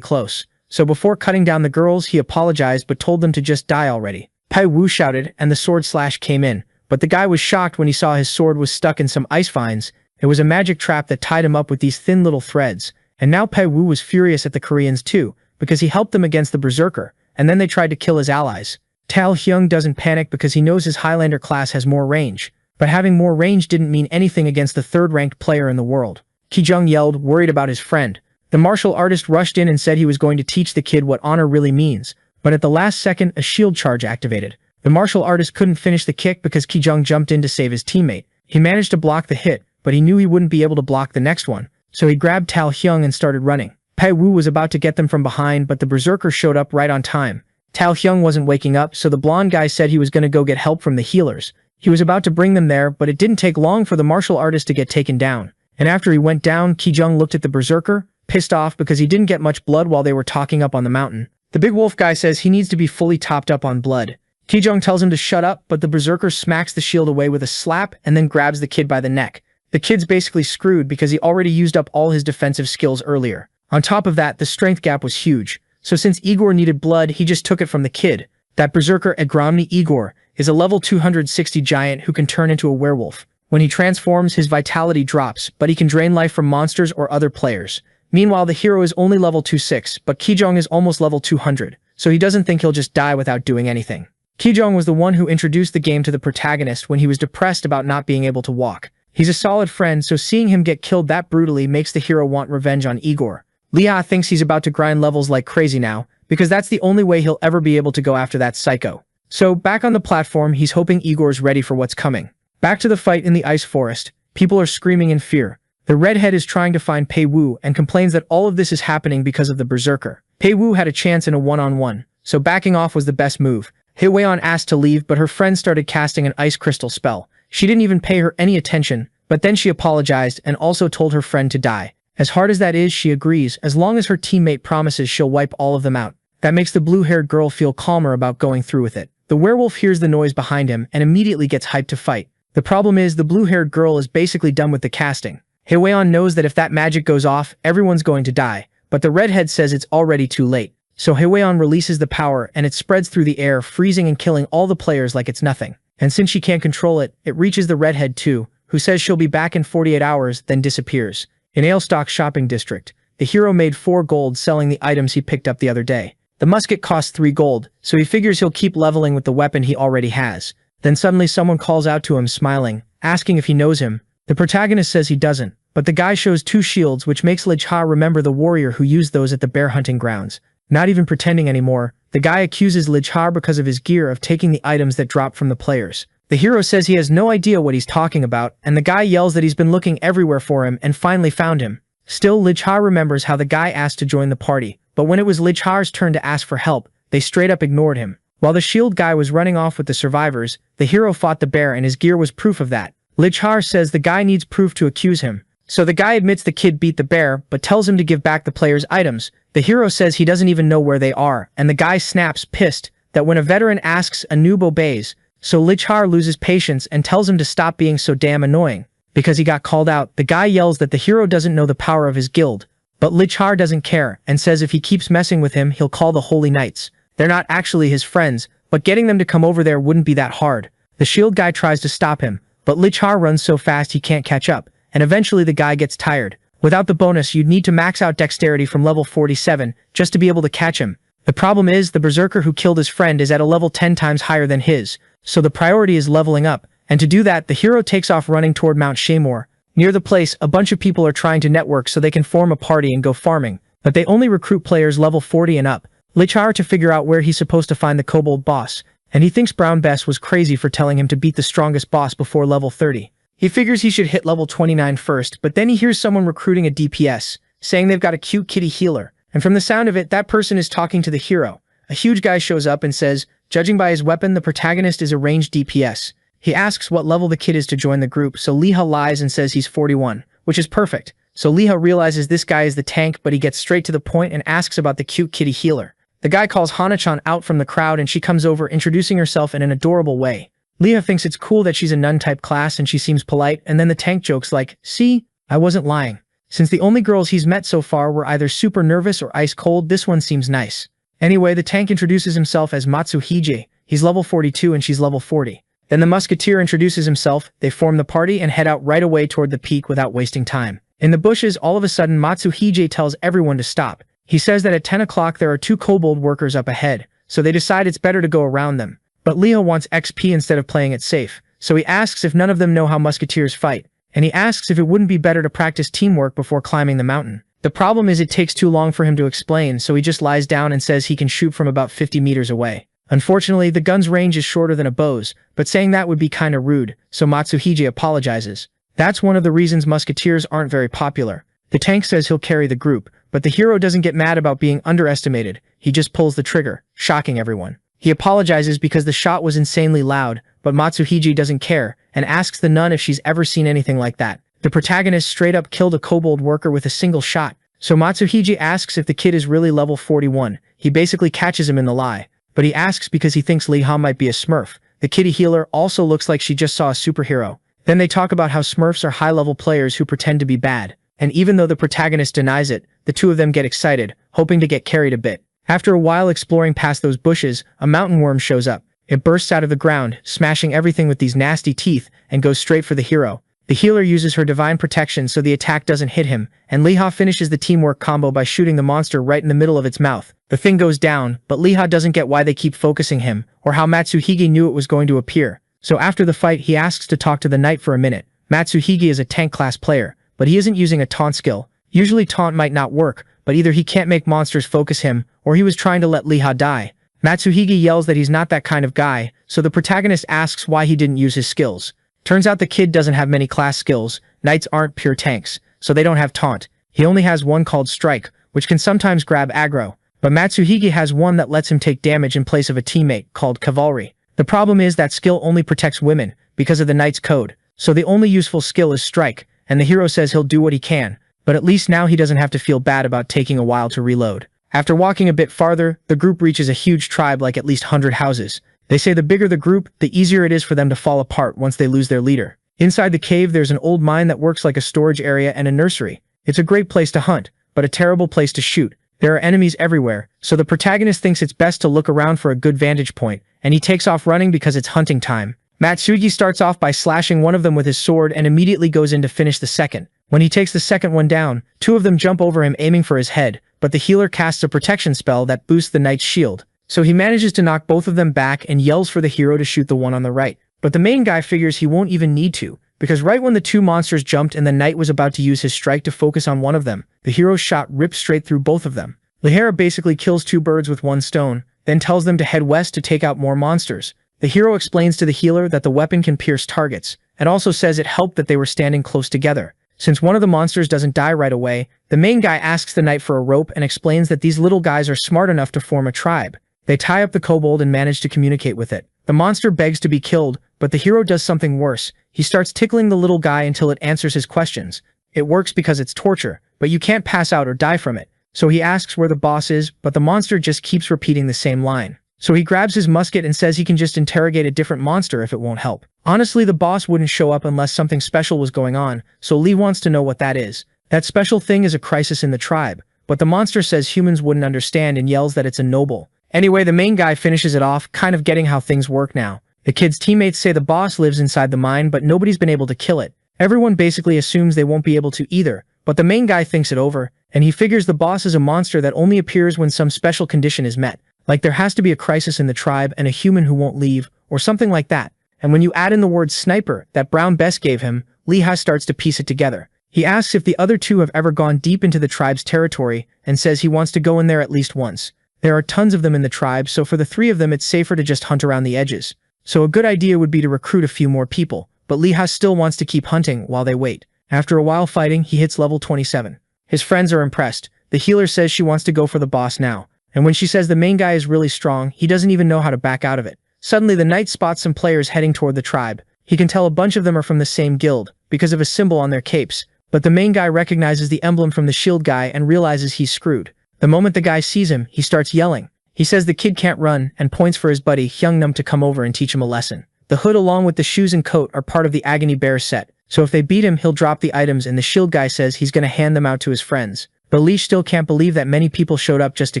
close. So before cutting down the girls, he apologized but told them to just die already. Pei Wu shouted, and the sword slash came in, but the guy was shocked when he saw his sword was stuck in some ice vines. It was a magic trap that tied him up with these thin little threads, and now Pei Wu was furious at the Koreans too, because he helped them against the berserker, and then they tried to kill his allies. Tal Hyung doesn't panic because he knows his Highlander class has more range, but having more range didn't mean anything against the 3rd-ranked player in the world. Kijong yelled, worried about his friend. The martial artist rushed in and said he was going to teach the kid what honor really means, but at the last second, a shield charge activated. The martial artist couldn't finish the kick because Kijong jumped in to save his teammate. He managed to block the hit, but he knew he wouldn't be able to block the next one, so he grabbed Tal Hyung and started running. Pei Wu was about to get them from behind, but the berserker showed up right on time. Tal Hyung wasn't waking up, so the blonde guy said he was going to go get help from the healers. He was about to bring them there, but it didn't take long for the martial artist to get taken down. And after he went down, Kijong looked at the berserker, pissed off because he didn't get much blood while they were talking up on the mountain. The big wolf guy says he needs to be fully topped up on blood. Kijong tells him to shut up, but the berserker smacks the shield away with a slap and then grabs the kid by the neck. The kid's basically screwed because he already used up all his defensive skills earlier. On top of that, the strength gap was huge, so since Igor needed blood, he just took it from the kid. That berserker Agromny Igor is a level 260 giant who can turn into a werewolf. When he transforms, his vitality drops, but he can drain life from monsters or other players. Meanwhile, the hero is only level 26, but Kijong is almost level 200, so he doesn't think he'll just die without doing anything. Kijong was the one who introduced the game to the protagonist when he was depressed about not being able to walk. He's a solid friend, so seeing him get killed that brutally makes the hero want revenge on Igor. Liha thinks he's about to grind levels like crazy now, because that's the only way he'll ever be able to go after that psycho. So, back on the platform, he's hoping Igor's ready for what's coming. Back to the fight in the ice forest. People are screaming in fear. The redhead is trying to find Pei Wu and complains that all of this is happening because of the berserker. Pei Wu had a chance in a one-on-one, so backing off was the best move. Hyeon asked to leave, but her friend started casting an ice crystal spell. She didn't even pay her any attention, but then she apologized and also told her friend to die. As hard as that is, she agrees, as long as her teammate promises she'll wipe all of them out. That makes the blue-haired girl feel calmer about going through with it. The werewolf hears the noise behind him and immediately gets hyped to fight. The problem is, the blue-haired girl is basically done with the casting. Hyeon knows that if that magic goes off, everyone's going to die, but the redhead says it's already too late. So Hyeon releases the power and it spreads through the air, freezing and killing all the players like it's nothing. And since she can't control it, it reaches the redhead too, who says she'll be back in 48 hours, then disappears. In Ailstock shopping district, the hero made 4 gold selling the items he picked up the other day. The musket costs 3 gold, so he figures he'll keep leveling with the weapon he already has. Then suddenly someone calls out to him smiling, asking if he knows him. The protagonist says he doesn't, but the guy shows 2 shields which makes Lijha remember the warrior who used those at the bear hunting grounds. Not even pretending anymore, the guy accuses Lijha because of his gear of taking the items that dropped from the players. The hero says he has no idea what he's talking about, and the guy yells that he's been looking everywhere for him and finally found him. Still, Lijha remembers how the guy asked to join the party, but when it was Lijha's turn to ask for help, they straight up ignored him. While the shield guy was running off with the survivors, the hero fought the bear and his gear was proof of that. Lijha says the guy needs proof to accuse him. So the guy admits the kid beat the bear, but tells him to give back the players' items. The hero says he doesn't even know where they are, and the guy snaps, pissed, that when a veteran asks, a noob obeys. So Lijha loses patience and tells him to stop being so damn annoying. Because he got called out, the guy yells that the hero doesn't know the power of his guild. But Lijha doesn't care, and says if he keeps messing with him, he'll call the Holy Knights. They're not actually his friends, but getting them to come over there wouldn't be that hard. The shield guy tries to stop him, but Lijha runs so fast he can't catch up, and eventually the guy gets tired. Without the bonus, you'd need to max out dexterity from level 47 just to be able to catch him. The problem is, the berserker who killed his friend is at a level 10 times higher than his, so the priority is leveling up, and to do that, the hero takes off running toward Mount Shaymore. Near the place, a bunch of people are trying to network so they can form a party and go farming, but they only recruit players level 40 and up. Lijha to figure out where he's supposed to find the kobold boss, and he thinks Brown Bess was crazy for telling him to beat the strongest boss before level 30. He figures he should hit level 29 first, but then he hears someone recruiting a DPS, saying they've got a cute kitty healer, and from the sound of it, that person is talking to the hero. A huge guy shows up and says, judging by his weapon, the protagonist is a ranged DPS. He asks what level the kid is to join the group, so Lijha lies and says he's 41, which is perfect. So Lijha realizes this guy is the tank, but he gets straight to the point and asks about the cute kitty healer. The guy calls Hana-chan out from the crowd and she comes over, introducing herself in an adorable way. Lijha thinks it's cool that she's a nun-type class and she seems polite, and then the tank jokes like, see, I wasn't lying. Since the only girls he's met so far were either super nervous or ice cold, this one seems nice. Anyway, the tank introduces himself as Matsuhige. He's level 42 and she's level 40. Then the musketeer introduces himself, they form the party and head out right away toward the peak without wasting time. In the bushes, all of a sudden Matsuhige tells everyone to stop. He says that at 10 o'clock there are 2 kobold workers up ahead, so they decide it's better to go around them. But Lijha wants XP instead of playing it safe, so he asks if none of them know how musketeers fight, and he asks if it wouldn't be better to practice teamwork before climbing the mountain. The problem is it takes too long for him to explain, so he just lies down and says he can shoot from about 50 meters away. Unfortunately, the gun's range is shorter than a bow's, but saying that would be kinda rude, so Matsuhige apologizes. That's one of the reasons musketeers aren't very popular. The tank says he'll carry the group, but the hero doesn't get mad about being underestimated, he just pulls the trigger, shocking everyone. He apologizes because the shot was insanely loud, but Matsuhige doesn't care, and asks the nun if she's ever seen anything like that. The protagonist straight up killed a kobold worker with a single shot, so Matsuhige asks if the kid is really level 41. He basically catches him in the lie, but he asks because he thinks Lijha might be a smurf. The kitty healer also looks like she just saw a superhero. Then they talk about how smurfs are high-level players who pretend to be bad, and even though the protagonist denies it, the two of them get excited, hoping to get carried a bit. After a while exploring past those bushes, a mountain worm shows up. It bursts out of the ground, smashing everything with these nasty teeth, and goes straight for the hero. The healer uses her divine protection so the attack doesn't hit him, and Lijha finishes the teamwork combo by shooting the monster right in the middle of its mouth. The thing goes down, but Lijha doesn't get why they keep focusing him, or how Matsuhige knew it was going to appear. So after the fight, he asks to talk to the knight for a minute. Matsuhige is a tank class player, but he isn't using a taunt skill. Usually taunt might not work, but either he can't make monsters focus him, or he was trying to let Lijha die. Matsuhige yells that he's not that kind of guy, so the protagonist asks why he didn't use his skills. Turns out the kid doesn't have many class skills. Knights aren't pure tanks, so they don't have taunt. He only has one called strike, which can sometimes grab aggro, but Matsuhige has one that lets him take damage in place of a teammate, called cavalry. The problem is that skill only protects women, because of the knight's code, so the only useful skill is strike, and the hero says he'll do what he can, but at least now he doesn't have to feel bad about taking a while to reload. After walking a bit farther, the group reaches a huge tribe like at least 100 houses. They say the bigger the group, the easier it is for them to fall apart once they lose their leader. Inside the cave there's an old mine that works like a storage area and a nursery. It's a great place to hunt, but a terrible place to shoot. There are enemies everywhere, so the protagonist thinks it's best to look around for a good vantage point, and he takes off running because it's hunting time. Matsugi starts off by slashing one of them with his sword and immediately goes in to finish the second. When he takes the second one down, two of them jump over him aiming for his head, but the healer casts a protection spell that boosts the knight's shield. So he manages to knock both of them back and yells for the hero to shoot the one on the right. But the main guy figures he won't even need to, because right when the two monsters jumped and the knight was about to use his strike to focus on one of them, the hero's shot ripped straight through both of them. Lihara basically kills two birds with one stone, then tells them to head west to take out more monsters. The hero explains to the healer that the weapon can pierce targets, and also says it helped that they were standing close together. Since one of the monsters doesn't die right away, the main guy asks the knight for a rope and explains that these little guys are smart enough to form a tribe. They tie up the kobold and manage to communicate with it. The monster begs to be killed, but the hero does something worse. He starts tickling the little guy until it answers his questions. It works because it's torture, but you can't pass out or die from it. So he asks where the boss is, but the monster just keeps repeating the same line. So he grabs his musket and says he can just interrogate a different monster if it won't help. Honestly, the boss wouldn't show up unless something special was going on, so Lee wants to know what that is. That special thing is a crisis in the tribe, but the monster says humans wouldn't understand and yells that it's a noble. Anyway, the main guy finishes it off, kind of getting how things work now. The kid's teammates say the boss lives inside the mine, but nobody's been able to kill it. Everyone basically assumes they won't be able to either, but the main guy thinks it over, and he figures the boss is a monster that only appears when some special condition is met. Like there has to be a crisis in the tribe and a human who won't leave, or something like that. And when you add in the word sniper that Brown Bess gave him, Lehigh starts to piece it together. He asks if the other two have ever gone deep into the tribe's territory and says he wants to go in there at least once. There are tons of them in the tribe, so for the three of them it's safer to just hunt around the edges. So a good idea would be to recruit a few more people, but Lehigh still wants to keep hunting while they wait. After a while fighting, he hits level 27. His friends are impressed. The healer says she wants to go for the boss now. And when she says the main guy is really strong, he doesn't even know how to back out of it. Suddenly the knight spots some players heading toward the tribe. He can tell a bunch of them are from the same guild, because of a symbol on their capes. But the main guy recognizes the emblem from the shield guy and realizes he's screwed. The moment the guy sees him, he starts yelling. He says the kid can't run, and points for his buddy Hyungnam to come over and teach him a lesson. The hood along with the shoes and coat are part of the Agony Bear set, so if they beat him he'll drop the items, and the shield guy says he's gonna hand them out to his friends. But Lee still can't believe that many people showed up just to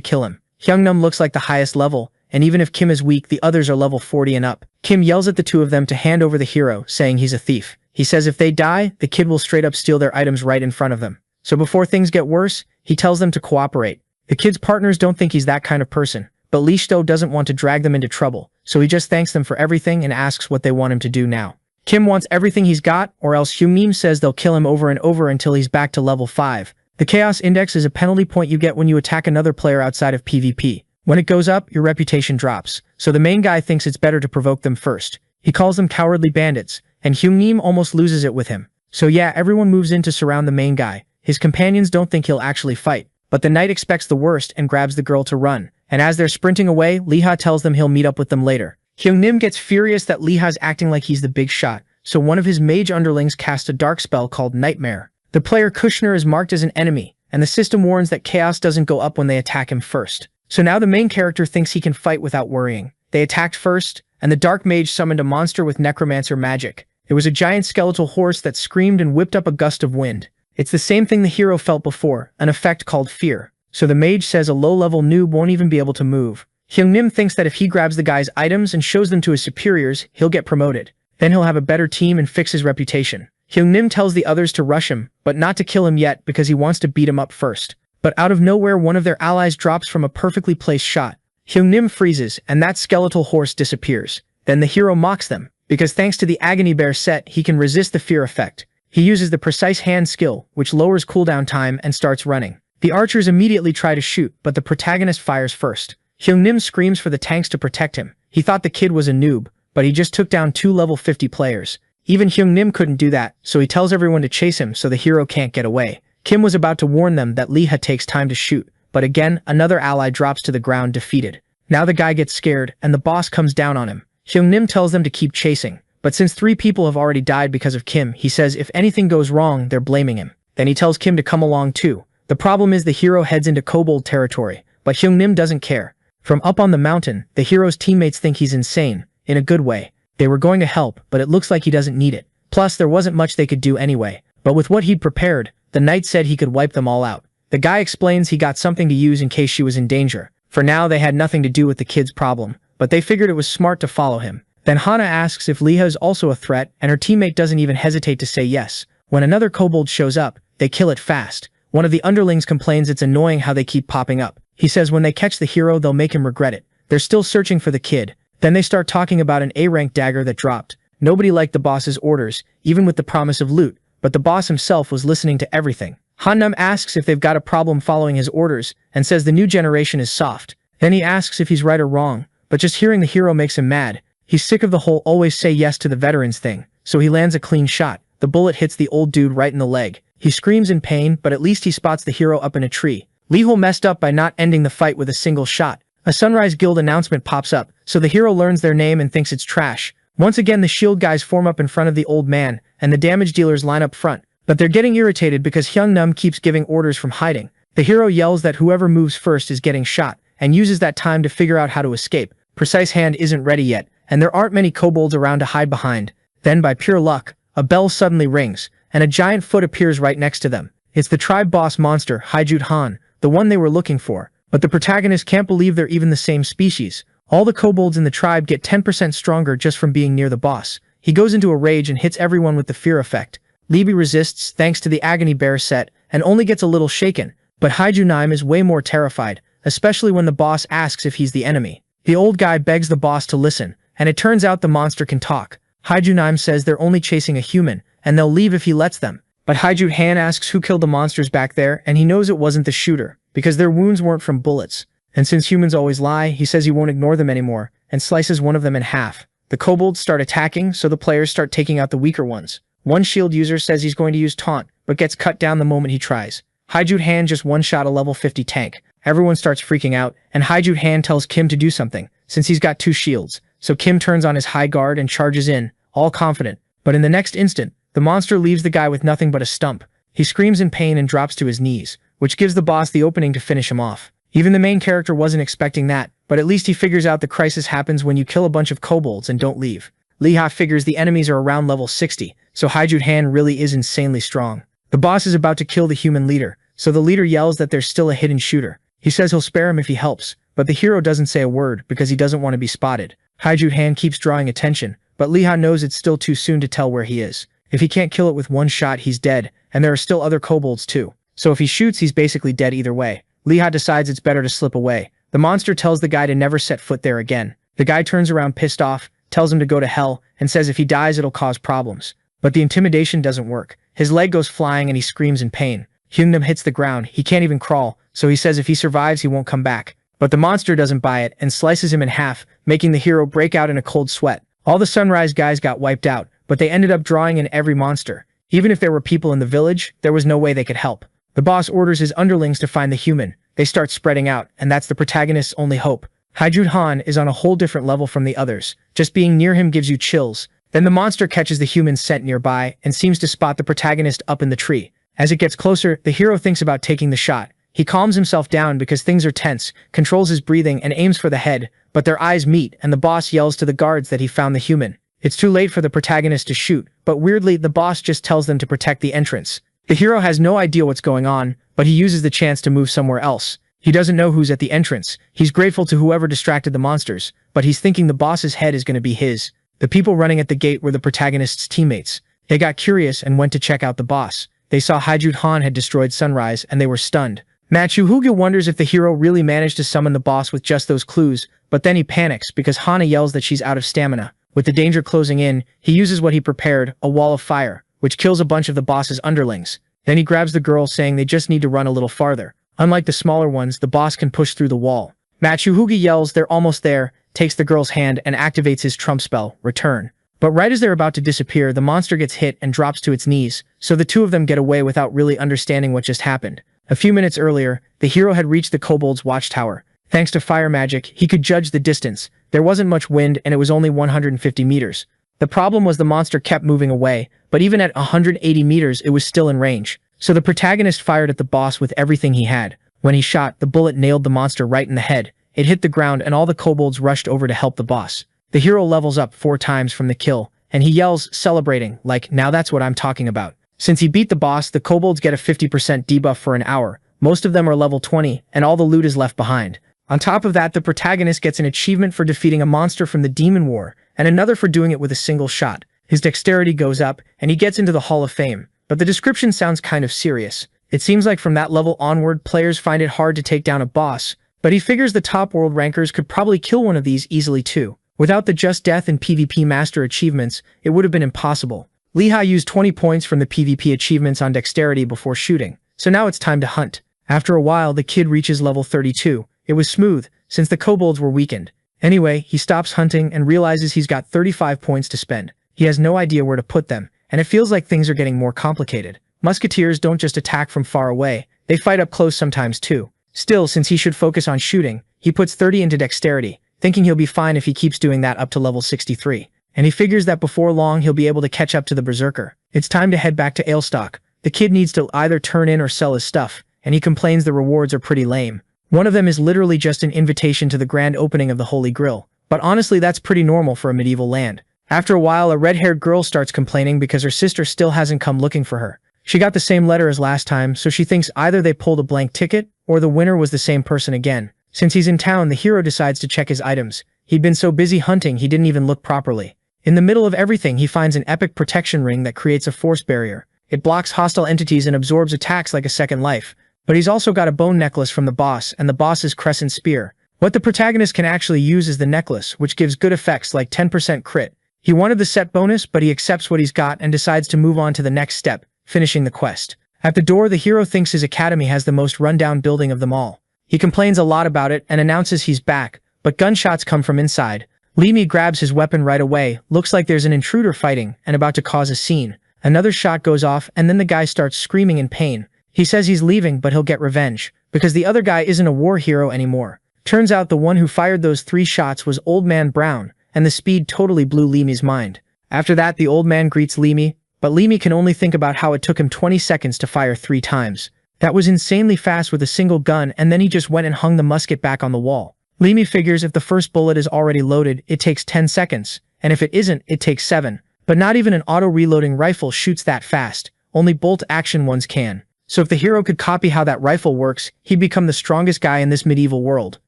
kill him. Hyungnam looks like the highest level, and even if Kim is weak, the others are level 40 and up. Kim yells at the two of them to hand over the hero, saying he's a thief. He says if they die, the kid will straight up steal their items right in front of them. So before things get worse, he tells them to cooperate. The kid's partners don't think he's that kind of person, but Lee still doesn't want to drag them into trouble, so he just thanks them for everything and asks what they want him to do now. Kim wants everything he's got, or else Hyungnam says they'll kill him over and over until he's back to level 5. The Chaos Index is a penalty point you get when you attack another player outside of PvP. When it goes up, your reputation drops, so the main guy thinks it's better to provoke them first. He calls them cowardly bandits, and Hyungnam almost loses it with him. So yeah, everyone moves in to surround the main guy. His companions don't think he'll actually fight, but the knight expects the worst and grabs the girl to run. And as they're sprinting away, Lehigh tells them he'll meet up with them later. Hyungnam gets furious that Lehigh's acting like he's the big shot, so one of his mage underlings casts a dark spell called Nightmare. The player Kushner is marked as an enemy, and the system warns that chaos doesn't go up when they attack him first. So now the main character thinks he can fight without worrying. They attacked first, and the dark mage summoned a monster with necromancer magic. It was a giant skeletal horse that screamed and whipped up a gust of wind. It's the same thing the hero felt before, an effect called fear. So the mage says a low-level noob won't even be able to move. Hyungnam thinks that if he grabs the guy's items and shows them to his superiors, he'll get promoted. Then he'll have a better team and fix his reputation. Hyungnam tells the others to rush him, but not to kill him yet because he wants to beat him up first. But out of nowhere, one of their allies drops from a perfectly placed shot. Hyungnam freezes, and that skeletal horse disappears. Then the hero mocks them, because thanks to the Agony Bear set, he can resist the fear effect. He uses the precise hand skill, which lowers cooldown time, and starts running. The archers immediately try to shoot, but the protagonist fires first. Hyungnam screams for the tanks to protect him. He thought the kid was a noob, but he just took down 2 level 50 players. Even Hyungnam couldn't do that, so he tells everyone to chase him so the hero can't get away. Kim was about to warn them that Leha takes time to shoot, but again, another ally drops to the ground defeated. Now the guy gets scared, and the boss comes down on him. Hyungnam tells them to keep chasing, but since 3 people have already died because of Kim, he says if anything goes wrong, they're blaming him. Then he tells Kim to come along too. The problem is the hero heads into kobold territory, but Hyungnam doesn't care. From up on the mountain, the hero's teammates think he's insane, in a good way. They were going to help, but it looks like he doesn't need it. Plus, there wasn't much they could do anyway. But with what he'd prepared, the knight said he could wipe them all out. The guy explains he got something to use in case she was in danger. For now, they had nothing to do with the kid's problem, but they figured it was smart to follow him. Then Hana asks if Leha is also a threat, and her teammate doesn't even hesitate to say yes. When another kobold shows up, they kill it fast. One of the underlings complains it's annoying how they keep popping up. He says when they catch the hero, they'll make him regret it. They're still searching for the kid. Then they start talking about an A-rank dagger that dropped. Nobody liked the boss's orders, even with the promise of loot, but the boss himself was listening to everything. Hannam asks if they've got a problem following his orders, and says the new generation is soft. Then he asks if he's right or wrong, but just hearing the hero makes him mad. He's sick of the whole always say yes to the veterans thing, so he lands a clean shot. The bullet hits the old dude right in the leg. He screams in pain, but at least he spots the hero up in a tree. Lihul messed up by not ending the fight with a single shot. A Sunrise Guild announcement pops up, so the hero learns their name and thinks it's trash. Once again, the shield guys form up in front of the old man, and the damage dealers line up front. But they're getting irritated because Hyungnam keeps giving orders from hiding. The hero yells that whoever moves first is getting shot, and uses that time to figure out how to escape. Precise Hand isn't ready yet, and there aren't many kobolds around to hide behind. Then, by pure luck, a bell suddenly rings, and a giant foot appears right next to them. It's the tribe boss monster, Haijut Han, the one they were looking for. But the protagonist can't believe they're even the same species. All the kobolds in the tribe get 10% stronger just from being near the boss. He goes into a rage and hits everyone with the fear effect. Libby resists thanks to the Agony Bear set, and only gets a little shaken. But Haijunaim is way more terrified, especially when the boss asks if he's the enemy. The old guy begs the boss to listen, and it turns out the monster can talk. Haijunaim says they're only chasing a human, and they'll leave if he lets them. But Haijut Han asks who killed the monsters back there, and he knows it wasn't the shooter, because their wounds weren't from bullets. And since humans always lie, he says he won't ignore them anymore, and slices one of them in half. The kobolds start attacking, so the players start taking out the weaker ones. One shield user says he's going to use taunt, but gets cut down the moment he tries. Haijut Han just one-shot a level 50 tank. Everyone starts freaking out, and Haijut Han tells Kim to do something, since he's got 2 shields. So Kim turns on his high guard and charges in, all confident. But in the next instant, the monster leaves the guy with nothing but a stump. He screams in pain and drops to his knees, which gives the boss the opening to finish him off. Even the main character wasn't expecting that, but at least he figures out the crisis happens when you kill a bunch of kobolds and don't leave. Liha figures the enemies are around level 60, so Haijut Han really is insanely strong. The boss is about to kill the human leader, so the leader yells that there's still a hidden shooter. He says he'll spare him if he helps, but the hero doesn't say a word because he doesn't want to be spotted. Haijut Han keeps drawing attention, but Liha knows it's still too soon to tell where he is. If he can't kill it with one shot, he's dead, and there are still other kobolds too. So if he shoots, he's basically dead either way. Liha decides it's better to slip away. The monster tells the guy to never set foot there again. The guy turns around pissed off, tells him to go to hell, and says if he dies it'll cause problems. But the intimidation doesn't work. His leg goes flying and he screams in pain. Hyungnam hits the ground, he can't even crawl, so he says if he survives he won't come back. But the monster doesn't buy it and slices him in half, making the hero break out in a cold sweat. All the Sunrise guys got wiped out, but they ended up drawing in every monster. Even if there were people in the village, there was no way they could help. The boss orders his underlings to find the human. They start spreading out, and that's the protagonist's only hope. Haijut Han is on a whole different level from the others. Just being near him gives you chills. Then the monster catches the human scent nearby and seems to spot the protagonist up in the tree. As it gets closer, the hero thinks about taking the shot. He calms himself down because things are tense, controls his breathing, and aims for the head, but their eyes meet and the boss yells to the guards that he found the human. It's too late for the protagonist to shoot, but weirdly, the boss just tells them to protect the entrance. The hero has no idea what's going on, but he uses the chance to move somewhere else. He doesn't know who's at the entrance. He's grateful to whoever distracted the monsters, but he's thinking the boss's head is going to be his. The people running at the gate were the protagonist's teammates. They got curious and went to check out the boss. They saw Haijut Han had destroyed Sunrise, and they were stunned. Machuhuga wonders if the hero really managed to summon the boss with just those clues, but then he panics because Hana yells that she's out of stamina. With the danger closing in, he uses what he prepared, a wall of fire, which kills a bunch of the boss's underlings. Then he grabs the girl saying they just need to run a little farther. Unlike the smaller ones, the boss can push through the wall. Machuhuga yells they're almost there, takes the girl's hand and activates his trump spell, Return. But right as they're about to disappear, the monster gets hit and drops to its knees, so the two of them get away without really understanding what just happened. A few minutes earlier, the hero had reached the kobold's watchtower. Thanks to fire magic, he could judge the distance. There wasn't much wind and it was only 150 meters. The problem was the monster kept moving away, but even at 180 meters it was still in range. So the protagonist fired at the boss with everything he had. When he shot, the bullet nailed the monster right in the head. It hit the ground and all the kobolds rushed over to help the boss. The hero levels up 4 times from the kill, and he yells, celebrating, like, now that's what I'm talking about. Since he beat the boss, the kobolds get a 50% debuff for an hour. Most of them are level 20, and all the loot is left behind. On top of that, the protagonist gets an achievement for defeating a monster from the Demon War, and another for doing it with a single shot. His dexterity goes up, and he gets into the Hall of Fame. But the description sounds kind of serious. It seems like from that level onward, players find it hard to take down a boss, but he figures the top world rankers could probably kill one of these easily too. Without the Just Death and PvP Master achievements, it would have been impossible. Lehi used 20 points from the PvP achievements on dexterity before shooting, so now it's time to hunt. After a while, the kid reaches level 32. It was smooth, since the kobolds were weakened. Anyway, he stops hunting and realizes he's got 35 points to spend. He has no idea where to put them, and it feels like things are getting more complicated. Musketeers don't just attack from far away, they fight up close sometimes too. Still, since he should focus on shooting, he puts 30 into dexterity, thinking he'll be fine if he keeps doing that up to level 63. And he figures that before long he'll be able to catch up to the berserker. It's time to head back to Alestock. The kid needs to either turn in or sell his stuff, and he complains the rewards are pretty lame. One of them is literally just an invitation to the grand opening of the Holy Grill. But honestly, that's pretty normal for a medieval land. After a while, a red-haired girl starts complaining because her sister still hasn't come looking for her. She got the same letter as last time, so she thinks either they pulled a blank ticket, or the winner was the same person again. Since he's in town, the hero decides to check his items. He'd been so busy hunting he didn't even look properly. In the middle of everything, he finds an epic protection ring that creates a force barrier. It blocks hostile entities and absorbs attacks like a second life. But he's also got a bone necklace from the boss and the boss's crescent spear. What the protagonist can actually use is the necklace, which gives good effects like 10% crit. He wanted the set bonus, but he accepts what he's got and decides to move on to the next step, finishing the quest. At the door, the hero thinks his academy has the most rundown building of them all. He complains a lot about it and announces he's back, but gunshots come from inside. Limi grabs his weapon right away, looks like there's an intruder fighting and about to cause a scene. Another shot goes off and then the guy starts screaming in pain. He says he's leaving, but he'll get revenge, because the other guy isn't a war hero anymore. Turns out the one who fired those 3 shots was Old Man Brown, and the speed totally blew Limi's mind. After that, the old man greets Limi, but Limi can only think about how it took him 20 seconds to fire 3 times. That was insanely fast with a single gun, and then he just went and hung the musket back on the wall. Limi figures if the first bullet is already loaded, it takes 10 seconds, and if it isn't, it takes 7. But not even an auto-reloading rifle shoots that fast, only bolt-action ones can. So if the hero could copy how that rifle works, he'd become the strongest guy in this medieval world.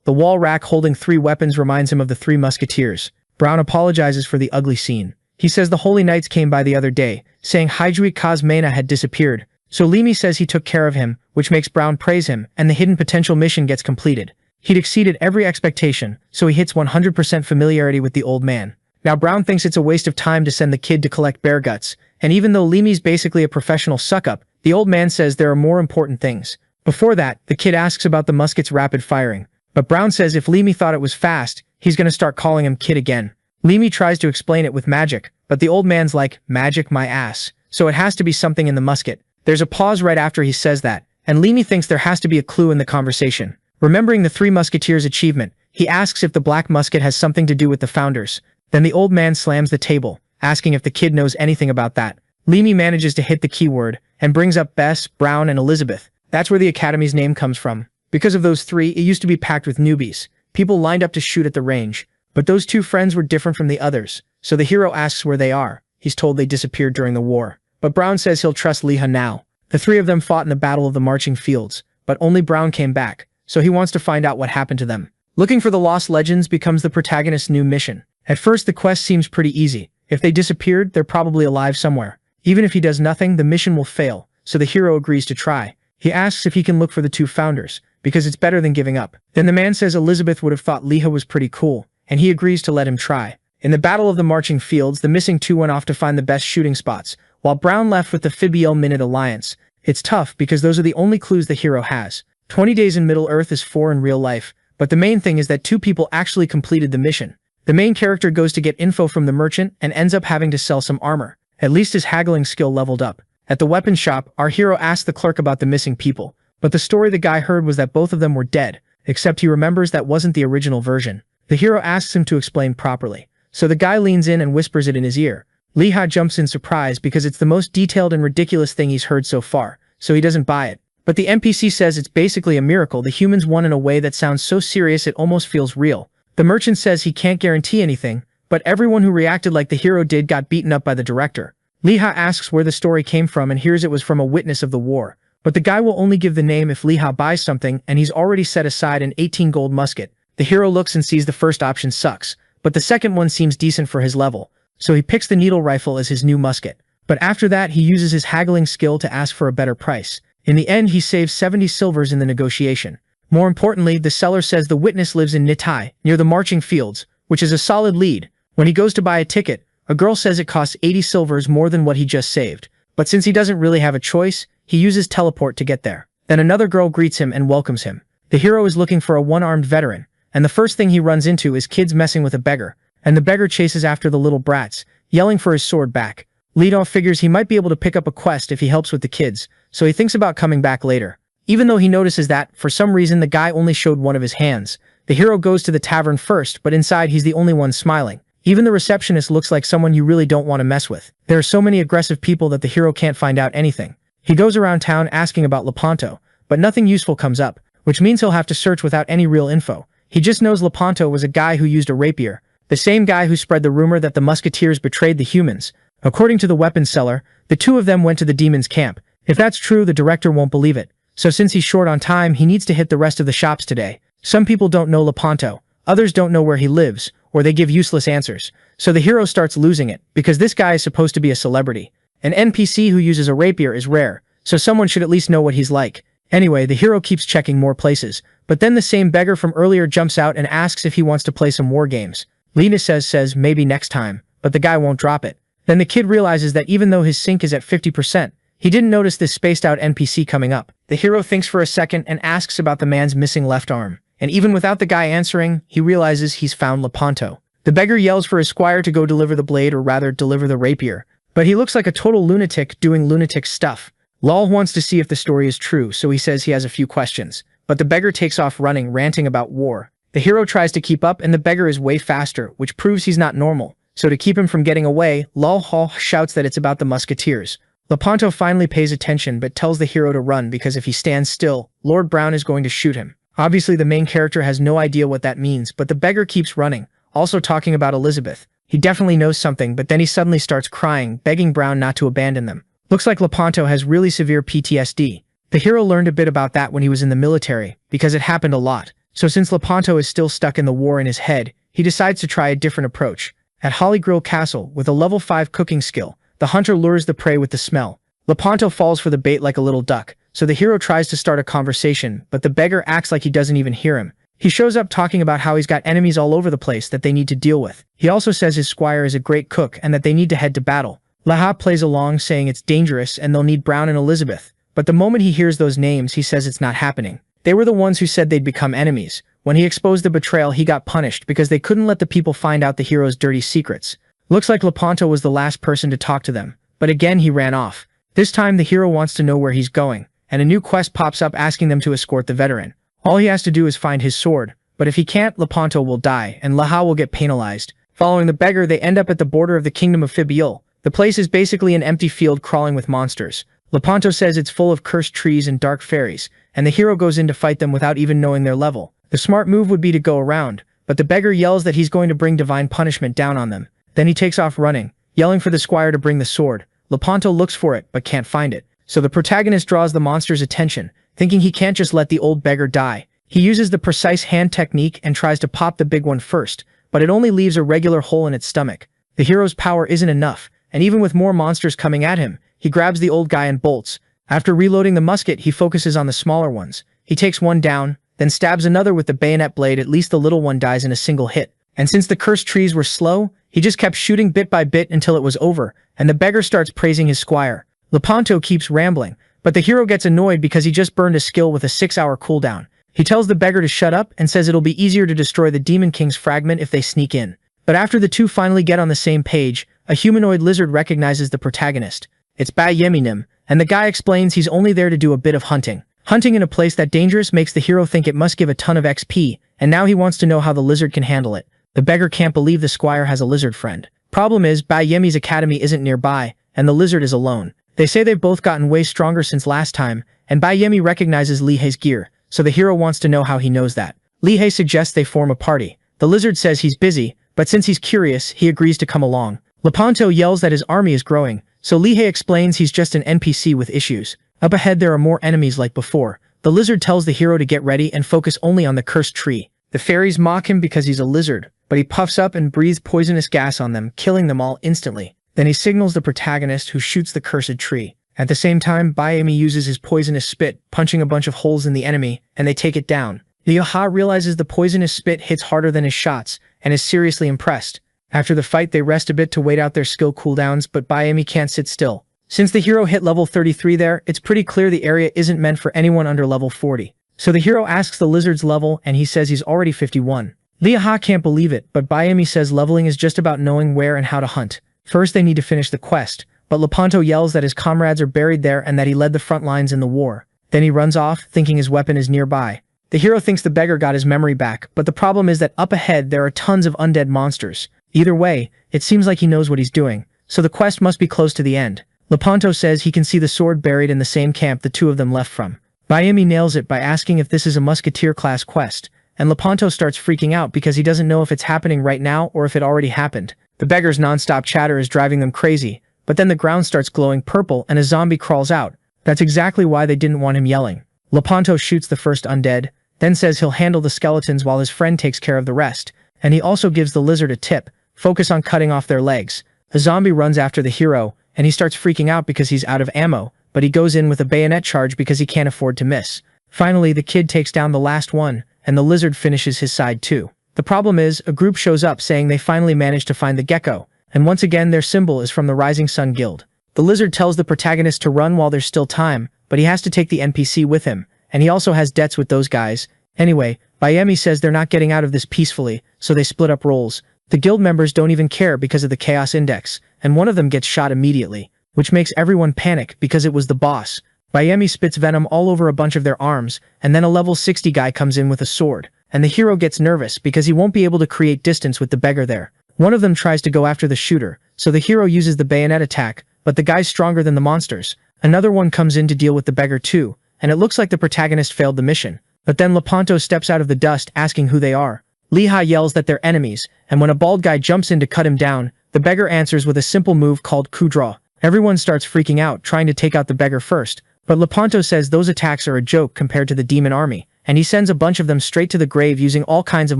The wall rack holding 3 weapons reminds him of the 3 musketeers. Brown apologizes for the ugly scene. He says the Holy Knights came by the other day, saying Hydruik Kazmena had disappeared. So Limi says he took care of him, which makes Brown praise him, and the hidden potential mission gets completed. He'd exceeded every expectation, so he hits 100% familiarity with the old man. Now Brown thinks it's a waste of time to send the kid to collect bear guts, and even though Limi's basically a professional suck-up, the old man says there are more important things. Before that, the kid asks about the musket's rapid firing, but Brown says if Limi thought it was fast, he's gonna start calling him kid again. Limi tries to explain it with magic, but the old man's like, magic my ass, so it has to be something in the musket. There's a pause right after he says that, and Limi thinks there has to be a clue in the conversation. Remembering the 3 Musketeers achievement, he asks if the black musket has something to do with the founders. Then the old man slams the table, asking if the kid knows anything about that. Limi manages to hit the keyword, and brings up Bess, Brown, and Elizabeth. That's where the academy's name comes from. Because of those 3, it used to be packed with newbies. People lined up to shoot at the range. But those 2 friends were different from the others, so the hero asks where they are. He's told they disappeared during the war. But Brown says he'll trust Leha now. The 3 of them fought in the Battle of the Marching Fields, but only Brown came back, so he wants to find out what happened to them. Looking for the Lost Legends becomes the protagonist's new mission. At first, the quest seems pretty easy. If they disappeared, they're probably alive somewhere. Even if he does nothing, the mission will fail, so the hero agrees to try. He asks if he can look for the 2 founders, because it's better than giving up. Then the man says Elizabeth would have thought Leha was pretty cool, and he agrees to let him try. In the Battle of the Marching Fields, the missing 2 went off to find the best shooting spots, while Brown left with the Fibiel Minute Alliance. It's tough because those are the only clues the hero has. 20 days in Middle-earth is 4 in real life, but the main thing is that 2 people actually completed the mission. The main character goes to get info from the merchant and ends up having to sell some armor. At least his haggling skill leveled up. At the weapon shop, our hero asks the clerk about the missing people, but the story the guy heard was that both of them were dead, except he remembers that wasn't the original version. The hero asks him to explain properly, so the guy leans in and whispers it in his ear. Leha jumps in surprise because it's the most detailed and ridiculous thing he's heard so far, so he doesn't buy it. But the NPC says it's basically a miracle the humans won in a way that sounds so serious it almost feels real. The merchant says he can't guarantee anything, but everyone who reacted like the hero did got beaten up by the director. Leha asks where the story came from and hears it was from a witness of the war, but the guy will only give the name if Li Hao buys something, and he's already set aside an 18 gold musket. The hero looks and sees the first option sucks, but the second one seems decent for his level, so he picks the needle rifle as his new musket. But after that he uses his haggling skill to ask for a better price. In the end he saves 70 silvers in the negotiation. More importantly, the seller says the witness lives in Nitai, near the marching fields, which is a solid lead. When he goes to buy a ticket, a girl says it costs 80 silvers more than what he just saved. But since he doesn't really have a choice, he uses teleport to get there. Then another girl greets him and welcomes him. The hero is looking for a one-armed veteran, and the first thing he runs into is kids messing with a beggar, and the beggar chases after the little brats, yelling for his sword back. Li Hao figures he might be able to pick up a quest if he helps with the kids, so he thinks about coming back later. Even though he notices that, for some reason the guy only showed one of his hands. The hero goes to the tavern first, but inside he's the only one smiling. Even the receptionist looks like someone you really don't want to mess with. There are so many aggressive people that the hero can't find out anything. He goes around town asking about Lepanto, but nothing useful comes up, which means he'll have to search without any real info. He just knows Lepanto was a guy who used a rapier, the same guy who spread the rumor that the musketeers betrayed the humans. According to the weapons seller, the two of them went to the demon's camp. If that's true, the director won't believe it. So since he's short on time, he needs to hit the rest of the shops today. Some people don't know Lepanto, others don't know where he lives, or they give useless answers. So the hero starts losing it, because this guy is supposed to be a celebrity. An NPC who uses a rapier is rare, so someone should at least know what he's like. Anyway, the hero keeps checking more places, but then the same beggar from earlier jumps out and asks if he wants to play some war games. Lena says maybe next time, but the guy won't drop it. Then the kid realizes that even though his sync is at 50%, he didn't notice this spaced-out NPC coming up. The hero thinks for a second and asks about the man's missing left arm. And even without the guy answering, he realizes he's found Lepanto. The beggar yells for his squire to go deliver the blade, or rather deliver the rapier. But he looks like a total lunatic doing lunatic stuff. Lol wants to see if the story is true, so he says he has a few questions. But the beggar takes off running, ranting about war. The hero tries to keep up and the beggar is way faster, which proves he's not normal. So to keep him from getting away, Lol shouts that it's about the musketeers. Lepanto finally pays attention but tells the hero to run because if he stands still, Lord Brown is going to shoot him. Obviously the main character has no idea what that means, but the beggar keeps running, also talking about Elizabeth. He definitely knows something, but then he suddenly starts crying, begging Brown not to abandon them. Looks like Lepanto has really severe PTSD. The hero learned a bit about that when he was in the military, because it happened a lot. So since Lepanto is still stuck in the war in his head, he decides to try a different approach. At Hollygrill Castle, with a level 5 cooking skill, the hunter lures the prey with the smell. Lepanto falls for the bait like a little duck, so the hero tries to start a conversation, but the beggar acts like he doesn't even hear him. He shows up talking about how he's got enemies all over the place that they need to deal with. He also says his squire is a great cook and that they need to head to battle. Laha plays along saying it's dangerous and they'll need Brown and Elizabeth. But the moment he hears those names, he says it's not happening. They were the ones who said they'd become enemies. When he exposed the betrayal, he got punished because they couldn't let the people find out the hero's dirty secrets. Looks like Lepanto was the last person to talk to them. But again, he ran off. This time, the hero wants to know where he's going, and a new quest pops up asking them to escort the veteran. All he has to do is find his sword, but if he can't, Lepanto will die, and Laha will get penalized. Following the beggar, they end up at the border of the kingdom of Fibiul. The place is basically an empty field crawling with monsters. Lepanto says it's full of cursed trees and dark fairies, and the hero goes in to fight them without even knowing their level. The smart move would be to go around, but the beggar yells that he's going to bring divine punishment down on them. Then he takes off running, yelling for the squire to bring the sword. Lepanto looks for it, but can't find it. So the protagonist draws the monster's attention, thinking he can't just let the old beggar die. He uses the precise hand technique and tries to pop the big one first, but it only leaves a regular hole in its stomach. The hero's power isn't enough, and even with more monsters coming at him, he grabs the old guy and bolts. After reloading the musket, he focuses on the smaller ones. He takes one down, then stabs another with the bayonet blade. At least the little one dies in a single hit. And since the cursed trees were slow, he just kept shooting bit by bit until it was over, and the beggar starts praising his squire. Lepanto keeps rambling, but the hero gets annoyed because he just burned a skill with a 6-hour cooldown. He tells the beggar to shut up and says it'll be easier to destroy the Demon King's fragment if they sneak in. But after the two finally get on the same page, a humanoid lizard recognizes the protagonist. It's Ba Yeminim, and the guy explains he's only there to do a bit of hunting. Hunting in a place that dangerous makes the hero think it must give a ton of XP, and now he wants to know how the lizard can handle it. The beggar can't believe the squire has a lizard friend. Problem is, Ba Yemi's academy isn't nearby, and the lizard is alone. They say they've both gotten way stronger since last time, and Ba Yemi recognizes Li Hei's gear, so the hero wants to know how he knows that. Li Hei suggests they form a party. The lizard says he's busy, but since he's curious, he agrees to come along. Lepanto yells that his army is growing, so Li Hei explains he's just an NPC with issues. Up ahead there are more enemies like before. The lizard tells the hero to get ready and focus only on the cursed tree. The fairies mock him because he's a lizard, but he puffs up and breathes poisonous gas on them, killing them all instantly. Then he signals the protagonist, who shoots the cursed tree. At the same time, Bayami uses his poisonous spit, punching a bunch of holes in the enemy, and they take it down. Liha realizes the poisonous spit hits harder than his shots, and is seriously impressed. After the fight they rest a bit to wait out their skill cooldowns, but Bayami can't sit still. Since the hero hit level 33 there, it's pretty clear the area isn't meant for anyone under level 40. So the hero asks the lizard's level, and he says he's already 51. Liha can't believe it, but Bayami says leveling is just about knowing where and how to hunt. First they need to finish the quest, but Lepanto yells that his comrades are buried there and that he led the front lines in the war. Then he runs off, thinking his weapon is nearby. The hero thinks the beggar got his memory back, but the problem is that up ahead there are tons of undead monsters. Either way, it seems like he knows what he's doing, so the quest must be close to the end. Lepanto says he can see the sword buried in the same camp the two of them left from. Bayami nails it by asking if this is a musketeer-class quest, and Lepanto starts freaking out because he doesn't know if it's happening right now or if it already happened. The beggar's non-stop chatter is driving them crazy, but then the ground starts glowing purple and a zombie crawls out. That's exactly why they didn't want him yelling. Lepanto shoots the first undead, then says he'll handle the skeletons while his friend takes care of the rest, and he also gives the lizard a tip: focus on cutting off their legs. A zombie runs after the hero, and he starts freaking out because he's out of ammo, but he goes in with a bayonet charge because he can't afford to miss. Finally, the kid takes down the last one, and the lizard finishes his side too. The problem is, a group shows up saying they finally managed to find the gecko, and once again their symbol is from the Rising Sun Guild. The lizard tells the protagonist to run while there's still time, but he has to take the NPC with him, and he also has debts with those guys. Anyway, Bayami says they're not getting out of this peacefully, so they split up roles. The guild members don't even care because of the chaos index, and one of them gets shot immediately, which makes everyone panic because it was the boss. Bayami spits venom all over a bunch of their arms, and then a level 60 guy comes in with a sword, and the hero gets nervous because he won't be able to create distance with the beggar there. One of them tries to go after the shooter, so the hero uses the bayonet attack, but the guy's stronger than the monsters. Another one comes in to deal with the beggar too, and it looks like the protagonist failed the mission. But then Lepanto steps out of the dust asking who they are. Liha yells that they're enemies, and when a bald guy jumps in to cut him down, the beggar answers with a simple move called coup draw. Everyone starts freaking out, trying to take out the beggar first, but Lepanto says those attacks are a joke compared to the demon army, and he sends a bunch of them straight to the grave using all kinds of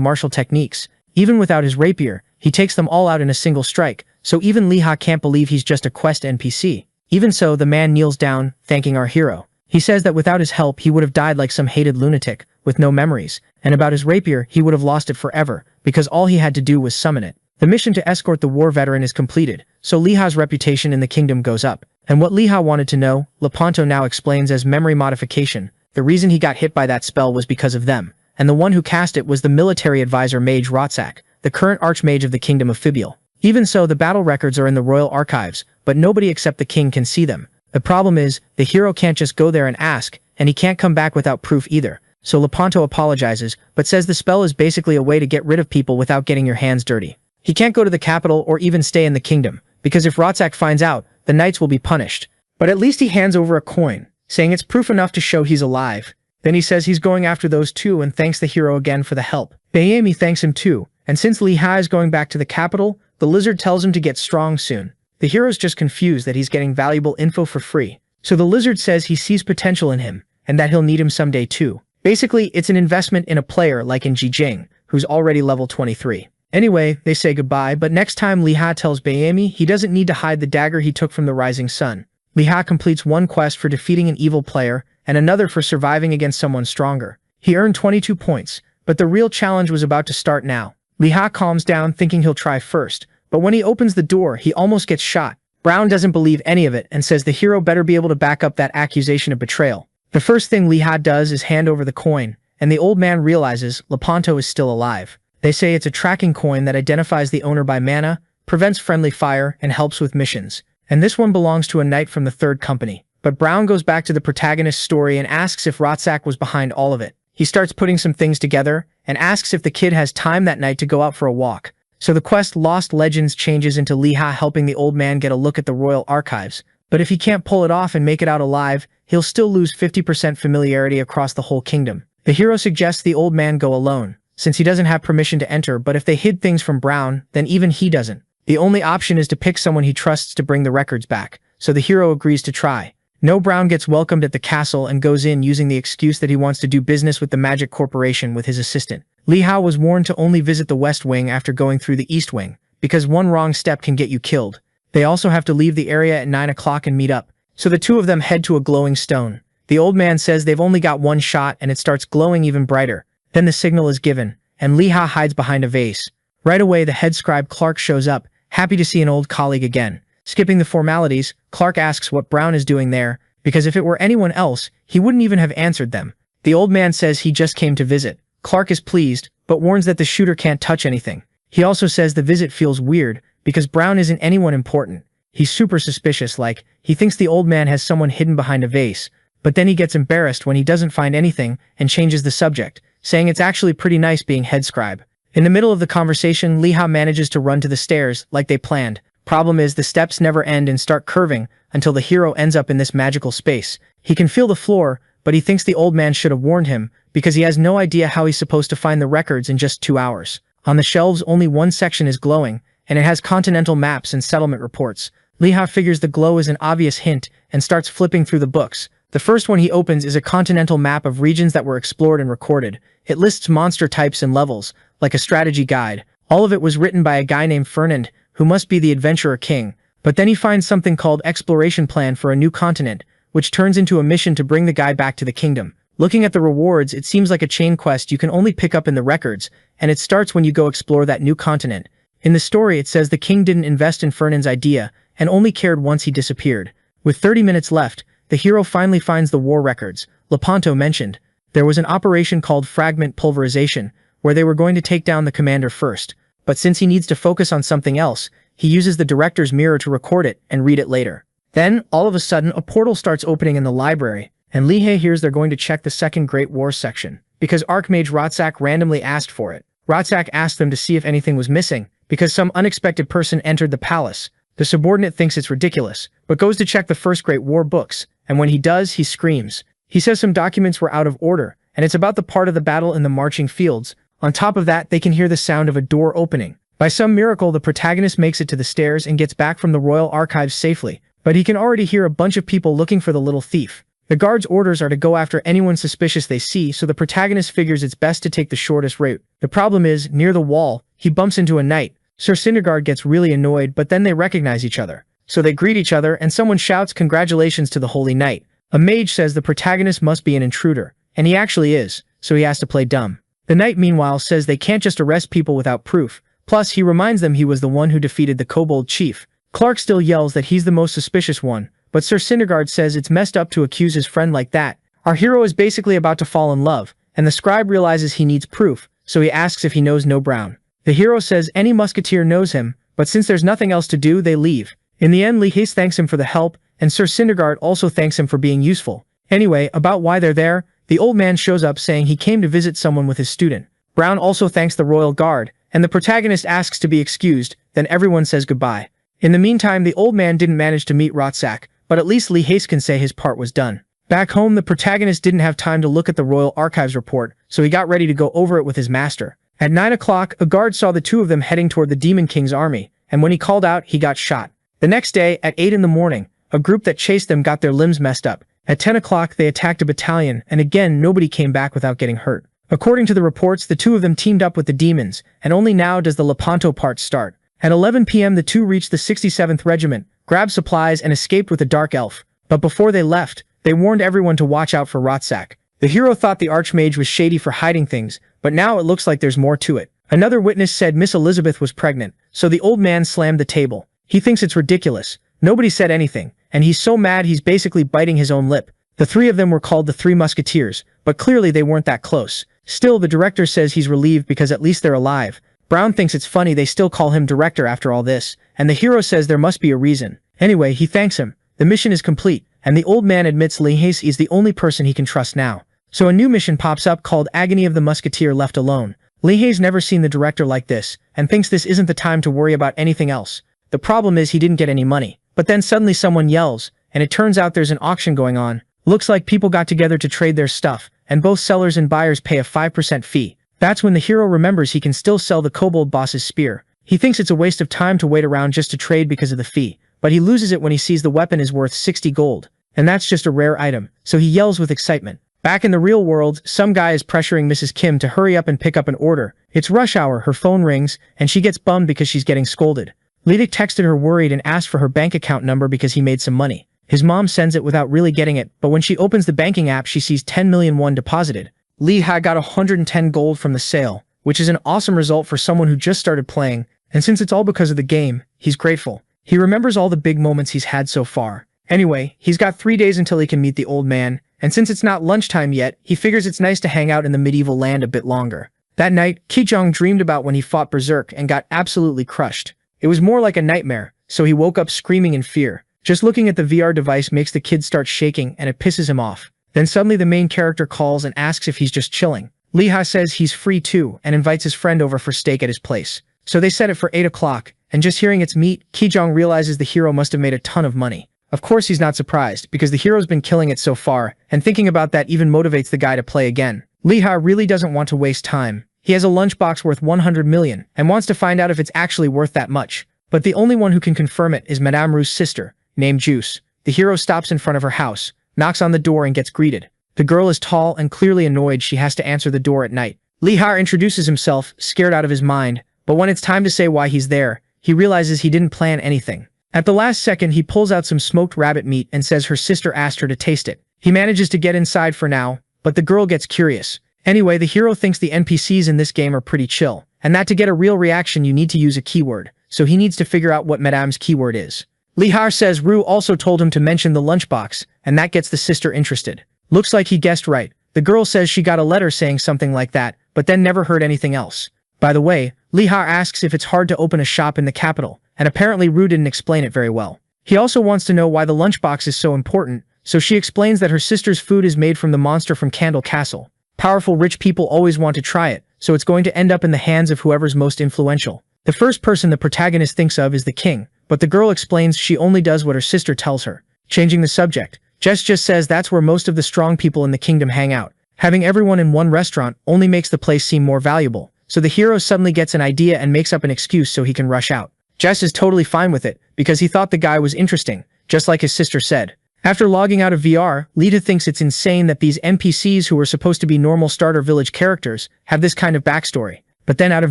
martial techniques. Even without his rapier, he takes them all out in a single strike, so even Liha can't believe he's just a quest NPC. Even so, the man kneels down, thanking our hero. He says that without his help he would have died like some hated lunatic, with no memories, and about his rapier he would have lost it forever, because all he had to do was summon it. The mission to escort the war veteran is completed, so Liha's reputation in the kingdom goes up. And what Liha wanted to know, Lepanto now explains as memory modification. The reason he got hit by that spell was because of them, and the one who cast it was the military advisor Mage Rotzak, the current archmage of the kingdom of Fibiel. Even so, the battle records are in the royal archives, but nobody except the king can see them. The problem is, the hero can't just go there and ask, and he can't come back without proof either. So Lepanto apologizes, but says the spell is basically a way to get rid of people without getting your hands dirty. He can't go to the capital or even stay in the kingdom, because if Rotzak finds out, the knights will be punished. But at least he hands over a coin, saying it's proof enough to show he's alive. Then he says he's going after those two and thanks the hero again for the help. Bayami thanks him too, and since Liha is going back to the capital, the lizard tells him to get strong soon. The hero's just confused that he's getting valuable info for free, so the lizard says he sees potential in him, and that he'll need him someday too. Basically, it's an investment in a player like in Jijing, who's already level 23. Anyway, they say goodbye, but next time Liha tells Bayami he doesn't need to hide the dagger he took from the Rising Sun. Liha completes one quest for defeating an evil player, and another for surviving against someone stronger. He earned 22 points, but the real challenge was about to start now. Liha calms down thinking he'll try first, but when he opens the door he almost gets shot. Brown doesn't believe any of it and says the hero better be able to back up that accusation of betrayal. The first thing Liha does is hand over the coin, and the old man realizes Lepanto is still alive. They say it's a tracking coin that identifies the owner by mana, prevents friendly fire, and helps with missions. And this one belongs to a knight from the third company. But Brown goes back to the protagonist's story and asks if Rotzak was behind all of it. He starts putting some things together, and asks if the kid has time that night to go out for a walk. So the quest Lost Legends changes into Liha helping the old man get a look at the royal archives. But if he can't pull it off and make it out alive, he'll still lose 50% familiarity across the whole kingdom. The hero suggests the old man go alone, since he doesn't have permission to enter, but if they hid things from Brown, then even he doesn't. The only option is to pick someone he trusts to bring the records back, so the hero agrees to try. No Brown gets welcomed at the castle and goes in using the excuse that he wants to do business with the Magic Corporation with his assistant. Li Hao was warned to only visit the West Wing after going through the East Wing, because one wrong step can get you killed. They also have to leave the area at 9 o'clock and meet up, so the two of them head to a glowing stone. The old man says they've only got one shot and it starts glowing even brighter. Then the signal is given, and Li Hao hides behind a vase. Right away, the head scribe Clark shows up, happy to see an old colleague again. Skipping the formalities, Clark asks what Brown is doing there, because if it were anyone else, he wouldn't even have answered them. The old man says he just came to visit. Clark is pleased, but warns that the shooter can't touch anything. He also says the visit feels weird, because Brown isn't anyone important. He's super suspicious, like, he thinks the old man has someone hidden behind a vase, but then he gets embarrassed when he doesn't find anything and changes the subject, saying it's actually pretty nice being head scribe. In the middle of the conversation, Li Hao manages to run to the stairs like they planned. Problem is, the steps never end and start curving until the hero ends up in this magical space. He can feel the floor, but he thinks the old man should have warned him, because he has no idea how he's supposed to find the records in just 2 hours. On the shelves, only one section is glowing, and it has continental maps and settlement reports. Li Hao figures the glow is an obvious hint and starts flipping through the books. The first one he opens is a continental map of regions that were explored and recorded. It lists monster types and levels, like a strategy guide. All of it was written by a guy named Fernand, who must be the adventurer king. But then he finds something called Exploration Plan for a new continent, which turns into a mission to bring the guy back to the kingdom. Looking at the rewards, it seems like a chain quest you can only pick up in the records, and it starts when you go explore that new continent. In the story, it says the king didn't invest in Fernand's idea, and only cared once he disappeared. With 30 minutes left, the hero finally finds the war records. Lepanto mentioned there was an operation called Fragment Pulverization, where they were going to take down the commander first, but since he needs to focus on something else, he uses the director's mirror to record it and read it later. Then, all of a sudden, a portal starts opening in the library, and Li Hei hears they're going to check the Second Great War section, because Archmage Rotsak randomly asked for it. Rotsak asked them to see if anything was missing, because some unexpected person entered the palace. The subordinate thinks it's ridiculous, but goes to check the First Great War books, and when he does, he screams. He says some documents were out of order, and it's about the part of the battle in the marching fields. On top of that, they can hear the sound of a door opening. By some miracle, the protagonist makes it to the stairs and gets back from the royal archives safely, but he can already hear a bunch of people looking for the little thief. The guards' orders are to go after anyone suspicious they see, so the protagonist figures it's best to take the shortest route. The problem is, near the wall, he bumps into a knight. Sir Syndergaard gets really annoyed, but then they recognize each other. So they greet each other, and someone shouts congratulations to the Holy Knight. A mage says the protagonist must be an intruder, and he actually is, so he has to play dumb. The knight, meanwhile, says they can't just arrest people without proof. Plus, he reminds them he was the one who defeated the kobold chief. Clark still yells that he's the most suspicious one, but Sir Syndergaard says it's messed up to accuse his friend like that. Our hero is basically about to fall in love, and the scribe realizes he needs proof, so he asks if he knows No Brown. The hero says any musketeer knows him, but since there's nothing else to do, they leave. In the end, Li Hei thanks him for the help, and Sir Syndergaard also thanks him for being useful. Anyway, about why they're there, the old man shows up saying he came to visit someone with his student. Brown also thanks the royal guard, and the protagonist asks to be excused, then everyone says goodbye. In the meantime, the old man didn't manage to meet Rotsak, but at least Li Hei can say his part was done. Back home, the protagonist didn't have time to look at the Royal Archives report, so he got ready to go over it with his master. At 9 o'clock, a guard saw the two of them heading toward the Demon King's army, and when he called out, he got shot. The next day, at 8 in the morning, a group that chased them got their limbs messed up. At 10 o'clock, they attacked a battalion, and again, nobody came back without getting hurt. According to the reports, the two of them teamed up with the demons, and only now does the Lepanto part start. At 11 p.m., the two reached the 67th Regiment, grabbed supplies, and escaped with a dark elf. But before they left, they warned everyone to watch out for Rotsak. The hero thought the Archmage was shady for hiding things, but now it looks like there's more to it. Another witness said Miss Elizabeth was pregnant, so the old man slammed the table. He thinks it's ridiculous. Nobody said anything, and he's so mad he's basically biting his own lip. The three of them were called the Three Musketeers, but clearly they weren't that close. Still, the director says he's relieved because at least they're alive. Brown thinks it's funny they still call him director after all this, and the hero says there must be a reason. Anyway, he thanks him. The mission is complete, and the old man admits Li Hei is the only person he can trust now. So a new mission pops up called Agony of the Musketeer Left Alone. Li Hei's never seen the director like this, and thinks this isn't the time to worry about anything else. The problem is he didn't get any money. But then suddenly someone yells, and it turns out there's an auction going on. Looks like people got together to trade their stuff, and both sellers and buyers pay a 5% fee. That's when the hero remembers he can still sell the kobold boss's spear. He thinks it's a waste of time to wait around just to trade because of the fee, but he loses it when he sees the weapon is worth 60 gold. and that's just a rare item, so he yells with excitement. Back in the real world, some guy is pressuring Mrs. Kim to hurry up and pick up an order. It's rush hour, her phone rings, and she gets bummed because she's getting scolded. Lee texted her worried and asked for her bank account number because he made some money. His mom sends it without really getting it, but when she opens the banking app she sees 10 million won deposited. Lee got 110 gold from the sale, which is an awesome result for someone who just started playing, and since it's all because of the game, he's grateful. He remembers all the big moments he's had so far. Anyway, he's got 3 days until he can meet the old man, and since it's not lunchtime yet, he figures it's nice to hang out in the medieval land a bit longer. That night, Ki-jong dreamed about when he fought Berserk and got absolutely crushed. It was more like a nightmare, so he woke up screaming in fear. Just looking at the VR device makes the kid start shaking and it pisses him off. Then suddenly the main character calls and asks if he's just chilling. Lee says he's free too and invites his friend over for steak at his place. So they set it for 8 o'clock, and just hearing its meat, Ki-jong realizes the hero must have made a ton of money. Of course he's not surprised, because the hero's been killing it so far, and thinking about that even motivates the guy to play again. Lee really doesn't want to waste time. He has a lunchbox worth 100 million, and wants to find out if it's actually worth that much. But the only one who can confirm it is Madame Ru's sister, named Juice. The hero stops in front of her house, knocks on the door and gets greeted. The girl is tall and clearly annoyed she has to answer the door at night. Lee introduces himself, scared out of his mind, but when it's time to say why he's there, he realizes he didn't plan anything. At the last second he pulls out some smoked rabbit meat and says her sister asked her to taste it. He manages to get inside for now, but the girl gets curious. Anyway, the hero thinks the NPCs in this game are pretty chill, and that to get a real reaction you need to use a keyword, so he needs to figure out what Madame's keyword is. Lee says Ru also told him to mention the lunchbox, and that gets the sister interested. Looks like he guessed right. The girl says she got a letter saying something like that, but then never heard anything else. By the way, Lee asks if it's hard to open a shop in the capital, and apparently Ru didn't explain it very well. He also wants to know why the lunchbox is so important, so she explains that her sister's food is made from the monster from Candle Castle. Powerful rich people always want to try it, so it's going to end up in the hands of whoever's most influential. The first person the protagonist thinks of is the king, but the girl explains she only does what her sister tells her. Changing the subject, Jess just says that's where most of the strong people in the kingdom hang out. Having everyone in one restaurant only makes the place seem more valuable, so the hero suddenly gets an idea and makes up an excuse so he can rush out. Jess is totally fine with it, because he thought the guy was interesting, just like his sister said. After logging out of VR, Lita thinks it's insane that these NPCs who are supposed to be normal starter village characters have this kind of backstory. But then out of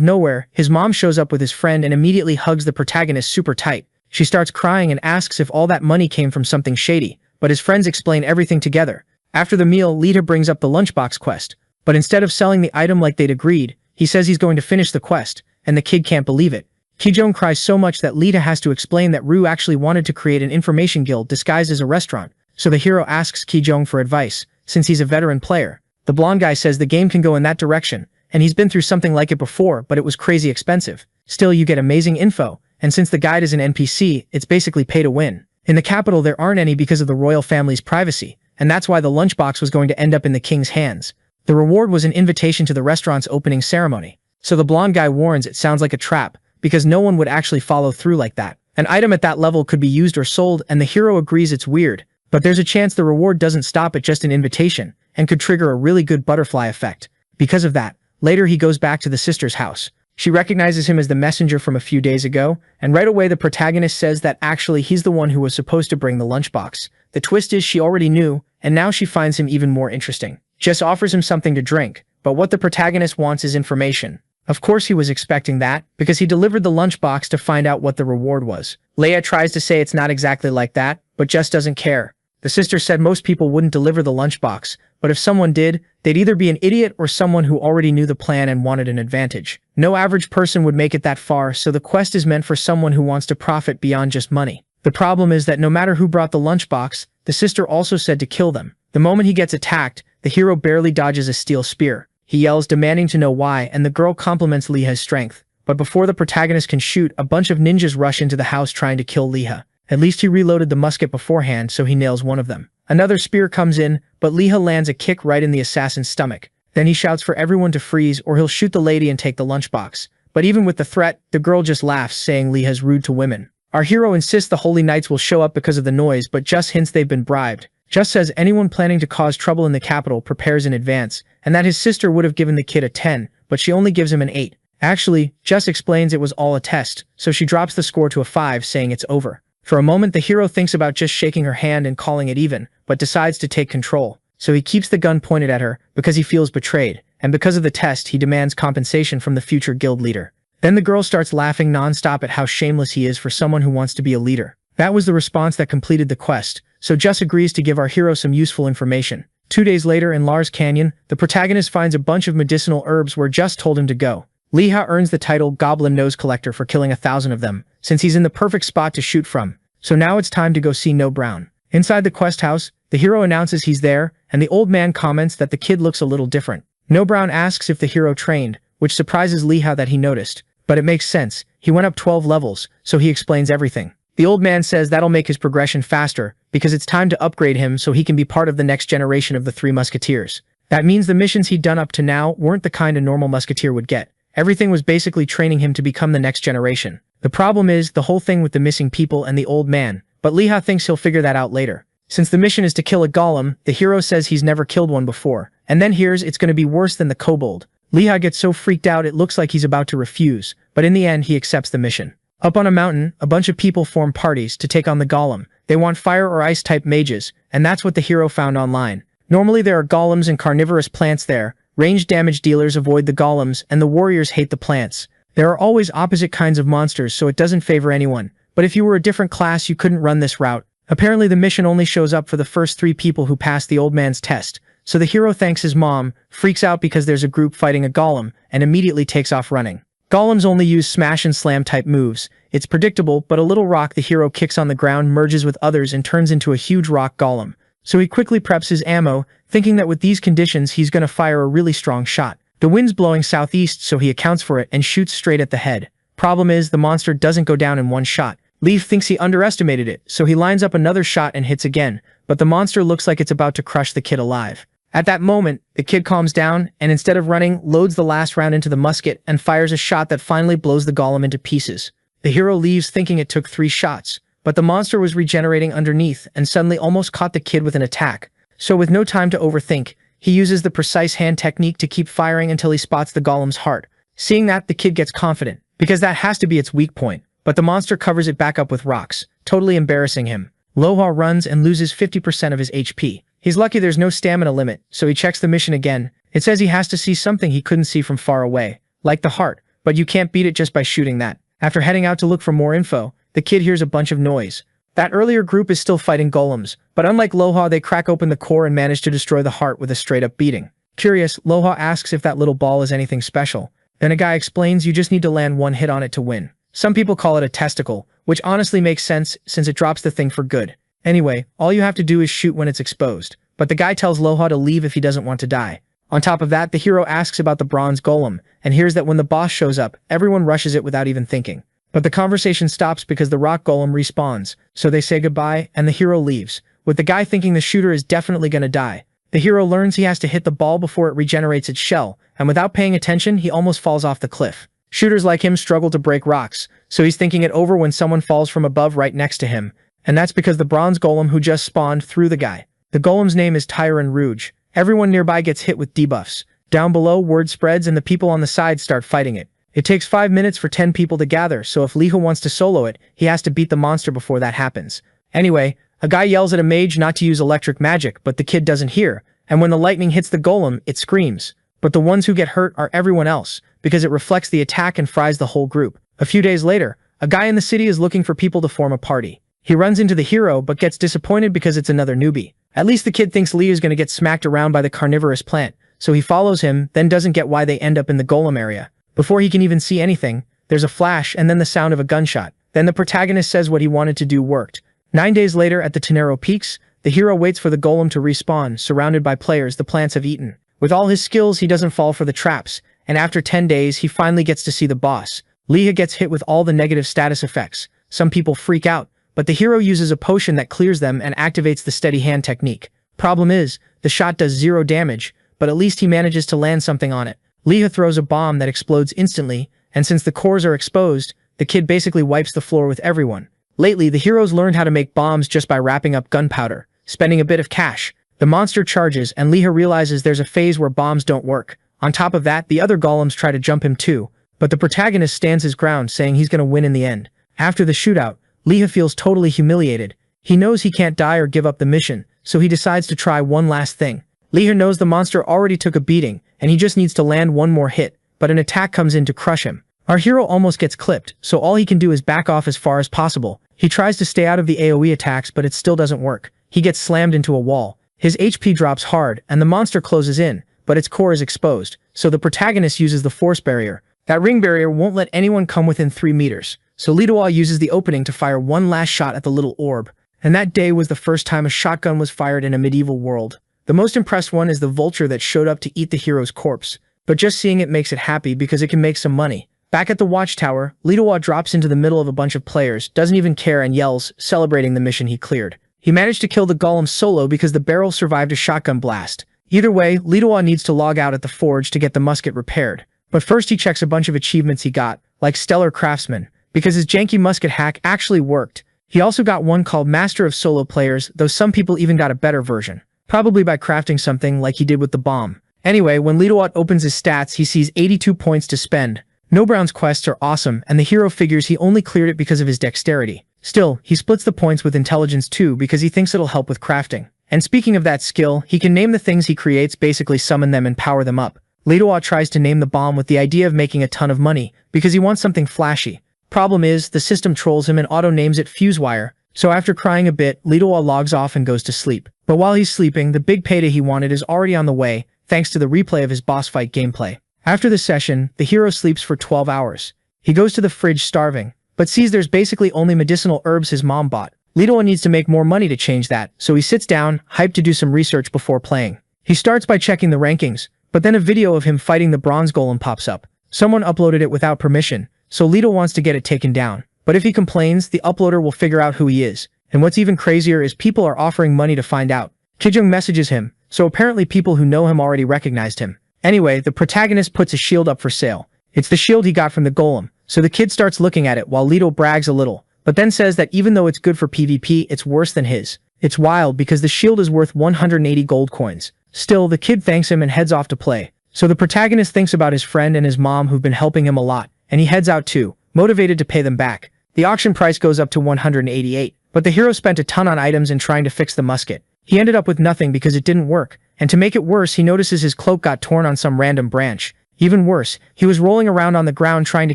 nowhere, his mom shows up with his friend and immediately hugs the protagonist super tight. She starts crying and asks if all that money came from something shady, but his friends explain everything together. After the meal, Lita brings up the lunchbox quest, but instead of selling the item like they'd agreed, he says he's going to finish the quest, and the kid can't believe it. Ki-jong cries so much that Lita has to explain that Ru actually wanted to create an information guild disguised as a restaurant, so the hero asks Ki-jong for advice, since he's a veteran player. The blonde guy says the game can go in that direction, and he's been through something like it before, but it was crazy expensive. Still, you get amazing info, and since the guide is an NPC, it's basically pay to win. In the capital there aren't any because of the royal family's privacy, and that's why the lunchbox was going to end up in the king's hands. The reward was an invitation to the restaurant's opening ceremony. So the blonde guy warns it sounds like a trap, because no one would actually follow through like that. An item at that level could be used or sold, and the hero agrees it's weird, but there's a chance the reward doesn't stop at just an invitation, and could trigger a really good butterfly effect. Because of that, later he goes back to the sister's house. She recognizes him as the messenger from a few days ago, and right away the protagonist says that actually he's the one who was supposed to bring the lunchbox. The twist is she already knew, and now she finds him even more interesting. Jess offers him something to drink, but what the protagonist wants is information. Of course he was expecting that, because he delivered the lunchbox to find out what the reward was. Leia tries to say it's not exactly like that, but Jess doesn't care. The sister said most people wouldn't deliver the lunchbox, but if someone did, they'd either be an idiot or someone who already knew the plan and wanted an advantage. No average person would make it that far, so the quest is meant for someone who wants to profit beyond just money. The problem is that no matter who brought the lunchbox, the sister also said to kill them. The moment he gets attacked, the hero barely dodges a steel spear. He yells, demanding to know why, and the girl compliments Leeha's strength. But before the protagonist can shoot, a bunch of ninjas rush into the house trying to kill Leeha. At least he reloaded the musket beforehand, so he nails one of them. Another spear comes in, but Leeha lands a kick right in the assassin's stomach. Then he shouts for everyone to freeze or he'll shoot the lady and take the lunchbox. But even with the threat, the girl just laughs, saying Leeha's rude to women. Our hero insists the Holy Knights will show up because of the noise, but Just hints they've been bribed. Just says anyone planning to cause trouble in the capital prepares in advance, and that his sister would have given the kid a 10, but she only gives him an 8. Actually, Just explains it was all a test, so she drops the score to a 5, saying it's over. For a moment, the hero thinks about just shaking her hand and calling it even, but decides to take control. So he keeps the gun pointed at her because he feels betrayed, and because of the test, he demands compensation from the future guild leader. Then the girl starts laughing non-stop at how shameless he is for someone who wants to be a leader. That was the response that completed the quest, so Jess agrees to give our hero some useful information. 2 days later in Lars Canyon, the protagonist finds a bunch of medicinal herbs where Jess told him to go. Leha earns the title Goblin Nose Collector for killing 1,000 of them, since he's in the perfect spot to shoot from. So now it's time to go see No Brown. Inside the quest house, the hero announces he's there, and the old man comments that the kid looks a little different. No Brown asks if the hero trained, which surprises Leha that he noticed. But it makes sense, he went up 12 levels, so he explains everything. The old man says that'll make his progression faster, because it's time to upgrade him so he can be part of the next generation of the Three Musketeers. That means the missions he'd done up to now weren't the kind a normal musketeer would get. Everything was basically training him to become the next generation. The problem is the whole thing with the missing people and the old man, but Leha thinks he'll figure that out later. Since the mission is to kill a golem, the hero says he's never killed one before, and then hears it's going to be worse than the kobold. Leha gets so freaked out it looks like he's about to refuse, but in the end he accepts the mission. Up on a mountain, a bunch of people form parties to take on the golem. They want fire or ice type mages, and that's what the hero found online. Normally there are golems and carnivorous plants there. Ranged damage dealers avoid the golems, and the warriors hate the plants. There are always opposite kinds of monsters, so it doesn't favor anyone. But if you were a different class, you couldn't run this route. Apparently the mission only shows up for the first 3 people who pass the old man's test. So the hero thanks his mom, freaks out because there's a group fighting a golem, and immediately takes off running. Golems only use smash and slam type moves. It's predictable, but a little rock the hero kicks on the ground merges with others and turns into a huge rock golem. So he quickly preps his ammo, thinking that with these conditions he's gonna fire a really strong shot. The wind's blowing southeast, so he accounts for it and shoots straight at the head. Problem is, the monster doesn't go down in one shot. Leaf thinks he underestimated it, so he lines up another shot and hits again, but the monster looks like it's about to crush the kid alive. At that moment, the kid calms down, and instead of running, loads the last round into the musket and fires a shot that finally blows the golem into pieces. The hero leaves thinking it took 3 shots, but the monster was regenerating underneath and suddenly almost caught the kid with an attack. So with no time to overthink, he uses the precise hand technique to keep firing until he spots the golem's heart. Seeing that, the kid gets confident, because that has to be its weak point, but the monster covers it back up with rocks, totally embarrassing him. Loha runs and loses 50% of his HP. He's lucky there's no stamina limit, so he checks the mission again. It says he has to see something he couldn't see from far away, like the heart, but you can't beat it just by shooting that. After heading out to look for more info, the kid hears a bunch of noise. That earlier group is still fighting golems, but unlike Loha, they crack open the core and manage to destroy the heart with a straight-up beating. Curious, Loha asks if that little ball is anything special. Then a guy explains you just need to land 1 hit on it to win. Some people call it a testicle, which honestly makes sense since it drops the thing for good. Anyway, all you have to do is shoot when it's exposed. But the guy tells Loha to leave if he doesn't want to die. On top of that, the hero asks about the bronze golem, and hears that when the boss shows up, everyone rushes it without even thinking. But the conversation stops because the rock golem respawns, so they say goodbye, and the hero leaves, with the guy thinking the shooter is definitely gonna die. The hero learns he has to hit the ball before it regenerates its shell, and without paying attention, he almost falls off the cliff. Shooters like him struggle to break rocks, so he's thinking it over when someone falls from above right next to him, and that's because the bronze golem who just spawned threw the guy. The golem's name is Tyron Rouge. Everyone nearby gets hit with debuffs. Down below, word spreads and the people on the side start fighting it. It takes 5 minutes for 10 people to gather, so if Leha wants to solo it, he has to beat the monster before that happens. Anyway, a guy yells at a mage not to use electric magic, but the kid doesn't hear, and when the lightning hits the golem, it screams. But the ones who get hurt are everyone else, because it reflects the attack and fries the whole group. A few days later, a guy in the city is looking for people to form a party. He runs into the hero, but gets disappointed because it's another newbie. At least the kid thinks Lee is going to get smacked around by the carnivorous plant, so he follows him, then doesn't get why they end up in the golem area. Before he can even see anything, there's a flash and then the sound of a gunshot. Then the protagonist says what he wanted to do worked. 9 days later at the Tenero Peaks, the hero waits for the golem to respawn, surrounded by players the plants have eaten. With all his skills, he doesn't fall for the traps, and after 10 days, he finally gets to see the boss. Leha gets hit with all the negative status effects. Some people freak out, but the hero uses a potion that clears them and activates the steady hand technique. Problem is, the shot does 0 damage, but at least he manages to land something on it. Leha throws a bomb that explodes instantly, and since the cores are exposed, the kid basically wipes the floor with everyone. Lately, the heroes learned how to make bombs just by wrapping up gunpowder, spending a bit of cash. The monster charges, and Leha realizes there's a phase where bombs don't work. On top of that, the other golems try to jump him too, but the protagonist stands his ground, saying he's gonna win in the end. After the shootout, Lee Ha feels totally humiliated. He knows he can't die or give up the mission, so he decides to try one last thing. Lee Ha knows the monster already took a beating, and he just needs to land one more hit, but an attack comes in to crush him. Our hero almost gets clipped, so all he can do is back off as far as possible. He tries to stay out of the AoE attacks, but it still doesn't work. He gets slammed into a wall. His HP drops hard, and the monster closes in, but its core is exposed, so the protagonist uses the force barrier. That ring barrier won't let anyone come within 3 meters, so Lee Ha uses the opening to fire one last shot at the little orb. And that day was the first time a shotgun was fired in a medieval world. The most impressed one is the vulture that showed up to eat the hero's corpse, but just seeing it makes it happy because it can make some money. Back at the watchtower, Lee Ha drops into the middle of a bunch of players, doesn't even care and yells, celebrating the mission he cleared. He managed to kill the golem solo because the barrel survived a shotgun blast. Either way, Lee Ha needs to log out at the forge to get the musket repaired. But first he checks a bunch of achievements he got, like Stellar Craftsman, because his janky musket hack actually worked. He also got one called Master of Solo Players, though some people even got a better version. Probably by crafting something like he did with the bomb. Anyway, when Lee Ha opens his stats, he sees 82 points to spend. No Brown's quests are awesome, and the hero figures he only cleared it because of his dexterity. Still, he splits the points with intelligence too because he thinks it'll help with crafting. And speaking of that skill, he can name the things he creates, basically summon them and power them up. Lee Ha tries to name the bomb with the idea of making a ton of money, because he wants something flashy. Problem is, the system trolls him and auto-names it Fusewire. So after crying a bit, Lee Ha logs off and goes to sleep. But while he's sleeping, the big payday he wanted is already on the way, thanks to the replay of his boss fight gameplay. After the session, the hero sleeps for 12 hours. He goes to the fridge starving, but sees there's basically only medicinal herbs his mom bought. Lee Ha needs to make more money to change that, so he sits down, hyped to do some research before playing. He starts by checking the rankings, but then a video of him fighting the bronze golem pops up. Someone uploaded it without permission, so Lee Ha wants to get it taken down. But if he complains, the uploader will figure out who he is. And what's even crazier is people are offering money to find out. Kijung messages him, so apparently people who know him already recognized him. Anyway, the protagonist puts a shield up for sale. It's the shield he got from the golem, so the kid starts looking at it while Lee Ha brags a little, but then says that even though it's good for PvP, it's worse than his. It's wild because the shield is worth 180 gold coins. Still, the kid thanks him and heads off to play. So the protagonist thinks about his friend and his mom who've been helping him a lot, and he heads out too, motivated to pay them back. The auction price goes up to 188, but the hero spent a ton on items and trying to fix the musket. He ended up with nothing because it didn't work, and to make it worse, he notices his cloak got torn on some random branch. Even worse, he was rolling around on the ground trying to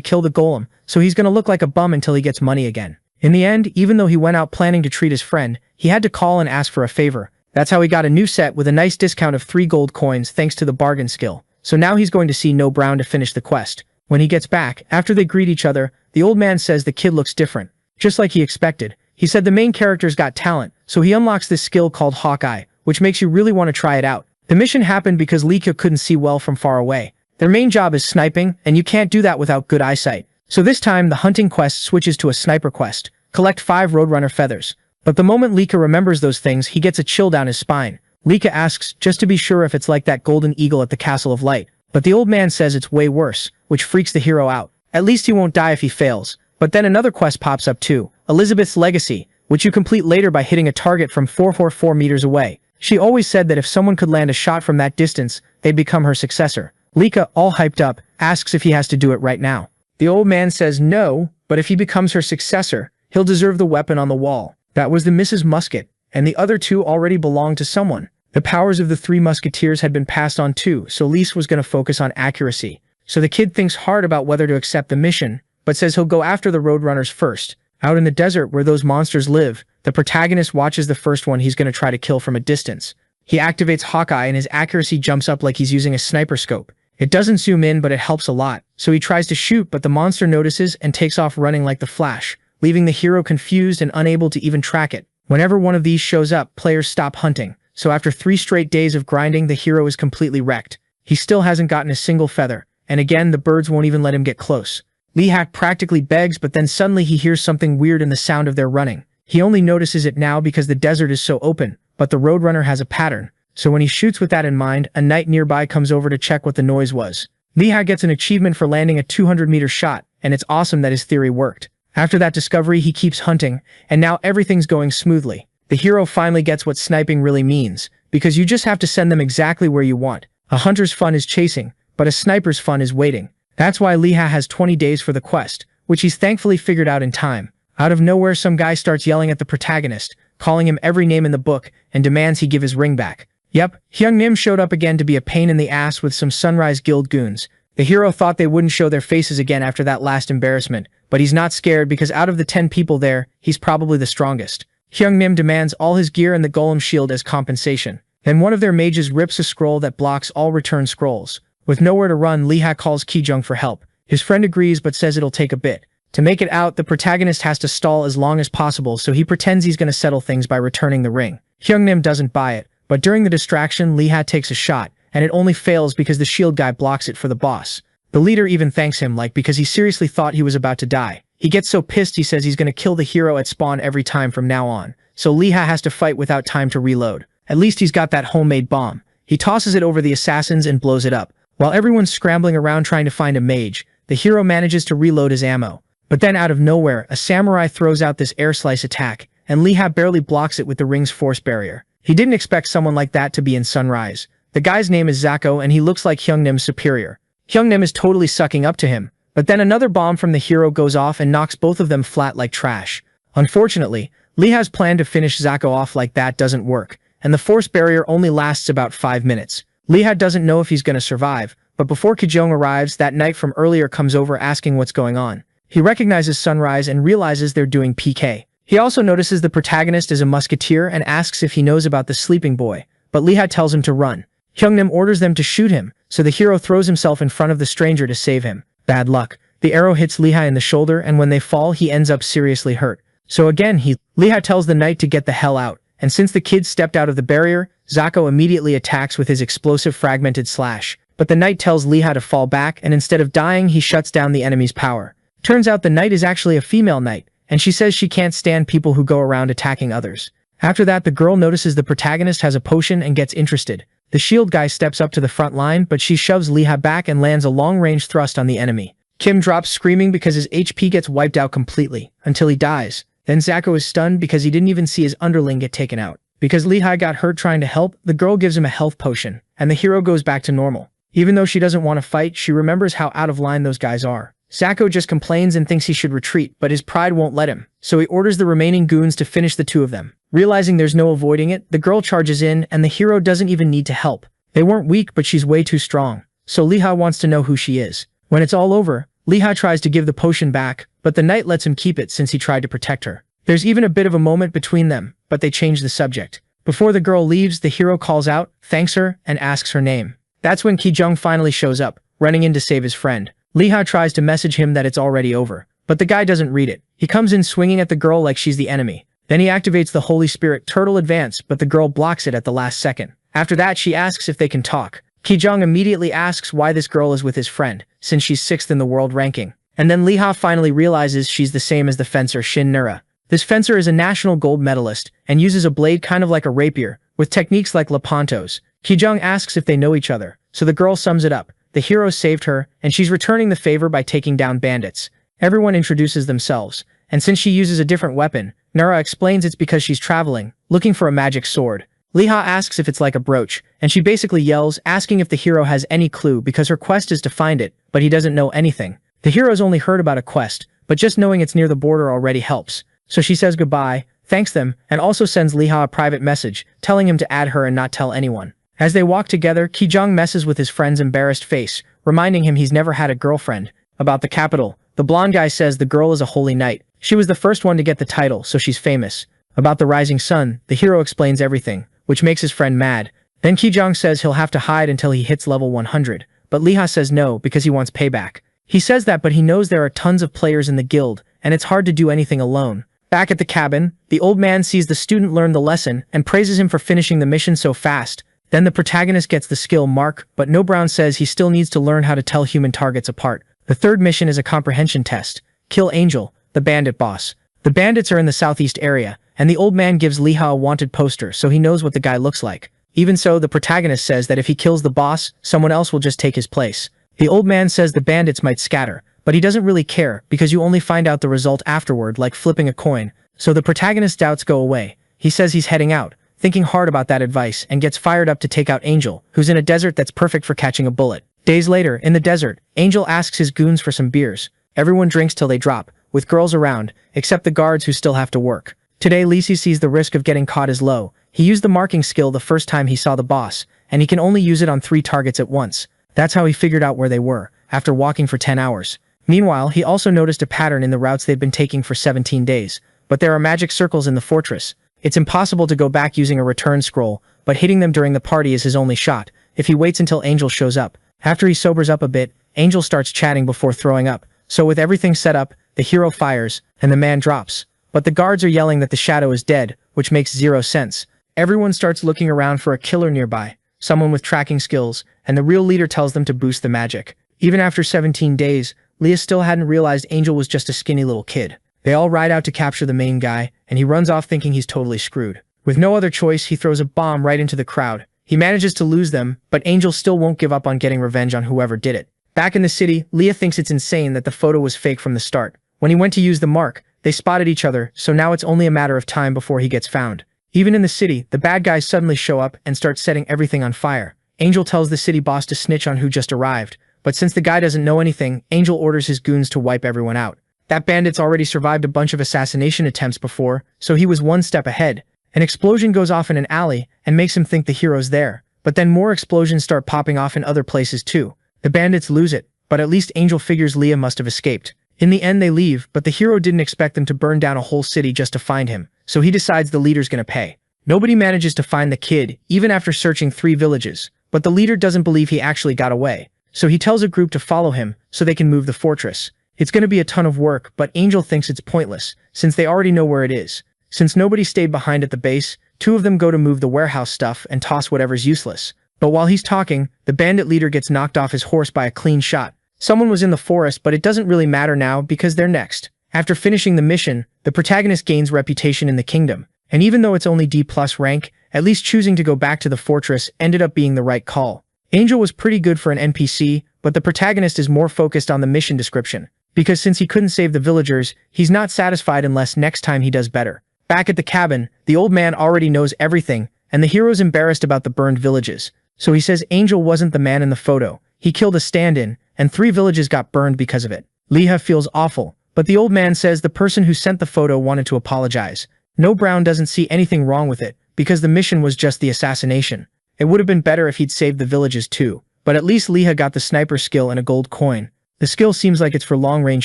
kill the golem, so he's gonna look like a bum until he gets money again. In the end, even though he went out planning to treat his friend, he had to call and ask for a favor. That's how he got a new set with a nice discount of 3 gold coins thanks to the bargain skill. So now he's going to see No Brown to finish the quest. When he gets back, after they greet each other, the old man says the kid looks different. Just like he expected. He said the main character's got talent, so he unlocks this skill called Hawkeye, which makes you really want to try it out. The mission happened because Lee Ha couldn't see well from far away. Their main job is sniping, and you can't do that without good eyesight. So this time, the hunting quest switches to a sniper quest. Collect 5 Roadrunner feathers. But the moment Lee Ha remembers those things, he gets a chill down his spine. Lee Ha asks just to be sure if it's like that golden eagle at the Castle of Light. But the old man says it's way worse, which freaks the hero out. At least he won't die if he fails. But then another quest pops up too, Elizabeth's Legacy, which you complete later by hitting a target from 444 meters away. She always said that if someone could land a shot from that distance, they'd become her successor. Lee Ha, all hyped up, asks if he has to do it right now. The old man says no, but if he becomes her successor, he'll deserve the weapon on the wall. That was the Mrs. Musket, and the other 2 already belonged to someone. The powers of the 3 musketeers had been passed on too, so Lise was going to focus on accuracy. So the kid thinks hard about whether to accept the mission, but says he'll go after the Roadrunners first. Out in the desert where those monsters live, the protagonist watches the first one he's going to try to kill from a distance. He activates Hawkeye and his accuracy jumps up like he's using a sniper scope. It doesn't zoom in, but it helps a lot. So he tries to shoot, but the monster notices and takes off running like the Flash, leaving the hero confused and unable to even track it. Whenever one of these shows up, players stop hunting. So after 3 straight days of grinding, the hero is completely wrecked. He still hasn't gotten a single feather, and again the birds won't even let him get close. Lee Ha practically begs, but then suddenly he hears something weird in the sound of their running. He only notices it now because the desert is so open, but the Roadrunner has a pattern. So when he shoots with that in mind, a knight nearby comes over to check what the noise was. Lee Ha gets an achievement for landing a 200-meter shot, and it's awesome that his theory worked. After that discovery, he keeps hunting, and now everything's going smoothly. The hero finally gets what sniping really means, because you just have to send them exactly where you want. A hunter's fun is chasing, but a sniper's fun is waiting. That's why Lee Ha has 20 days for the quest, which he's thankfully figured out in time. Out of nowhere, some guy starts yelling at the protagonist, calling him every name in the book, and demands he give his ring back. Yep, Hyung-nim showed up again to be a pain in the ass with some Sunrise Guild goons. The hero thought they wouldn't show their faces again after that last embarrassment, but he's not scared because out of the 10 people there, he's probably the strongest. Hyung-nim demands all his gear and the golem shield as compensation. Then one of their mages rips a scroll that blocks all return scrolls. With nowhere to run, Lee-ha calls Ki-jung for help. His friend agrees but says it'll take a bit. To make it out, the protagonist has to stall as long as possible, so he pretends he's going to settle things by returning the ring. Hyung-nim doesn't buy it, but during the distraction, Lee-ha takes a shot, and it only fails because the shield guy blocks it for the boss. The leader even thanks him because he seriously thought he was about to die. He gets so pissed he says he's going to kill the hero at spawn every time from now on, so Lee-ha has to fight without time to reload. At least he's got that homemade bomb. He tosses it over the assassins and blows it up. While everyone's scrambling around trying to find a mage, the hero manages to reload his ammo. But then out of nowhere, a samurai throws out this air slice attack, and Lee-ha barely blocks it with the ring's force barrier. He didn't expect someone like that to be in Sunrise. The guy's name is Zako and he looks like Hyung-nim's superior. Hyung-nim is totally sucking up to him, but then another bomb from the hero goes off and knocks both of them flat like trash. Unfortunately, Lee-ha's plan to finish Zako off like that doesn't work, and the force barrier only lasts about 5 minutes. Lee-ha doesn't know if he's gonna survive, but before Ki-jung arrives, that knight from earlier comes over asking what's going on. He recognizes Sunrise and realizes they're doing PK. He also notices the protagonist is a musketeer and asks if he knows about the sleeping boy, but Lee-ha tells him to run. Hyung-nim orders them to shoot him, so the hero throws himself in front of the stranger to save him. Bad luck. The arrow hits Lee-ha in the shoulder, and when they fall, he ends up seriously hurt. So again, Lee-ha tells the knight to get the hell out, and since the kid stepped out of the barrier, Zako immediately attacks with his explosive fragmented slash. But the knight tells Lee-ha to fall back, and instead of dying, he shuts down the enemy's power. Turns out the knight is actually a female knight, and she says she can't stand people who go around attacking others. After that, the girl notices the protagonist has a potion and gets interested. The shield guy steps up to the front line, but she shoves Lee-ha back and lands a long-range thrust on the enemy. Kim drops screaming because his HP gets wiped out completely, until he dies. Then Zako is stunned because he didn't even see his underling get taken out. Because Lee-ha got hurt trying to help, the girl gives him a health potion, and the hero goes back to normal. Even though she doesn't want to fight, she remembers how out of line those guys are. Zako just complains and thinks he should retreat, but his pride won't let him, so he orders the remaining goons to finish the two of them. Realizing there's no avoiding it, the girl charges in, and the hero doesn't even need to help. They weren't weak, but she's way too strong, so Lee-ha wants to know who she is. When it's all over, Lee-ha tries to give the potion back, but the knight lets him keep it since he tried to protect her. There's even a bit of a moment between them, but they change the subject. Before the girl leaves, the hero calls out, thanks her, and asks her name. That's when Ki-jung finally shows up, running in to save his friend. Lee-ha tries to message him that it's already over, but the guy doesn't read it. He comes in swinging at the girl like she's the enemy. Then he activates the Holy Spirit Turtle Advance, but the girl blocks it at the last second. After that, she asks if they can talk. Ki-jung immediately asks why this girl is with his friend, since she's 6th in the world ranking. And then Lee-ha finally realizes she's the same as the fencer Shin Nura. This fencer is a national gold medalist, and uses a blade kind of like a rapier, with techniques like Lepanto's. Ki-jung asks if they know each other, so the girl sums it up. The hero saved her, and she's returning the favor by taking down bandits. Everyone introduces themselves, and since she uses a different weapon, Nura explains it's because she's traveling, looking for a magic sword. Lee-ha asks if it's like a brooch, and she basically yells, asking if the hero has any clue because her quest is to find it, but he doesn't know anything. The hero's only heard about a quest, but just knowing it's near the border already helps. So she says goodbye, thanks them, and also sends Lee-ha a private message, telling him to add her and not tell anyone. As they walk together, Ki-jung messes with his friend's embarrassed face, reminding him he's never had a girlfriend. About the capital, the blonde guy says the girl is a holy knight. She was the first one to get the title, so she's famous. About the rising sun, the hero explains everything, which makes his friend mad. Then Ki-jung says he'll have to hide until he hits level 100, but Lee-ha says no because he wants payback. He says that, but he knows there are tons of players in the guild, and it's hard to do anything alone. Back at the cabin, the old man sees the student learn the lesson and praises him for finishing the mission so fast. Then the protagonist gets the skill mark, but No Brown says he still needs to learn how to tell human targets apart. The third mission is a comprehension test. Kill Angel, the bandit boss. The bandits are in the southeast area, and the old man gives Lee-ha a wanted poster so he knows what the guy looks like. Even so, the protagonist says that if he kills the boss, someone else will just take his place. The old man says the bandits might scatter, but he doesn't really care because you only find out the result afterward, like flipping a coin. So the protagonist's doubts go away. He says he's heading out, thinking hard about that advice, and gets fired up to take out Angel, who's in a desert that's perfect for catching a bullet. Days later, in the desert, Angel asks his goons for some beers. Everyone drinks till they drop, with girls around, except the guards who still have to work. Today Lisi sees the risk of getting caught is low. He used the marking skill the first time he saw the boss, and he can only use it on 3 targets at once. That's how he figured out where they were, after walking for 10 hours. Meanwhile, he also noticed a pattern in the routes they've been taking for 17 days. But there are magic circles in the fortress. It's impossible to go back using a return scroll, but hitting them during the party is his only shot, if he waits until Angel shows up. After he sobers up a bit, Angel starts chatting before throwing up. So with everything set up, the hero fires, and the man drops. But the guards are yelling that the shadow is dead, which makes 0 sense. Everyone starts looking around for a killer nearby, someone with tracking skills, and the real leader tells them to boost the magic. Even after 17 days, Leah still hadn't realized Angel was just a skinny little kid. They all ride out to capture the main guy, and he runs off thinking he's totally screwed. With no other choice, he throws a bomb right into the crowd. He manages to lose them, but Angel still won't give up on getting revenge on whoever did it. Back in the city, Leah thinks it's insane that the photo was fake from the start. When he went to use the mark, they spotted each other, so now it's only a matter of time before he gets found. Even in the city, the bad guys suddenly show up and start setting everything on fire. Angel tells the city boss to snitch on who just arrived, but since the guy doesn't know anything, Angel orders his goons to wipe everyone out. That bandit's already survived a bunch of assassination attempts before, so he was 1 step ahead. An explosion goes off in an alley and makes him think the hero's there, but then more explosions start popping off in other places too. The bandits lose it, but at least Angel figures Leah must have escaped. In the end they leave, but the hero didn't expect them to burn down a whole city just to find him, so he decides the leader's gonna pay. Nobody manages to find the kid, even after searching 3 villages, but the leader doesn't believe he actually got away, so he tells a group to follow him so they can move the fortress. It's gonna be a ton of work, but Angel thinks it's pointless, since they already know where it is. Since nobody stayed behind at the base, 2 of them go to move the warehouse stuff and toss whatever's useless. But while he's talking, the bandit leader gets knocked off his horse by a clean shot. Someone was in the forest, but it doesn't really matter now because they're next. After finishing the mission, the protagonist gains reputation in the kingdom. And even though it's only D+ rank, at least choosing to go back to the fortress ended up being the right call. Angel was pretty good for an NPC, but the protagonist is more focused on the mission description. Because since he couldn't save the villagers, he's not satisfied unless next time he does better. Back at the cabin, the old man already knows everything, and the hero's embarrassed about the burned villages. So he says Angel wasn't the man in the photo. He killed a stand-in, and 3 villages got burned because of it. Leah feels awful, but the old man says the person who sent the photo wanted to apologize. No, Brown doesn't see anything wrong with it, because the mission was just the assassination. It would have been better if he'd saved the villages too, but at least Leah got the sniper skill and a gold coin. The skill seems like it's for long-range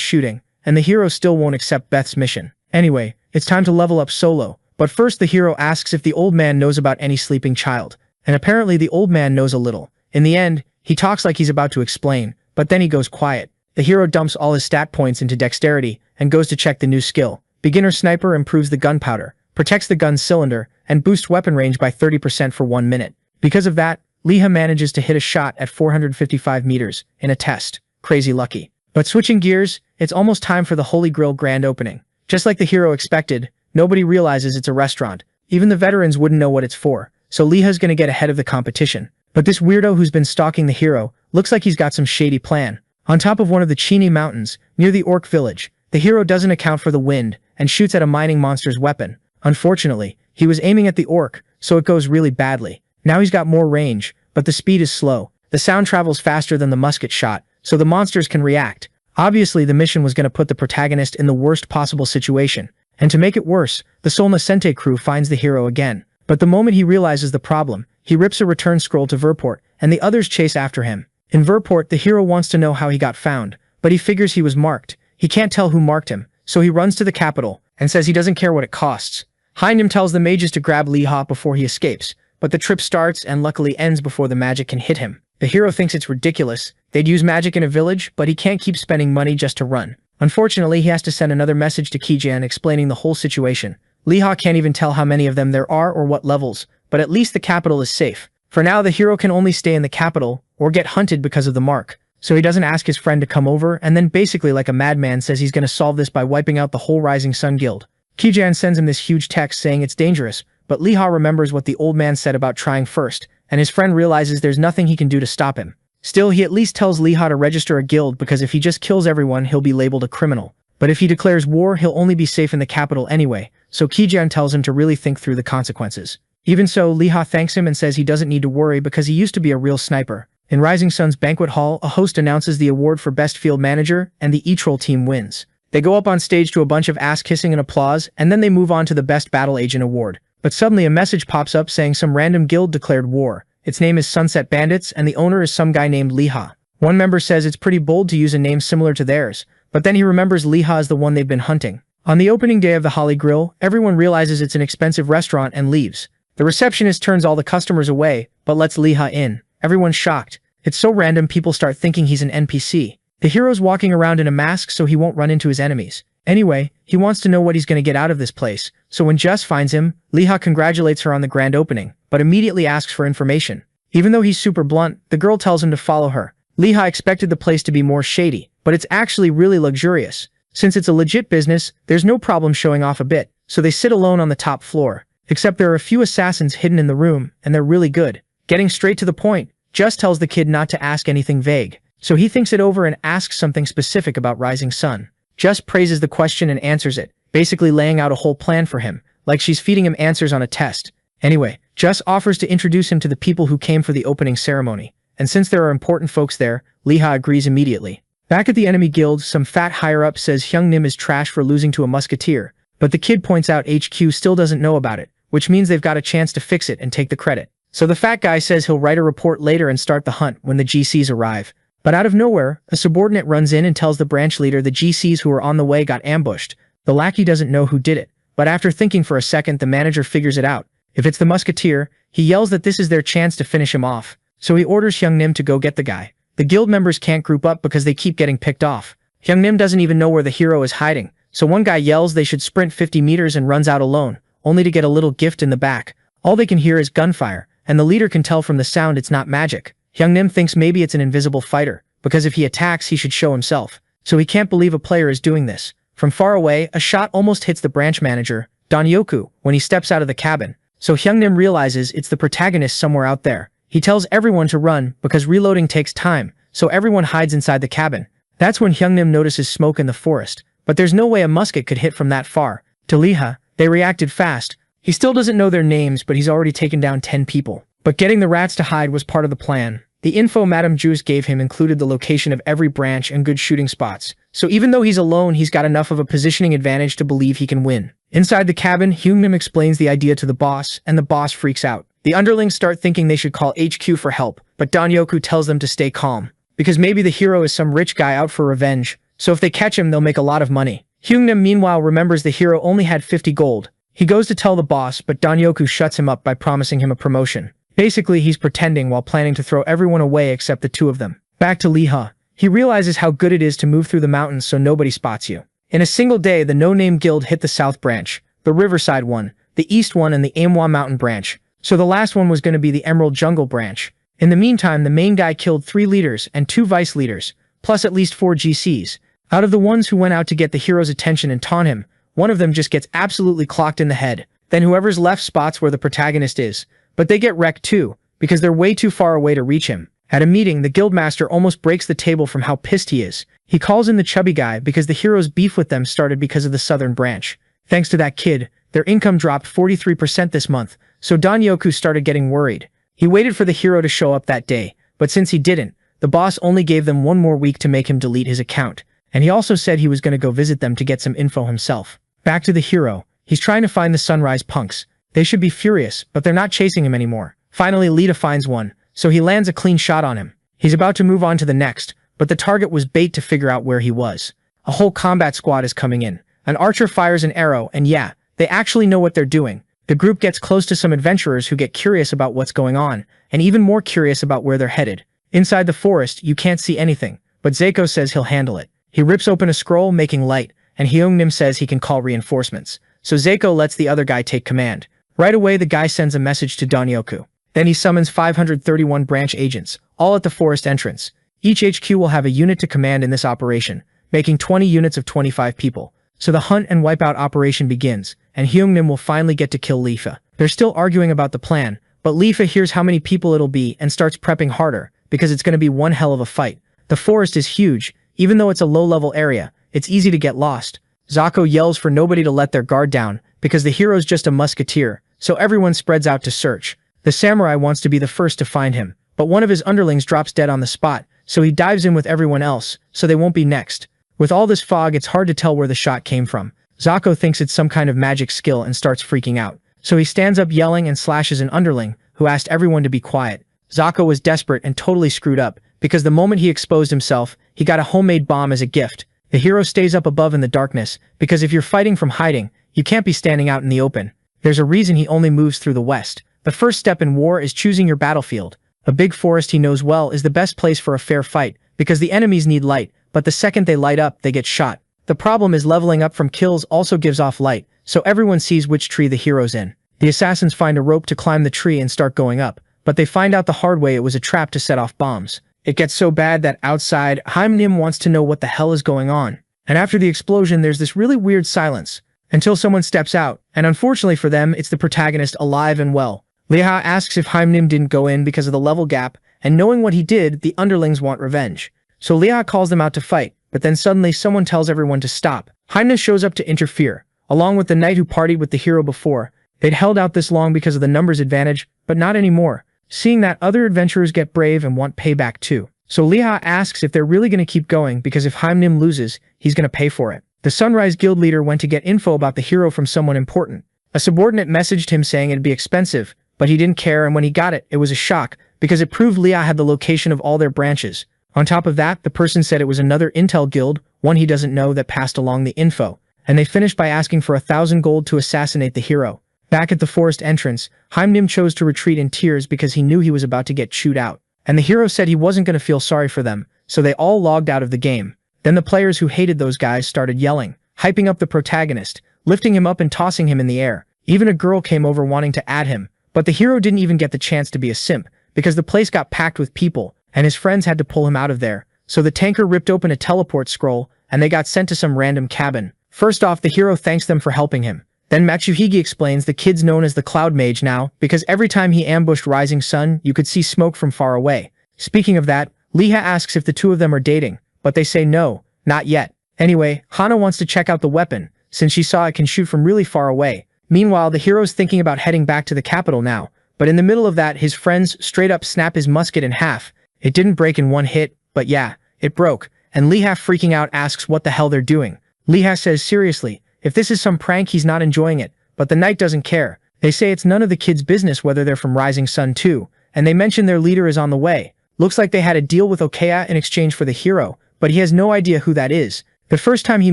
shooting, and the hero still won't accept Beth's mission. Anyway, it's time to level up solo, but first the hero asks if the old man knows about any sleeping child, and apparently the old man knows a little. In the end, he talks like he's about to explain, but then he goes quiet. The hero dumps all his stat points into dexterity and goes to check the new skill. Beginner Sniper improves the gunpowder, protects the gun's cylinder, and boosts weapon range by 30% for 1 minute. Because of that, Leah manages to hit a shot at 455 meters in a test. Crazy lucky. But switching gears, it's almost time for the Holy Grail grand opening. Just like the hero expected, nobody realizes it's a restaurant. Even the veterans wouldn't know what it's for, so Leah's gonna get ahead of the competition. But this weirdo who's been stalking the hero looks like he's got some shady plan. On top of one of the Chini mountains, near the orc village, the hero doesn't account for the wind and shoots at a mining monster's weapon. Unfortunately, he was aiming at the orc, so it goes really badly. Now he's got more range, but the speed is slow. The sound travels faster than the musket shot, so the monsters can react. Obviously, the mission was going to put the protagonist in the worst possible situation. And to make it worse, the Sol Nascente crew finds the hero again. But the moment he realizes the problem, he rips a return scroll to Verport, and the others chase after him. In Verport, the hero wants to know how he got found, but he figures he was marked. He can't tell who marked him, so he runs to the capital and says he doesn't care what it costs. Hyndam tells the mages to grab Leha before he escapes, but the trip starts and luckily ends before the magic can hit him. The hero thinks it's ridiculous. They'd use magic in a village, but he can't keep spending money just to run. Unfortunately, he has to send another message to Kijan explaining the whole situation. Leha can't even tell how many of them there are or what levels, but at least the capital is safe. For now, the hero can only stay in the capital or get hunted because of the mark. So he doesn't ask his friend to come over and then basically like a madman says he's going to solve this by wiping out the whole Rising Sun Guild. Kijan sends him this huge text saying it's dangerous, but Leha remembers what the old man said about trying first, and his friend realizes there's nothing he can do to stop him. Still, he at least tells Leha to register a guild because if he just kills everyone, he'll be labeled a criminal. But if he declares war, he'll only be safe in the capital anyway, so Kijan tells him to really think through the consequences. Even so, Leha thanks him and says he doesn't need to worry because he used to be a real sniper. In Rising Sun's banquet hall, a host announces the award for Best Field Manager, and the E-Troll team wins. They go up on stage to a bunch of ass-kissing and applause, and then they move on to the Best Battle Agent award. But suddenly a message pops up saying some random guild declared war. Its name is Sunset Bandits, and the owner is some guy named Liha. One member says it's pretty bold to use a name similar to theirs, but then he remembers Liha is the one they've been hunting. On the opening day of the Holly Grill, everyone realizes it's an expensive restaurant and leaves. The receptionist turns all the customers away, but lets Liha in. Everyone's shocked. It's so random people start thinking he's an NPC. The hero's walking around in a mask so he won't run into his enemies. Anyway, he wants to know what he's going to get out of this place, so when Jess finds him, Liha congratulates her on the grand opening, but immediately asks for information. Even though he's super blunt, the girl tells him to follow her. Liha expected the place to be more shady, but it's actually really luxurious. Since it's a legit business, there's no problem showing off a bit, so they sit alone on the top floor. Except there are a few assassins hidden in the room, and they're really good. Getting straight to the point, Jess tells the kid not to ask anything vague. So he thinks it over and asks something specific about Rising Sun. Jess praises the question and answers it, basically laying out a whole plan for him, like she's feeding him answers on a test. Anyway, Jess offers to introduce him to the people who came for the opening ceremony, and since there are important folks there, Liha agrees immediately. Back at the enemy guild, some fat higher-up says Hyungnim is trash for losing to a musketeer, but the kid points out HQ still doesn't know about it, which means they've got a chance to fix it and take the credit. So the fat guy says he'll write a report later and start the hunt when the GCs arrive. But out of nowhere, a subordinate runs in and tells the branch leader the GCs who were on the way got ambushed. The lackey doesn't know who did it, but after thinking for a second the manager figures it out. If it's the musketeer, he yells that this is their chance to finish him off, so he orders Hyungnim to go get the guy. The guild members can't group up because they keep getting picked off. Hyungnim doesn't even know where the hero is hiding, so one guy yells they should sprint 50 meters and runs out alone, only to get a little gift in the back. All they can hear is gunfire, and the leader can tell from the sound it's not magic. Hyungnim thinks maybe it's an invisible fighter, because if he attacks he should show himself, so he can't believe a player is doing this. From far away, a shot almost hits the branch manager, Donyoku, when he steps out of the cabin, so Hyungnim realizes it's the protagonist somewhere out there. He tells everyone to run because reloading takes time, so everyone hides inside the cabin. That's when Hyungnim notices smoke in the forest, but there's no way a musket could hit from that far. To Liha, they reacted fast. He still doesn't know their names, but he's already taken down 10 people. But getting the rats to hide was part of the plan. The info Madame Juice gave him included the location of every branch and good shooting spots, so even though he's alone, he's got enough of a positioning advantage to believe he can win. Inside the cabin, Hyungnim explains the idea to the boss, and the boss freaks out. The underlings start thinking they should call HQ for help, but Donyoku tells them to stay calm, because maybe the hero is some rich guy out for revenge, so if they catch him they'll make a lot of money. Hyungnim meanwhile remembers the hero only had 50 gold. He goes to tell the boss, but Donyoku shuts him up by promising him a promotion. Basically, he's pretending while planning to throw everyone away except the two of them. Back to Liha. He realizes how good it is to move through the mountains so nobody spots you. In a single day, the no-name guild hit the south branch, the riverside one, the east one, and the Manhwa mountain branch. So the last one was going to be the Emerald Jungle branch. In the meantime, the main guy killed 3 leaders and 2 vice leaders, plus at least 4 GCs. Out of the ones who went out to get the hero's attention and taunt him, one of them just gets absolutely clocked in the head. Then whoever's left spots where the protagonist is. But they get wrecked too, because they're way too far away to reach him. At a meeting, the guildmaster almost breaks the table from how pissed he is. He calls in the chubby guy because the hero's beef with them started because of the southern branch. Thanks to that kid, their income dropped 43% this month, so Donyoku started getting worried. He waited for the hero to show up that day, but since he didn't, the boss only gave them 1 more week to make him delete his account, and he also said he was going to go visit them to get some info himself. Back to the hero. He's trying to find the sunrise punks. They should be furious, but they're not chasing him anymore. Finally, Lita finds one, so he lands a clean shot on him. He's about to move on to the next, but the target was bait to figure out where he was. A whole combat squad is coming in. An archer fires an arrow, and yeah, they actually know what they're doing. The group gets close to some adventurers who get curious about what's going on, and even more curious about where they're headed. Inside the forest, you can't see anything, but Zeiko says he'll handle it. He rips open a scroll, making light, and Hyungnim says he can call reinforcements. So Zeiko lets the other guy take command. Right away, the guy sends a message to Donyoku. Then he summons 531 branch agents, all at the forest entrance. Each HQ will have a unit to command in this operation, making 20 units of 25 people. So the hunt and wipeout operation begins, and Hyungnim will finally get to kill Lifa. They're still arguing about the plan, but Lifa hears how many people it'll be and starts prepping harder, because it's going to be one hell of a fight. The forest is huge. Even though it's a low-level area, it's easy to get lost. Zako yells for nobody to let their guard down, because the hero's just a musketeer, so everyone spreads out to search. The samurai wants to be the first to find him, but one of his underlings drops dead on the spot, so he dives in with everyone else, so they won't be next. With all this fog, it's hard to tell where the shot came from. Zako thinks it's some kind of magic skill and starts freaking out. So he stands up yelling and slashes an underling, who asked everyone to be quiet. Zako was desperate and totally screwed up, because the moment he exposed himself, he got a homemade bomb as a gift. The hero stays up above in the darkness, because if you're fighting from hiding, you can't be standing out in the open. There's a reason he only moves through the west. The first step in war is choosing your battlefield. A big forest he knows well is the best place for a fair fight, because the enemies need light, but the second they light up, they get shot. The problem is leveling up from kills also gives off light, so everyone sees which tree the hero's in. The assassins find a rope to climb the tree and start going up, but they find out the hard way it was a trap to set off bombs. It gets so bad that outside, Haimnim wants to know what the hell is going on. And after the explosion, there's this really weird silence, until someone steps out, and unfortunately for them, it's the protagonist alive and well. Liha asks if Haimnim didn't go in because of the level gap, and knowing what he did, the underlings want revenge. So Liha calls them out to fight, but then suddenly someone tells everyone to stop. Haimnim shows up to interfere, along with the knight who partied with the hero before. They'd held out this long because of the numbers advantage, but not anymore. Seeing that, other adventurers get brave and want payback too. So Liha asks if they're really going to keep going because if Haimnim loses, he's going to pay for it. The Sunrise Guild leader went to get info about the hero from someone important. A subordinate messaged him saying it'd be expensive, but he didn't care, and when he got it, it was a shock, because it proved Liha had the location of all their branches. On top of that, the person said it was another intel guild, one he doesn't know, that passed along the info. And they finished by asking for 1,000 gold to assassinate the hero. Back at the forest entrance, Haimnim chose to retreat in tears because he knew he was about to get chewed out. And the hero said he wasn't going to feel sorry for them, so they all logged out of the game. Then the players who hated those guys started yelling, hyping up the protagonist, lifting him up and tossing him in the air. Even a girl came over wanting to add him, but the hero didn't even get the chance to be a simp, because the place got packed with people, and his friends had to pull him out of there. So the tanker ripped open a teleport scroll, and they got sent to some random cabin. First off, the hero thanks them for helping him. Then Matsuhige explains the kid's known as the Cloud Mage now, because every time he ambushed Rising Sun, you could see smoke from far away. Speaking of that, Liha asks if the two of them are dating, but they say no, not yet. Anyway, Hana wants to check out the weapon, since she saw it can shoot from really far away. Meanwhile, the hero's thinking about heading back to the capital now, but in the middle of that, his friends straight up snap his musket in half. It didn't break in one hit, but yeah, it broke, and Liha freaking out asks what the hell they're doing. Liha says seriously, if this is some prank, he's not enjoying it, but the knight doesn't care. They say it's none of the kids' business whether they're from Rising Sun too, and they mention their leader is on the way. Looks like they had a deal with Okeya in exchange for the hero, but he has no idea who that is. The first time he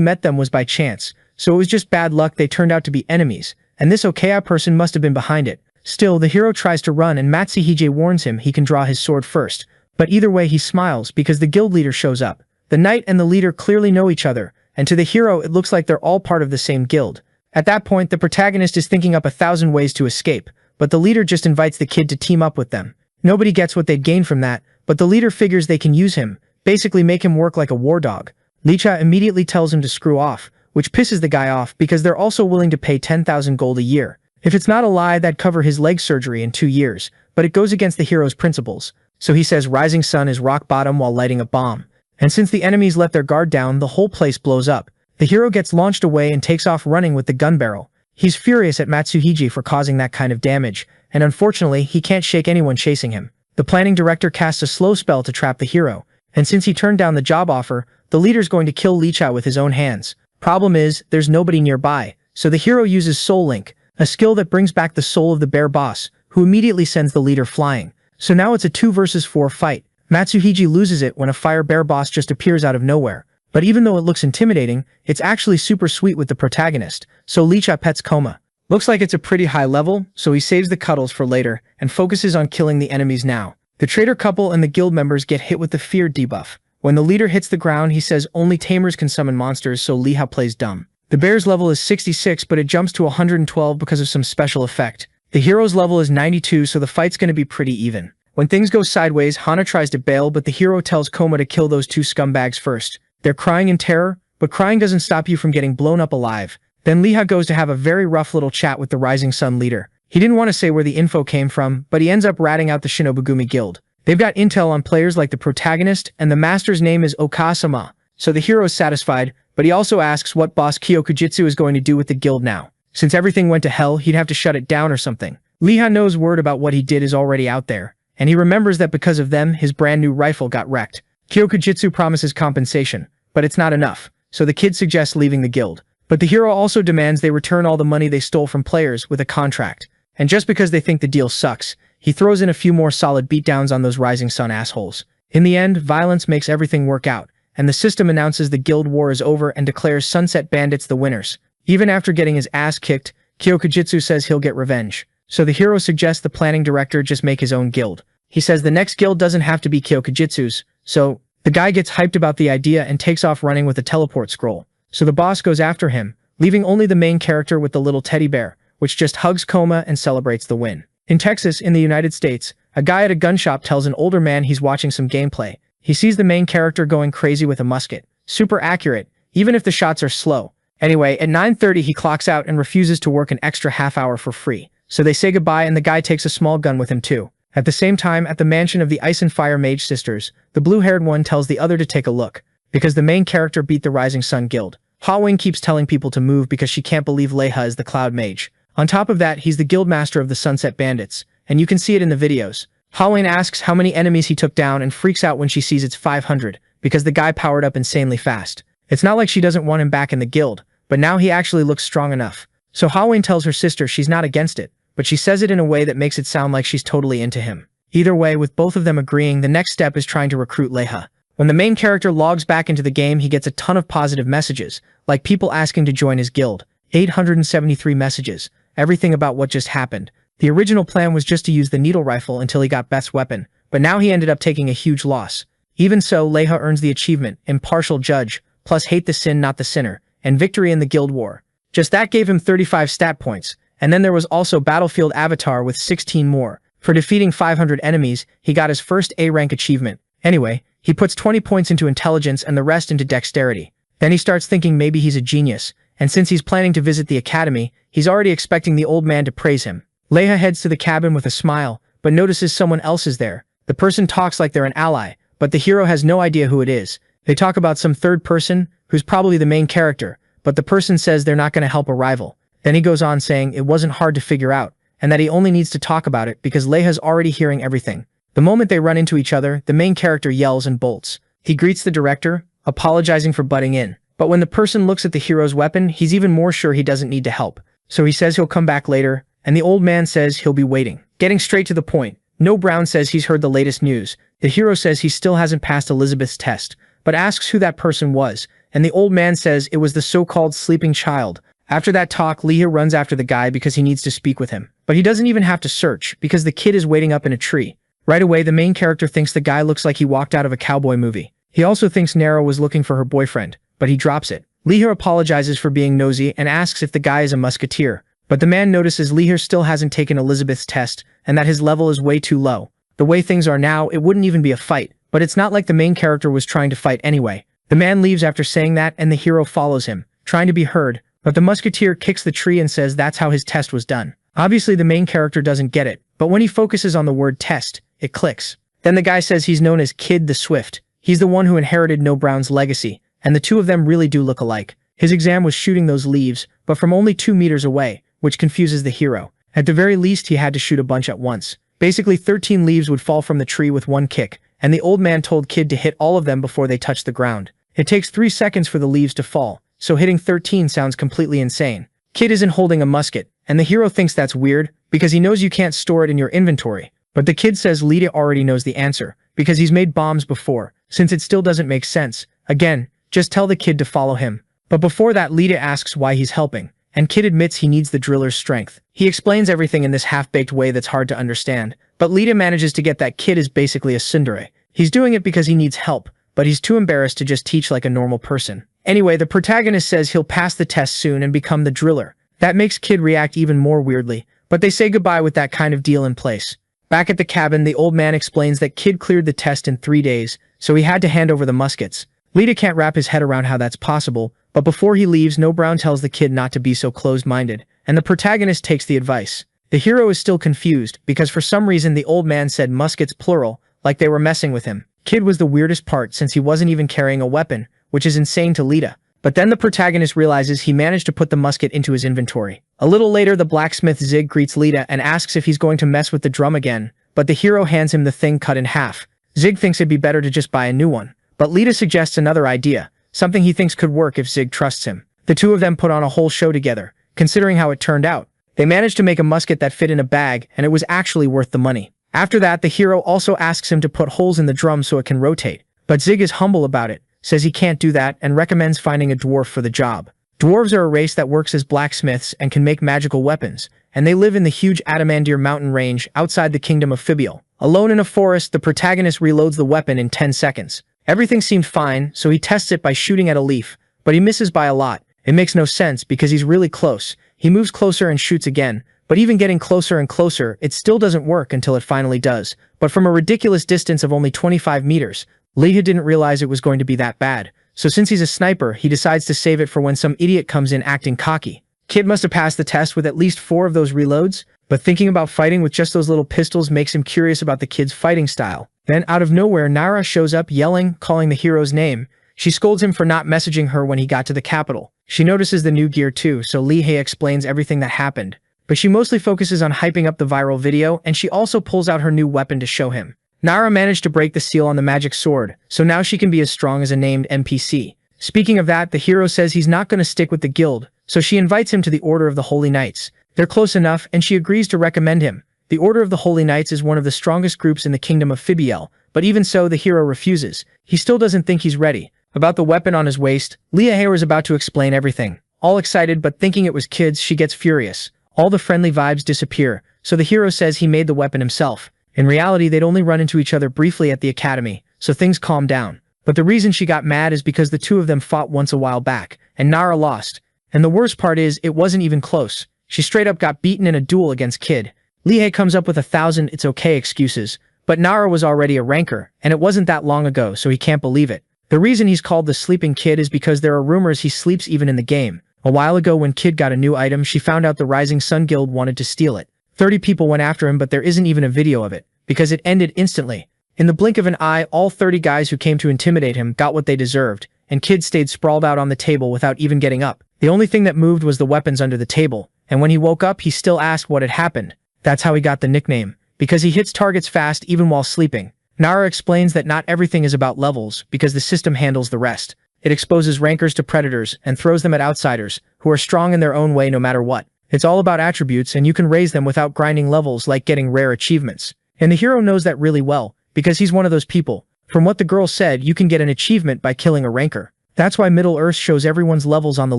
met them was by chance, so it was just bad luck they turned out to be enemies, and this Okeya person must have been behind it. Still, the hero tries to run and Matsuhige warns him he can draw his sword first, but either way he smiles because the guild leader shows up. The knight and the leader clearly know each other, and to the hero it looks like they're all part of the same guild. At that point, the protagonist is thinking up 1,000 ways to escape, but the leader just invites the kid to team up with them. Nobody gets what they'd gain from that, but the leader figures they can use him, basically make him work like a war dog. Licha immediately tells him to screw off, which pisses the guy off because they're also willing to pay 10,000 gold a year. If it's not a lie, that'd cover his leg surgery in 2 years, but it goes against the hero's principles. So he says Rising Sun is rock bottom while lighting a bomb. And since the enemies let their guard down, the whole place blows up. The hero gets launched away and takes off running with the gun barrel. He's furious at Matsuhige for causing that kind of damage, and unfortunately, he can't shake anyone chasing him. The planning director casts a slow spell to trap the hero, and since he turned down the job offer, the leader's going to kill Licha with his own hands. Problem is, there's nobody nearby, so the hero uses Soul Link, a skill that brings back the soul of the bear boss, who immediately sends the leader flying. So now it's a 2 versus 4 fight. Matsuhige loses it when a fire bear boss just appears out of nowhere. But even though it looks intimidating, it's actually super sweet with the protagonist, so Licha pets Koma. Looks like it's a pretty high level, so he saves the cuddles for later and focuses on killing the enemies now. The traitor couple and the guild members get hit with the fear debuff. When the leader hits the ground, he says only tamers can summon monsters, so Liha plays dumb. The bear's level is 66, but it jumps to 112 because of some special effect. The hero's level is 92, so the fight's gonna be pretty even. When things go sideways, Hana tries to bail, but the hero tells Koma to kill those 2 scumbags first. They're crying in terror, but crying doesn't stop you from getting blown up alive. Then Liha goes to have a very rough little chat with the Rising Sun leader. He didn't want to say where the info came from, but he ends up ratting out the Shinobugumi Guild. They've got intel on players like the protagonist, and the master's name is Okasama, so the hero is satisfied, but he also asks what boss Kyokujitsu is going to do with the guild now. Since everything went to hell, he'd have to shut it down or something. Liha knows word about what he did is already out there, and he remembers that because of them, his brand new rifle got wrecked. Kyokujitsu promises compensation, but it's not enough. so the kid suggests leaving the guild. But the hero also demands they return all the money they stole from players with a contract. And just because they think the deal sucks, he throws in a few more solid beatdowns on those Rising Sun assholes. In the end, violence makes everything work out, and the system announces the guild war is over and declares Sunset Bandits the winners. Even after getting his ass kicked, Kyokujitsu says he'll get revenge. So the hero suggests the planning director just make his own guild. He says the next guild doesn't have to be Kyokujitsu's, so the guy gets hyped about the idea and takes off running with a teleport scroll. So the boss goes after him, leaving only the main character with the little teddy bear, which just hugs Koma and celebrates the win. In Texas, in the United States, a guy at a gun shop tells an older man he's watching some gameplay. He sees the main character going crazy with a musket. Super accurate, even if the shots are slow. Anyway, at 9:30 he clocks out and refuses to work an extra half hour for free. So they say goodbye and the guy takes a small gun with him too. At the same time, at the mansion of the Ice and Fire Mage sisters, the blue-haired one tells the other to take a look, because the main character beat the Rising Sun Guild. Ha-Wing keeps telling people to move because she can't believe Leiha is the Cloud Mage. On top of that, he's the guild master of the Sunset Bandits, and you can see it in the videos. Ha-Wing asks how many enemies he took down and freaks out when she sees it's 500, because the guy powered up insanely fast. It's not like she doesn't want him back in the guild, but now he actually looks strong enough. So Ha-Wing tells her sister she's not against it, but she says it in a way that makes it sound like she's totally into him. Either way, with both of them agreeing, the next step is trying to recruit Leiha. When the main character logs back into the game, he gets a ton of positive messages, like people asking to join his guild. 873 messages, everything about what just happened. The original plan was just to use the needle rifle until he got Beth's weapon, but now he ended up taking a huge loss. Even so, Leiha earns the achievement, Impartial Judge, plus Hate the Sin Not the Sinner, and Victory in the Guild War. Just that gave him 35 stat points, and then there was also Battlefield Avatar with 16 more. For defeating 500 enemies, he got his first A-rank achievement. Anyway, he puts 20 points into intelligence and the rest into dexterity. Then he starts thinking maybe he's a genius, and since he's planning to visit the academy, he's already expecting the old man to praise him. Leiha heads to the cabin with a smile, but notices someone else is there. The person talks like they're an ally, but the hero has no idea who it is. They talk about some third person, who's probably the main character, but the person says they're not going to help a rival. Then he goes on saying it wasn't hard to figure out, and that he only needs to talk about it because Leiha's already hearing everything. The moment they run into each other, the main character yells and bolts. He greets the director, apologizing for butting in. But when the person looks at the hero's weapon, he's even more sure he doesn't need to help. So he says he'll come back later, and the old man says he'll be waiting. Getting straight to the point, No Brown says he's heard the latest news. The hero says he still hasn't passed Elizabeth's test, but asks who that person was, and the old man says it was the so-called sleeping child. After that talk, Leiha runs after the guy because he needs to speak with him. But he doesn't even have to search, because the kid is waiting up in a tree. Right away, the main character thinks the guy looks like he walked out of a cowboy movie. He also thinks Nero was looking for her boyfriend, but he drops it. Leiha apologizes for being nosy and asks if the guy is a musketeer. But the man notices Leiha still hasn't taken Elizabeth's test, and that his level is way too low. The way things are now, it wouldn't even be a fight, but it's not like the main character was trying to fight anyway. The man leaves after saying that, and the hero follows him, trying to be heard, but the musketeer kicks the tree and says that's how his test was done. Obviously the main character doesn't get it, but when he focuses on the word test, it clicks. Then the guy says he's known as Kid the Swift. He's the one who inherited No Brown's legacy, and the two of them really do look alike. His exam was shooting those leaves, but from only 2 meters away, which confuses the hero. At the very least, he had to shoot a bunch at once. Basically, 13 leaves would fall from the tree with one kick, and the old man told Kid to hit all of them before they touched the ground. It takes 3 seconds for the leaves to fall, so hitting 13 sounds completely insane. Kid isn't holding a musket, and the hero thinks that's weird, because he knows you can't store it in your inventory. But the kid says Lita already knows the answer, because he's made bombs before, since it still doesn't make sense. Again, just tell the kid to follow him. But before that, Lita asks why he's helping, and Kid admits he needs the driller's strength. He explains everything in this half-baked way that's hard to understand, but Lita manages to get that Kid is basically a tsundere. He's doing it because he needs help, but he's too embarrassed to just teach like a normal person. Anyway, the protagonist says he'll pass the test soon and become the driller. That makes Kid react even more weirdly, but they say goodbye with that kind of deal in place. Back at the cabin, the old man explains that Kid cleared the test in 3 days, so he had to hand over the muskets. Lita can't wrap his head around how that's possible, but before he leaves, No Brown tells the kid not to be so closed-minded, and the protagonist takes the advice. The hero is still confused, because for some reason the old man said muskets plural, like they were messing with him. Kid was the weirdest part since he wasn't even carrying a weapon, which is insane to Lita. But then the protagonist realizes he managed to put the musket into his inventory. A little later, the blacksmith Zig greets Lita and asks if he's going to mess with the drum again, but the hero hands him the thing cut in half. Zig thinks it'd be better to just buy a new one, but Lita suggests another idea, something he thinks could work if Zig trusts him. The two of them put on a whole show together. Considering how it turned out, they managed to make a musket that fit in a bag, and it was actually worth the money. After that, the hero also asks him to put holes in the drum so it can rotate. But Zig is humble about it, says he can't do that, and recommends finding a dwarf for the job. Dwarves are a race that works as blacksmiths and can make magical weapons, and they live in the huge Adamandir mountain range outside the kingdom of Fibiel. Alone in a forest, the protagonist reloads the weapon in 10 seconds. Everything seemed fine, so he tests it by shooting at a leaf, but he misses by a lot. It makes no sense because he's really close. He moves closer and shoots again, but even getting closer and closer, it still doesn't work until it finally does. But from a ridiculous distance of only 25 meters, Leah didn't realize it was going to be that bad. So since he's a sniper, he decides to save it for when some idiot comes in acting cocky. Kid must have passed the test with at least 4 of those reloads, but thinking about fighting with just those little pistols makes him curious about the kid's fighting style. Then out of nowhere, Nara shows up yelling, calling the hero's name. She scolds him for not messaging her when he got to the capital. She notices the new gear too, so Lee Hae explains everything that happened. But she mostly focuses on hyping up the viral video, and she also pulls out her new weapon to show him. Nara managed to break the seal on the magic sword, so now she can be as strong as a named NPC. Speaking of that, the hero says he's not going to stick with the guild, so she invites him to the Order of the Holy Knights. They're close enough, and she agrees to recommend him. The Order of the Holy Knights is one of the strongest groups in the kingdom of Fibiel, but even so, the hero refuses. He still doesn't think he's ready. About the weapon on his waist, Leah Hae is about to explain everything. All excited, but thinking it was kids, she gets furious. All the friendly vibes disappear, so the hero says he made the weapon himself. In reality, they'd only run into each other briefly at the academy, so things calm down. But the reason she got mad is because the two of them fought once a while back, and Nara lost. And the worst part is, it wasn't even close. She straight up got beaten in a duel against Kid. Lee Hae comes up with 1,000 it's okay excuses, but Nara was already a ranker, and it wasn't that long ago, so he can't believe it. The reason he's called the Sleeping Kid is because there are rumors he sleeps even in the game. A while ago when Kid got a new item, she found out the Rising Sun Guild wanted to steal it. 30 people went after him, but there isn't even a video of it, because it ended instantly. In the blink of an eye, all 30 guys who came to intimidate him got what they deserved, and Kid stayed sprawled out on the table without even getting up. The only thing that moved was the weapons under the table, and when he woke up, he still asked what had happened. That's how he got the nickname, because he hits targets fast even while sleeping. Nara explains that not everything is about levels, because the system handles the rest. It exposes rankers to predators and throws them at outsiders, who are strong in their own way no matter what. It's all about attributes, and you can raise them without grinding levels like getting rare achievements. And the hero knows that really well, because he's one of those people. From what the girl said, you can get an achievement by killing a ranker. That's why Middle-earth shows everyone's levels on the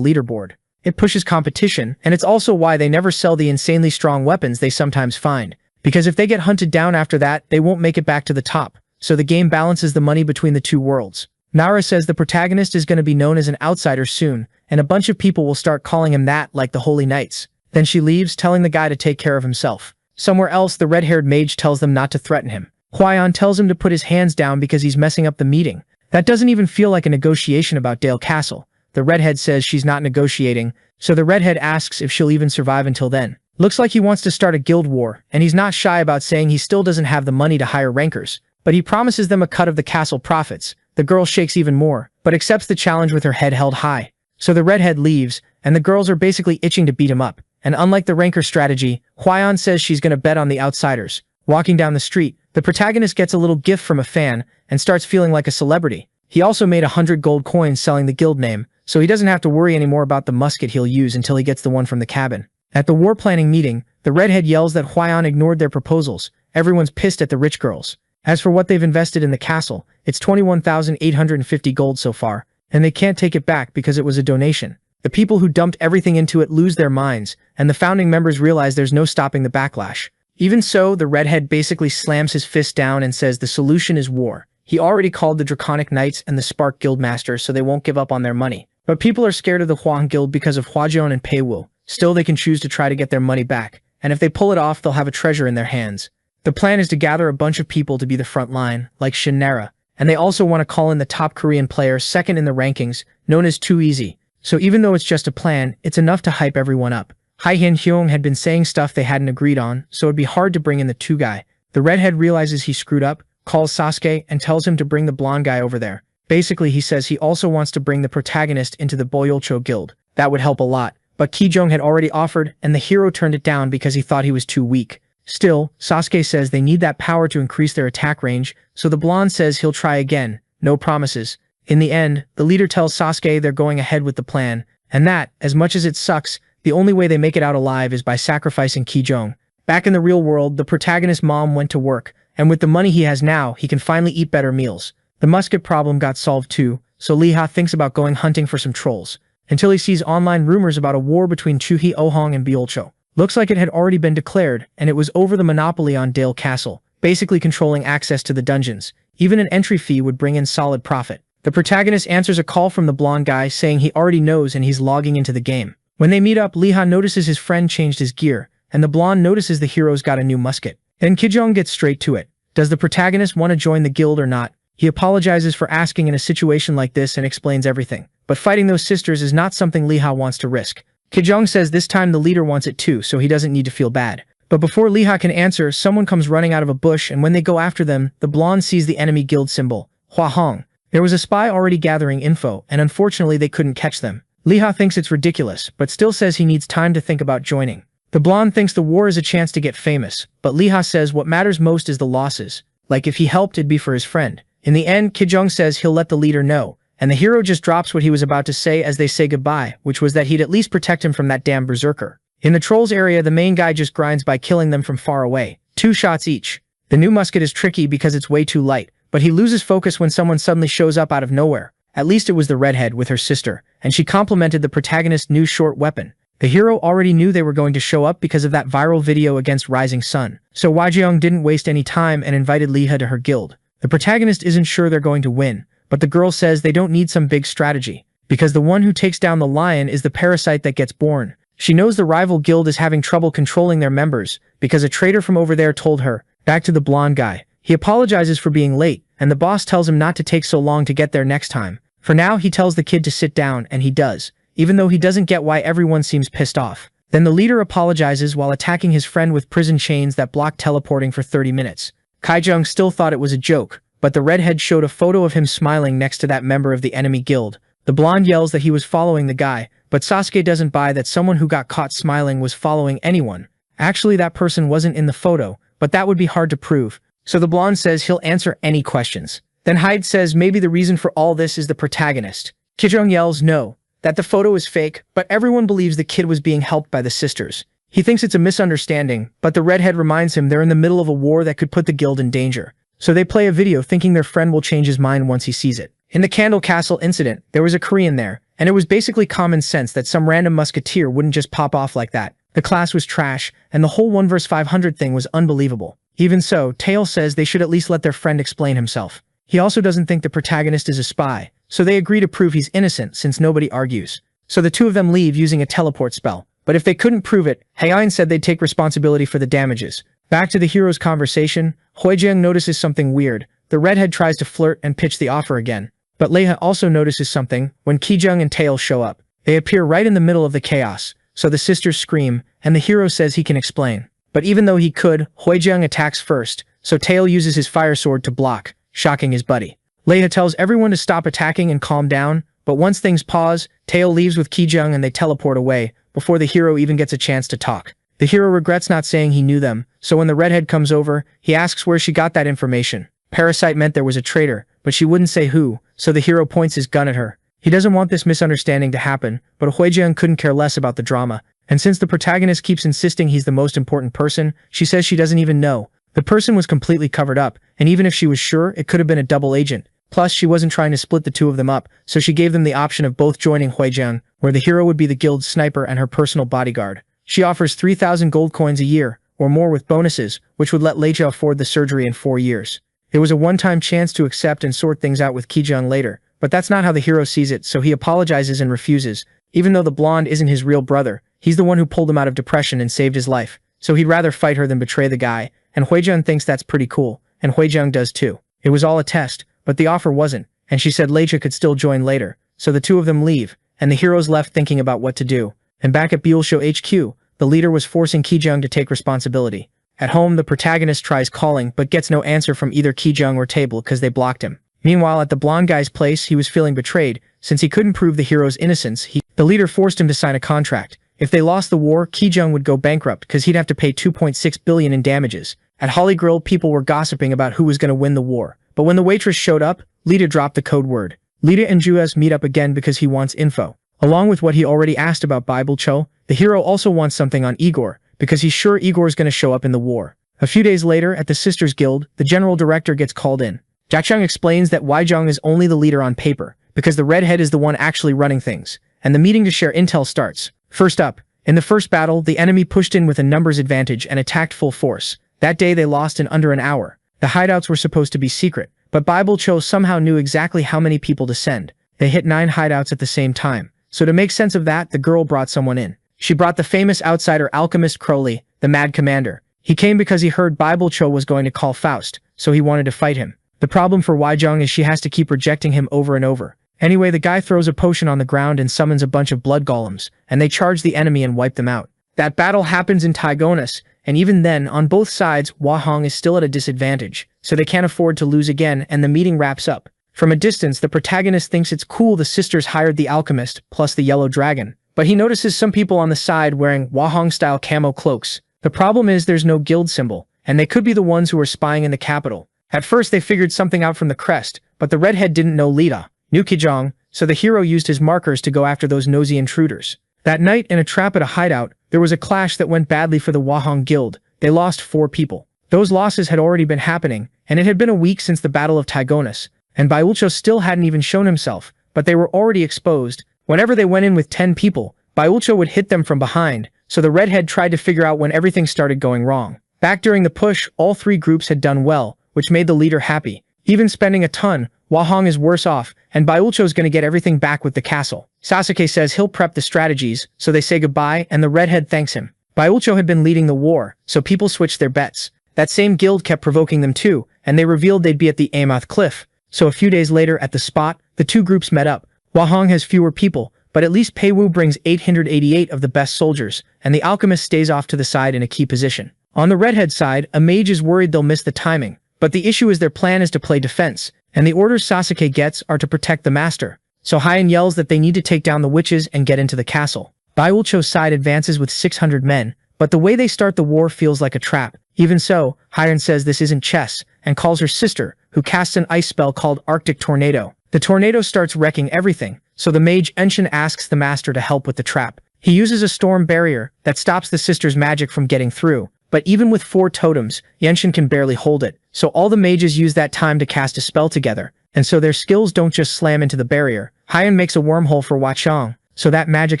leaderboard. It pushes competition, and it's also why they never sell the insanely strong weapons they sometimes find. Because if they get hunted down after that, they won't make it back to the top. So the game balances the money between the two worlds. Nara says the protagonist is going to be known as an outsider soon, and a bunch of people will start calling him that, like the Holy Knights. Then she leaves, telling the guy to take care of himself. Somewhere else, the red-haired mage tells them not to threaten him. Hwayeon tells him to put his hands down because he's messing up the meeting. That doesn't even feel like a negotiation about Dale Castle. The redhead says she's not negotiating, so the redhead asks if she'll even survive until then. Looks like he wants to start a guild war, and he's not shy about saying he still doesn't have the money to hire rankers. But he promises them a cut of the castle profits. The girl shakes even more, but accepts the challenge with her head held high. So the redhead leaves, and the girls are basically itching to beat him up. And unlike the ranker strategy, Hwayeon says she's gonna bet on the outsiders. Walking down the street, the protagonist gets a little gift from a fan, and starts feeling like a celebrity. He also made 100 gold coins selling the guild name, so he doesn't have to worry anymore about the musket he'll use until he gets the one from the cabin. At the war planning meeting, the redhead yells that Hwayeon ignored their proposals. Everyone's pissed at the rich girls. As for what they've invested in the castle, it's 21,850 gold so far, and they can't take it back because it was a donation. The people who dumped everything into it lose their minds, and the founding members realize there's no stopping the backlash. Even so, the redhead basically slams his fist down and says the solution is war. He already called the Draconic Knights and the Spark Guildmaster so they won't give up on their money. But people are scared of the Hwang Guild because of Hwajeon and Peiwu. Still, they can choose to try to get their money back, and if they pull it off, they'll have a treasure in their hands. The plan is to gather a bunch of people to be the front line, like Shin Nara, and they also want to call in the top Korean player second in the rankings, known as Too Easy. So even though it's just a plan, it's enough to hype everyone up. Hai Hyun Hyung had been saying stuff they hadn't agreed on, so it'd be hard to bring in the two guy. The redhead realizes he screwed up, calls Sasuke, and tells him to bring the blonde guy over there. Basically, he says he also wants to bring the protagonist into the Boyolcho Guild. That would help a lot, but Ki-jong had already offered, and the hero turned it down because he thought he was too weak. Still, Sasuke says they need that power to increase their attack range, so the blonde says he'll try again. No promises. In the end, the leader tells Sasuke they're going ahead with the plan, and that, as much as it sucks, the only way they make it out alive is by sacrificing Kijong. Back in the real world, the protagonist's mom went to work, and with the money he has now, he can finally eat better meals. The musket problem got solved too, so Lee Ha thinks about going hunting for some trolls, until he sees online rumors about a war between Chuhi Ohong and Byolcho. Looks like it had already been declared, and it was over the monopoly on Dale Castle, basically controlling access to the dungeons. Even an entry fee would bring in solid profit. The protagonist answers a call from the blonde guy saying he already knows and he's logging into the game. When they meet up, Lee Ha notices his friend changed his gear, and the blonde notices the hero's got a new musket. Then Kijong gets straight to it. Does the protagonist want to join the guild or not? He apologizes for asking in a situation like this and explains everything. But fighting those sisters is not something Lee Ha wants to risk. Kijong says this time the leader wants it too, so he doesn't need to feel bad. But before Lee Ha can answer, someone comes running out of a bush, and when they go after them, the blonde sees the enemy guild symbol, Hua Hong. There was a spy already gathering info, and unfortunately they couldn't catch them. Lee Ha thinks it's ridiculous, but still says he needs time to think about joining. The blonde thinks the war is a chance to get famous, but Lee Ha says what matters most is the losses. Like if he helped, it'd be for his friend. In the end, Kijong says he'll let the leader know, and the hero just drops what he was about to say as they say goodbye, which was that he'd at least protect him from that damn berserker. In the trolls area, the main guy just grinds by killing them from far away. 2 shots each. The new musket is tricky because it's way too light, but he loses focus when someone suddenly shows up out of nowhere. At least it was the redhead with her sister, and she complimented the protagonist's new short weapon. The hero already knew they were going to show up because of that viral video against Rising Sun, so Hwajeong didn't waste any time and invited Lee Ha to her guild. The protagonist isn't sure they're going to win, but the girl says they don't need some big strategy, because the one who takes down the lion is the parasite that gets born. She knows the rival guild is having trouble controlling their members, because a traitor from over there told her. Back to the blonde guy. He apologizes for being late, and the boss tells him not to take so long to get there next time. For now, he tells the kid to sit down, and he does, even though he doesn't get why everyone seems pissed off. Then the leader apologizes while attacking his friend with prison chains that block teleporting for 30 minutes. Kijong still thought it was a joke, but the redhead showed a photo of him smiling next to that member of the enemy guild. The blonde yells that he was following the guy, but Sasuke doesn't buy that someone who got caught smiling was following anyone. Actually, that person wasn't in the photo, but that would be hard to prove. So the blonde says he'll answer any questions. Then Hyde says maybe the reason for all this is the protagonist. Kijong yells no, that the photo is fake, but everyone believes the kid was being helped by the sisters. He thinks it's a misunderstanding, but the redhead reminds him they're in the middle of a war that could put the guild in danger. So they play a video thinking their friend will change his mind once he sees it. In the Candle Castle incident, there was a Korean there, and it was basically common sense that some random musketeer wouldn't just pop off like that. The class was trash, and the whole 1 vs 500 thing was unbelievable. Even so, Tail says they should at least let their friend explain himself. He also doesn't think the protagonist is a spy, so they agree to prove he's innocent since nobody argues. So the two of them leave using a teleport spell. But if they couldn't prove it, Haein said they'd take responsibility for the damages. Back to the hero's conversation, Hwajeong notices something weird. The redhead tries to flirt and pitch the offer again. But Leha also notices something when Kijong and Tail show up. They appear right in the middle of the chaos, so the sisters scream, and the hero says he can explain. But even though he could, Hwajeong attacks first, so Tail uses his fire sword to block, shocking his buddy. Leha tells everyone to stop attacking and calm down, but once things pause, Tail leaves with Kijong and they teleport away, before the hero even gets a chance to talk. The hero regrets not saying he knew them, so when the redhead comes over, he asks where she got that information. Parasite meant there was a traitor, but she wouldn't say who, so the hero points his gun at her. He doesn't want this misunderstanding to happen, but Hwajeong couldn't care less about the drama, and since the protagonist keeps insisting he's the most important person, she says she doesn't even know. The person was completely covered up, and even if she was sure, it could have been a double agent. Plus, she wasn't trying to split the two of them up, so she gave them the option of both joining Hwajeong, where the hero would be the guild's sniper and her personal bodyguard. She offers 3,000 gold coins a year, or more with bonuses, which would let Leja afford the surgery in 4 years. It was a one-time chance to accept and sort things out with Kijong later, but that's not how the hero sees it, so he apologizes and refuses. Even though the blonde isn't his real brother, he's the one who pulled him out of depression and saved his life, so he'd rather fight her than betray the guy, and Hwajeong thinks that's pretty cool, and Hwajeong does too. It was all a test, but the offer wasn't, and she said Leja could still join later, so the two of them leave, and the hero's left thinking about what to do. And back at Byolcho HQ, the leader was forcing Kijong to take responsibility. At home, the protagonist tries calling, but gets no answer from either Kijong or Table because they blocked him. Meanwhile, at the blonde guy's place, he was feeling betrayed. Since he couldn't prove the hero's innocence, the leader forced him to sign a contract. If they lost the war, Kijong would go bankrupt because he'd have to pay 2.6 billion in damages. At Holly Grill, people were gossiping about who was going to win the war. But when the waitress showed up, Lita dropped the code word. Lita and Juez meet up again because he wants info. Along with what he already asked about Bible Cho, the hero also wants something on Igor, because he's sure Igor's gonna show up in the war. A few days later, at the Sisters Guild, the general director gets called in. Jachung explains that Weijong is only the leader on paper, because the redhead is the one actually running things, and the meeting to share intel starts. First up, in the first battle, the enemy pushed in with a numbers advantage and attacked full force. That day they lost in under an hour. The hideouts were supposed to be secret, but Bible Cho somehow knew exactly how many people to send. They hit 9 hideouts at the same time. So to make sense of that, the girl brought someone in. She brought the famous outsider alchemist Crowley, the Mad Commander. He came because he heard Bible Cho was going to call Faust, so he wanted to fight him. The problem for Weijong is she has to keep rejecting him over and over. Anyway, the guy throws a potion on the ground and summons a bunch of blood golems, and they charge the enemy and wipe them out. That battle happens in Tygonus, and even then, on both sides, Wahong is still at a disadvantage, so they can't afford to lose again, and the meeting wraps up. From a distance, the protagonist thinks it's cool the sisters hired the alchemist, plus the yellow dragon, but he notices some people on the side wearing Wahong-style camo cloaks. The problem is there's no guild symbol, and they could be the ones who are spying in the capital. At first they figured something out from the crest, but the redhead didn't know Lita, knew Kijong, so the hero used his markers to go after those nosy intruders. That night, in a trap at a hideout, there was a clash that went badly for the Wahong Guild. They lost 4 people. Those losses had already been happening, and it had been a week since the Battle of Tygonus, and Biulcho still hadn't even shown himself, but they were already exposed. Whenever they went in with 10 people, Biulcho would hit them from behind, so the redhead tried to figure out when everything started going wrong. Back during the push, all 3 groups had done well, which made the leader happy. Even spending a ton, Wahong is worse off, and Biulcho's gonna get everything back with the castle. Sasuke says he'll prep the strategies, so they say goodbye, and the redhead thanks him. Biulcho had been leading the war, so people switched their bets. That same guild kept provoking them too, and they revealed they'd be at the Amoth Cliff. So a few days later at the spot, the 2 groups met up. Wahong has fewer people, but at least Pei Wu brings 888 of the best soldiers, and the alchemist stays off to the side in a key position. On the redhead side, a mage is worried they'll miss the timing, but the issue is their plan is to play defense, and the orders Sasuke gets are to protect the master. So Hien yells that they need to take down the witches and get into the castle. Biulcho's side advances with 600 men, but the way they start the war feels like a trap. Even so, Hien says this isn't chess, and calls her sister, who casts an ice spell called Arctic Tornado. The tornado starts wrecking everything, so the mage Enshin asks the master to help with the trap. He uses a storm barrier that stops the sister's magic from getting through, but even with 4 totems, Yenshin can barely hold it, so all the mages use that time to cast a spell together, and so their skills don't just slam into the barrier. Hien makes a wormhole for Wachong, so that magic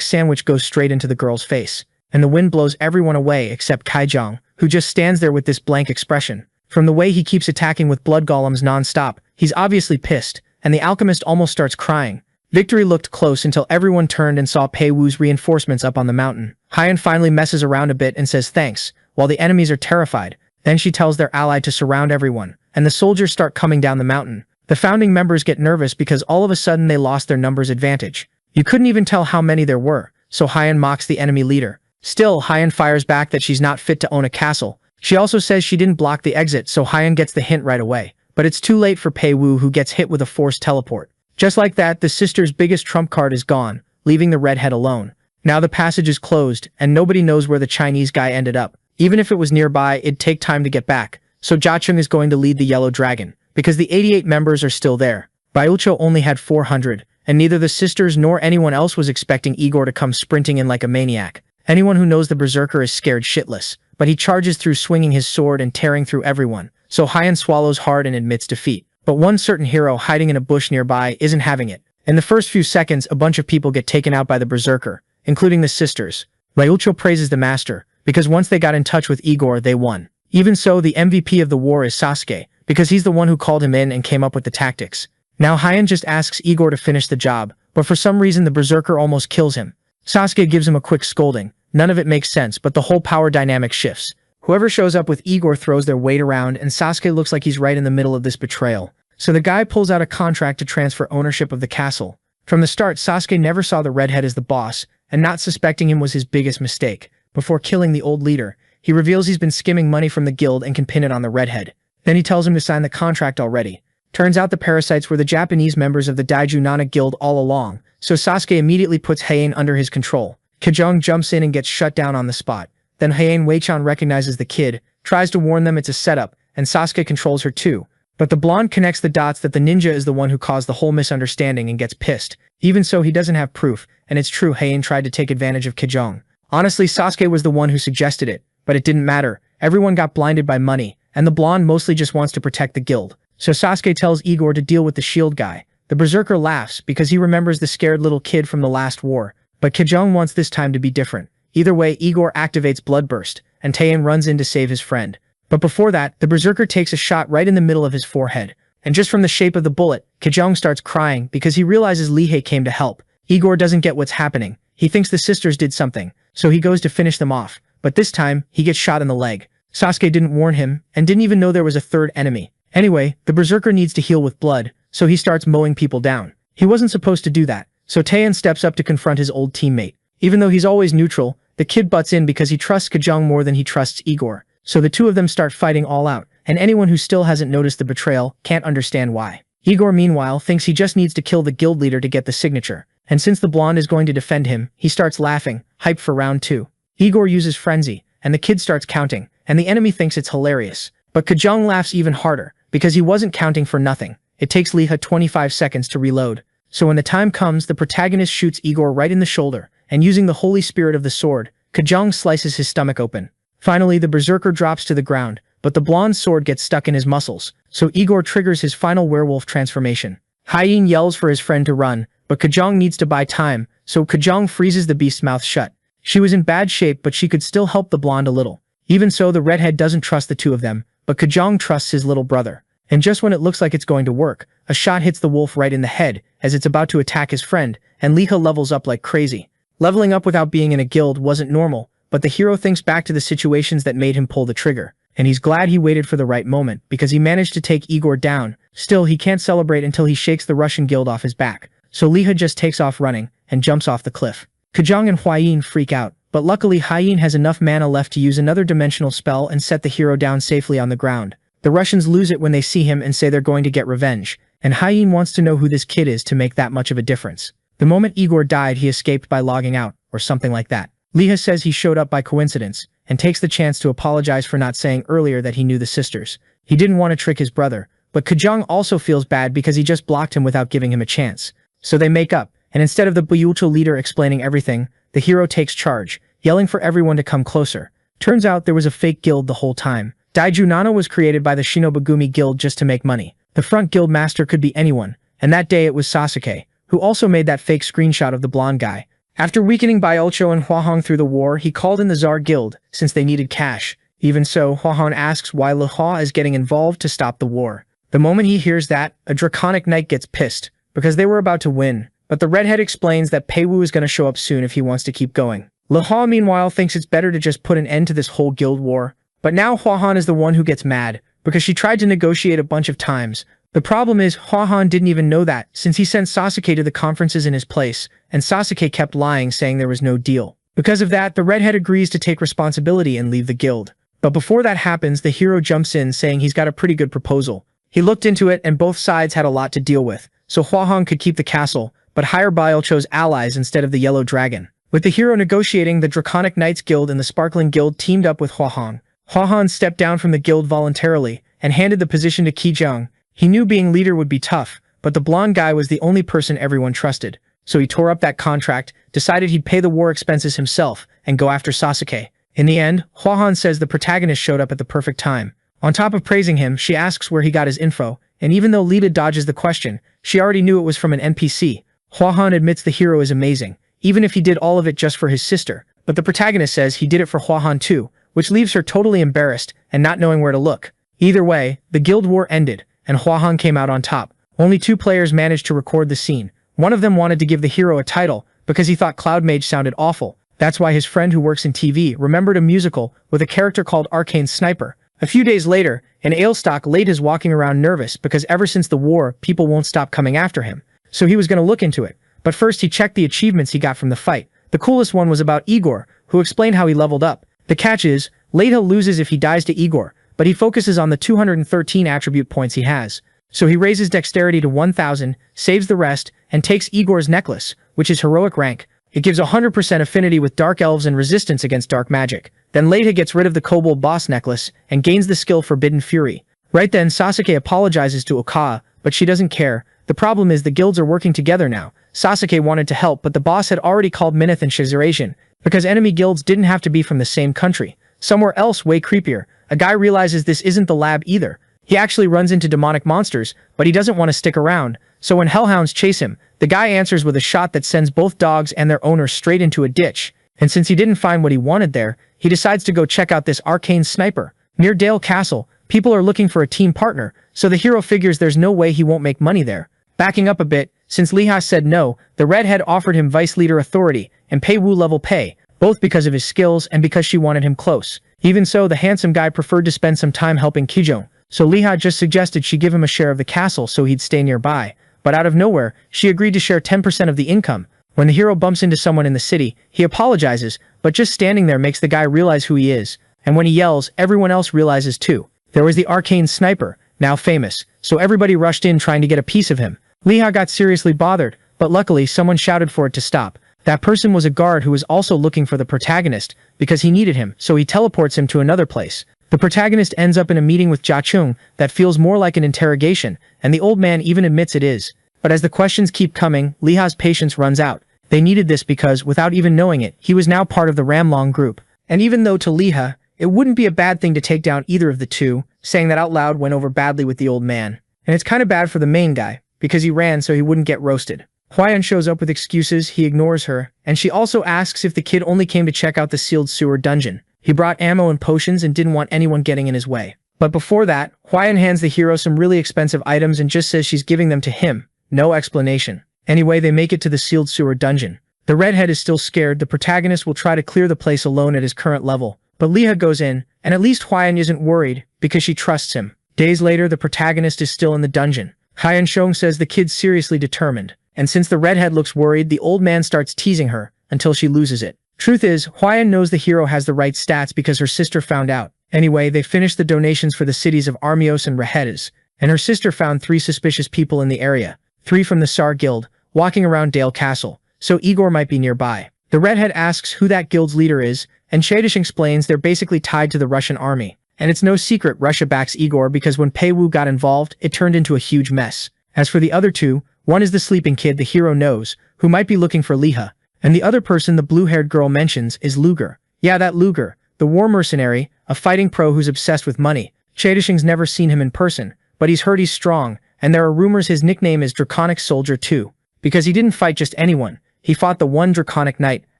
sandwich goes straight into the girl's face, and the wind blows everyone away except Kaijong, who just stands there with this blank expression. From the way he keeps attacking with blood golems non-stop, he's obviously pissed, and the alchemist almost starts crying. Victory looked close until everyone turned and saw Pei Wu's reinforcements up on the mountain. Hien finally messes around a bit and says thanks, while the enemies are terrified. Then she tells their ally to surround everyone, and the soldiers start coming down the mountain. The founding members get nervous because all of a sudden they lost their numbers advantage. You couldn't even tell how many there were, so Hien mocks the enemy leader. Still, Hien fires back that she's not fit to own a castle. She also says she didn't block the exit, so Hien gets the hint right away. But it's too late for Pei Wu, who gets hit with a forced teleport. Just like that, the sister's biggest trump card is gone, leaving the redhead alone. Now the passage is closed, and nobody knows where the Chinese guy ended up. Even if it was nearby, it'd take time to get back. So Jachung is going to lead the Yellow Dragon, because the 88 members are still there. Biulcho only had 400, and neither the sisters nor anyone else was expecting Igor to come sprinting in like a maniac. Anyone who knows the berserker is scared shitless, but he charges through swinging his sword and tearing through everyone, so Hien swallows hard and admits defeat. But one certain hero hiding in a bush nearby isn't having it. In the first few seconds, a bunch of people get taken out by the berserker, including the sisters. Biulcho praises the master, because once they got in touch with Igor, they won. Even so, the MVP of the war is Sasuke, because he's the one who called him in and came up with the tactics. Now Hien just asks Igor to finish the job, but for some reason the berserker almost kills him. Sasuke gives him a quick scolding. None of it makes sense, but the whole power dynamic shifts. Whoever shows up with Igor throws their weight around, and Sasuke looks like he's right in the middle of this betrayal. So the guy pulls out a contract to transfer ownership of the castle. From the start, Sasuke never saw the redhead as the boss, and not suspecting him was his biggest mistake. Before killing the old leader, he reveals he's been skimming money from the guild and can pin it on the redhead. Then he tells him to sign the contract already. Turns out the parasites were the Japanese members of the Daiju Nana guild all along, so Sasuke immediately puts Heian under his control. Kijong jumps in and gets shut down on the spot. Then Heian Weichan recognizes the kid, tries to warn them it's a setup, and Sasuke controls her too. But the blonde connects the dots that the ninja is the one who caused the whole misunderstanding and gets pissed. Even so, he doesn't have proof, and it's true Heian tried to take advantage of Kajong. Honestly, Sasuke was the one who suggested it, but it didn't matter. Everyone got blinded by money, and the blonde mostly just wants to protect the guild. So Sasuke tells Igor to deal with the shield guy. The berserker laughs because he remembers the scared little kid from the last war, but Kajong wants this time to be different. Either way, Igor activates Bloodburst, and Taein runs in to save his friend. But before that, the berserker takes a shot right in the middle of his forehead. And just from the shape of the bullet, Kajong starts crying because he realizes Lihei came to help. Igor doesn't get what's happening. He thinks the sisters did something, so he goes to finish them off. But this time, he gets shot in the leg. Sasuke didn't warn him, and didn't even know there was a third enemy. Anyway, the berserker needs to heal with blood, so he starts mowing people down. He wasn't supposed to do that, so Taein steps up to confront his old teammate. Even though he's always neutral, the kid butts in because he trusts Kajong more than he trusts Igor. So the two of them start fighting all out, and anyone who still hasn't noticed the betrayal can't understand why. Igor meanwhile thinks he just needs to kill the guild leader to get the signature, and since the blonde is going to defend him, he starts laughing, hyped for round 2. Igor uses frenzy, and the kid starts counting, and the enemy thinks it's hilarious. But Kajong laughs even harder, because he wasn't counting for nothing. It takes Lihei 25 seconds to reload. So when the time comes, the protagonist shoots Igor right in the shoulder, and using the holy spirit of the sword, Kajong slices his stomach open. Finally, the berserker drops to the ground, but the blonde's sword gets stuck in his muscles, so Igor triggers his final werewolf transformation. Heian yells for his friend to run, but Kajong needs to buy time, so Kajong freezes the beast's mouth shut. She was in bad shape, but she could still help the blonde a little. Even so, the redhead doesn't trust the two of them, but Kajong trusts his little brother. And just when it looks like it's going to work, a shot hits the wolf right in the head as it's about to attack his friend, and Lihei levels up like crazy. Leveling up without being in a guild wasn't normal, but the hero thinks back to the situations that made him pull the trigger, and he's glad he waited for the right moment because he managed to take Igor down. Still, he can't celebrate until he shakes the Russian guild off his back, so Lihei just takes off running and jumps off the cliff. Kajong and Huayin freak out, but luckily Heian has enough mana left to use another dimensional spell and set the hero down safely on the ground. The Russians lose it when they see him and say they're going to get revenge, and Heian wants to know who this kid is to make that much of a difference. The moment Igor died, he escaped by logging out, or something like that. Lihei says he showed up by coincidence, and takes the chance to apologize for not saying earlier that he knew the sisters. He didn't want to trick his brother, but Kajong also feels bad because he just blocked him without giving him a chance. So they make up, and instead of the Buyucho leader explaining everything, the hero takes charge, yelling for everyone to come closer. Turns out there was a fake guild the whole time. Daiju Nano was created by the Shinobagumi guild just to make money. The front guild master could be anyone, and that day it was Sasuke, who also made that fake screenshot of the blonde guy. After weakening Baiucho and Huahong through the war, he called in the Tsar Guild, since they needed cash. Even so, Huahong asks why Lihua is getting involved to stop the war. The moment he hears that, a Draconic Knight gets pissed, because they were about to win, but the redhead explains that Peiwu is going to show up soon if he wants to keep going. Lihua meanwhile thinks it's better to just put an end to this whole guild war, but now Huahong is the one who gets mad, because she tried to negotiate a bunch of times. The problem is, Huahong didn't even know that, since he sent Sasuke to the conferences in his place, and Sasuke kept lying saying there was no deal. Because of that, the redhead agrees to take responsibility and leave the guild. But before that happens, the hero jumps in saying he's got a pretty good proposal. He looked into it and both sides had a lot to deal with, so Huahong could keep the castle, but hire Baiucho's allies instead of the Yellow Dragon. With the hero negotiating, the Draconic Knights Guild and the Sparkling Guild teamed up with Huahong. Huahong stepped down from the guild voluntarily, and handed the position to Kajong. He knew being leader would be tough, but the blonde guy was the only person everyone trusted. So he tore up that contract, decided he'd pay the war expenses himself, and go after Sasuke. In the end, Huahong says the protagonist showed up at the perfect time. On top of praising him, she asks where he got his info, and even though Lita dodges the question, she already knew it was from an NPC. Huahong admits the hero is amazing, even if he did all of it just for his sister, but the protagonist says he did it for Huahong too, which leaves her totally embarrassed and not knowing where to look. Either way, the guild war ended, and Huahong came out on top. Only 2 players managed to record the scene. One of them wanted to give the hero a title, because he thought Cloud Mage sounded awful. That's why his friend who works in TV remembered a musical with a character called Arcane Sniper. A few days later, in Ailstock, Late is walking around nervous because ever since the war, people won't stop coming after him. So he was going to look into it. But first he checked the achievements he got from the fight. The coolest one was about Igor, who explained how he leveled up. The catch is, Late loses if he dies to Igor, but he focuses on the 213 attribute points he has. So he raises dexterity to 1000, saves the rest, and takes Igor's necklace, which is heroic rank. It gives 100% affinity with dark elves and resistance against dark magic. Then Leta gets rid of the kobold boss necklace and gains the skill Forbidden Fury. Right then, Sasuke apologizes to Okawa, but she doesn't care. The problem is the guilds are working together now. Sasuke wanted to help, but the boss had already called Mineth and Shizurasian, because enemy guilds didn't have to be from the same country. Somewhere else way creepier, a guy realizes this isn't the lab either. He actually runs into demonic monsters, but he doesn't want to stick around, so when hellhounds chase him, the guy answers with a shot that sends both dogs and their owner straight into a ditch. And since he didn't find what he wanted there, he decides to go check out this arcane sniper. Near Dale Castle, people are looking for a team partner, so the hero figures there's no way he won't make money there. Backing up a bit, since Liha said no, the redhead offered him vice leader authority and Pei Wu level pay, both because of his skills and because she wanted him close. Even so, the handsome guy preferred to spend some time helping Kijong, so Liha just suggested she give him a share of the castle so he'd stay nearby. But out of nowhere, she agreed to share 10% of the income. When the hero bumps into someone in the city, he apologizes, but just standing there makes the guy realize who he is. And when he yells, everyone else realizes too. There was the arcane sniper, now famous, so everybody rushed in trying to get a piece of him. Liha got seriously bothered, but luckily someone shouted for it to stop. That person was a guard who was also looking for the protagonist, because he needed him, so he teleports him to another place. The protagonist ends up in a meeting with Jia Chung that feels more like an interrogation, and the old man even admits it is. But as the questions keep coming, Liha's patience runs out. They needed this because, without even knowing it, he was now part of the Ramlong group. And even though to Liha, it wouldn't be a bad thing to take down either of the two, saying that out loud went over badly with the old man. And it's kind of bad for the main guy, because he ran so he wouldn't get roasted. Huayan shows up with excuses, he ignores her, and she also asks if the kid only came to check out the sealed sewer dungeon. He brought ammo and potions and didn't want anyone getting in his way. But before that, Huayan hands the hero some really expensive items and just says she's giving them to him. No explanation. Anyway, they make it to the sealed sewer dungeon. The redhead is still scared. The protagonist will try to clear the place alone at his current level. But Liha goes in, and at least Huayan isn't worried, because she trusts him. Days later, the protagonist is still in the dungeon. Huayan Shong says the kid's seriously determined. And since the redhead looks worried, the old man starts teasing her, until she loses it. Truth is, Huayan knows the hero has the right stats because her sister found out. Anyway, they finish the donations for the cities of Armios and Rehedes, and her sister found 3 suspicious people in the area. 3 from the Sar Guild, walking around Dale Castle, so Igor might be nearby. The redhead asks who that guild's leader is, and Shadish explains they're basically tied to the Russian army. And it's no secret Russia backs Igor because when Pei Wu got involved, it turned into a huge mess. As for the other 2, one is the sleeping kid the hero knows, who might be looking for Liha, and the other person the blue-haired girl mentions is Luger. Yeah, that Luger, the war mercenary, a fighting pro who's obsessed with money. Shadishing's never seen him in person, but he's heard he's strong, and there are rumors his nickname is Draconic Soldier too. Because he didn't fight just anyone, he fought the one Draconic Knight,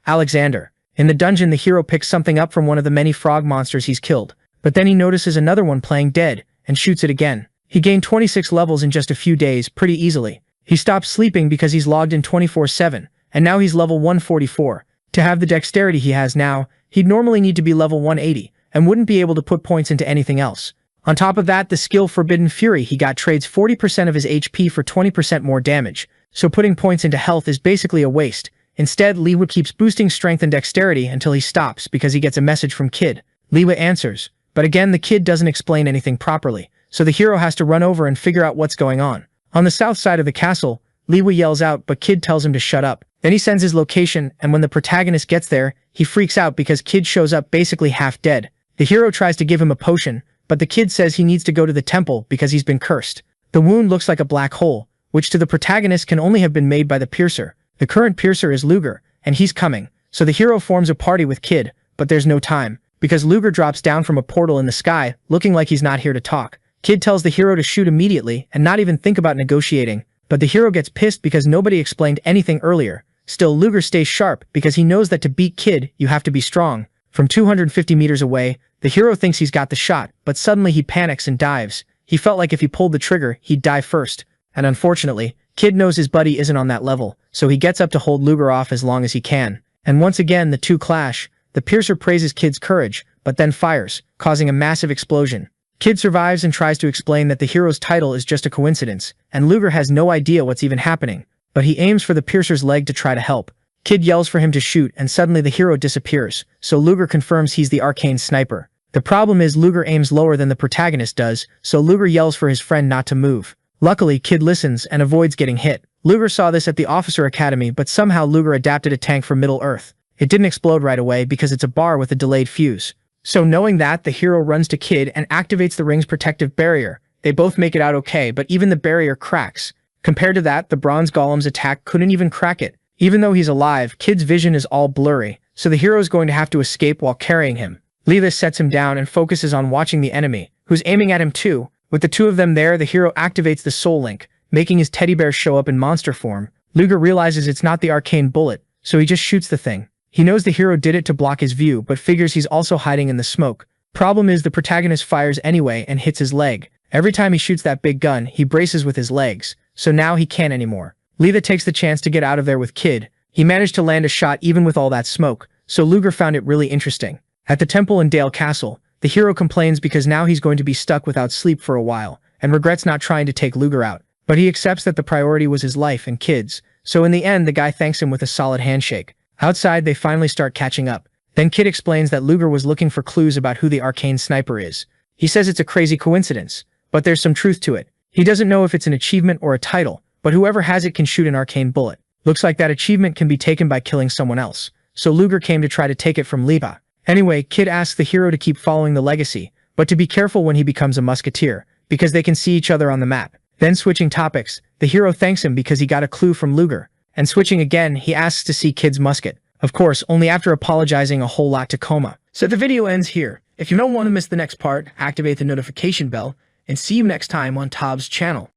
Alexander. In the dungeon, the hero picks something up from one of the many frog monsters he's killed, but then he notices another one playing dead, and shoots it again. He gained 26 levels in just a few days, pretty easily. He stopped sleeping because he's logged in 24/7, and now he's level 144. To have the dexterity he has now, he'd normally need to be level 180, and wouldn't be able to put points into anything else. On top of that, the skill Forbidden Fury he got trades 40% of his HP for 20% more damage, so putting points into health is basically a waste. Instead, Liwa keeps boosting strength and dexterity until he stops because he gets a message from Kid. Liwa answers, but again the kid doesn't explain anything properly, so the hero has to run over and figure out what's going on. On the south side of the castle, Liwa yells out but Kid tells him to shut up. Then he sends his location, and when the protagonist gets there, he freaks out because Kid shows up basically half dead. The hero tries to give him a potion, but the kid says he needs to go to the temple because he's been cursed. The wound looks like a black hole, which to the protagonist can only have been made by the piercer. The current piercer is Luger, and he's coming, so the hero forms a party with Kid, but there's no time, because Luger drops down from a portal in the sky, looking like he's not here to talk. Kid tells the hero to shoot immediately and not even think about negotiating, but the hero gets pissed because nobody explained anything earlier. Still, Luger stays sharp because he knows that to beat Kid, you have to be strong. From 250 meters away, the hero thinks he's got the shot, but suddenly he panics and dives. He felt like if he pulled the trigger, he'd die first. And unfortunately, Kid knows his buddy isn't on that level, so he gets up to hold Luger off as long as he can. And once again, the two clash. The piercer praises Kid's courage, but then fires, causing a massive explosion. Kid survives and tries to explain that the hero's title is just a coincidence, and Luger has no idea what's even happening. But he aims for the piercer's leg to try to help. Kid yells for him to shoot, and suddenly the hero disappears, so Luger confirms he's the arcane sniper. The problem is Luger aims lower than the protagonist does, so Luger yells for his friend not to move. Luckily, Kid listens and avoids getting hit. Luger saw this at the Officer Academy, but somehow Luger adapted a tank for Middle-earth. It didn't explode right away because it's a bar with a delayed fuse. So knowing that, the hero runs to Kid and activates the ring's protective barrier. They both make it out okay, but even the barrier cracks. Compared to that, the bronze golem's attack couldn't even crack it. Even though he's alive, Kid's vision is all blurry, so the hero is going to have to escape while carrying him. Leela sets him down and focuses on watching the enemy, who's aiming at him too. With the two of them there, the hero activates the soul link, making his teddy bear show up in monster form. Luger realizes it's not the arcane bullet, so he just shoots the thing. He knows the hero did it to block his view, but figures he's also hiding in the smoke. Problem is, the protagonist fires anyway and hits his leg. Every time he shoots that big gun, he braces with his legs, so now he can't anymore. Leela takes the chance to get out of there with Kid. He managed to land a shot even with all that smoke, so Luger found it really interesting. At the temple in Dale Castle, the hero complains because now he's going to be stuck without sleep for a while, and regrets not trying to take Luger out. But he accepts that the priority was his life and kids, so in the end the guy thanks him with a solid handshake. Outside, they finally start catching up. Then Kid explains that Luger was looking for clues about who the arcane sniper is. He says it's a crazy coincidence, but there's some truth to it. He doesn't know if it's an achievement or a title, but whoever has it can shoot an arcane bullet. Looks like that achievement can be taken by killing someone else, so Luger came to try to take it from Lipa. Anyway, Kid asks the hero to keep following the legacy, but to be careful when he becomes a musketeer, because they can see each other on the map. Then switching topics, the hero thanks him because he got a clue from Luger. And switching again, he asks to see Kid's musket. Of course, only after apologizing a whole lot to Koma. So the video ends here. If you don't want to miss the next part, activate the notification bell, and see you next time on Tob's channel.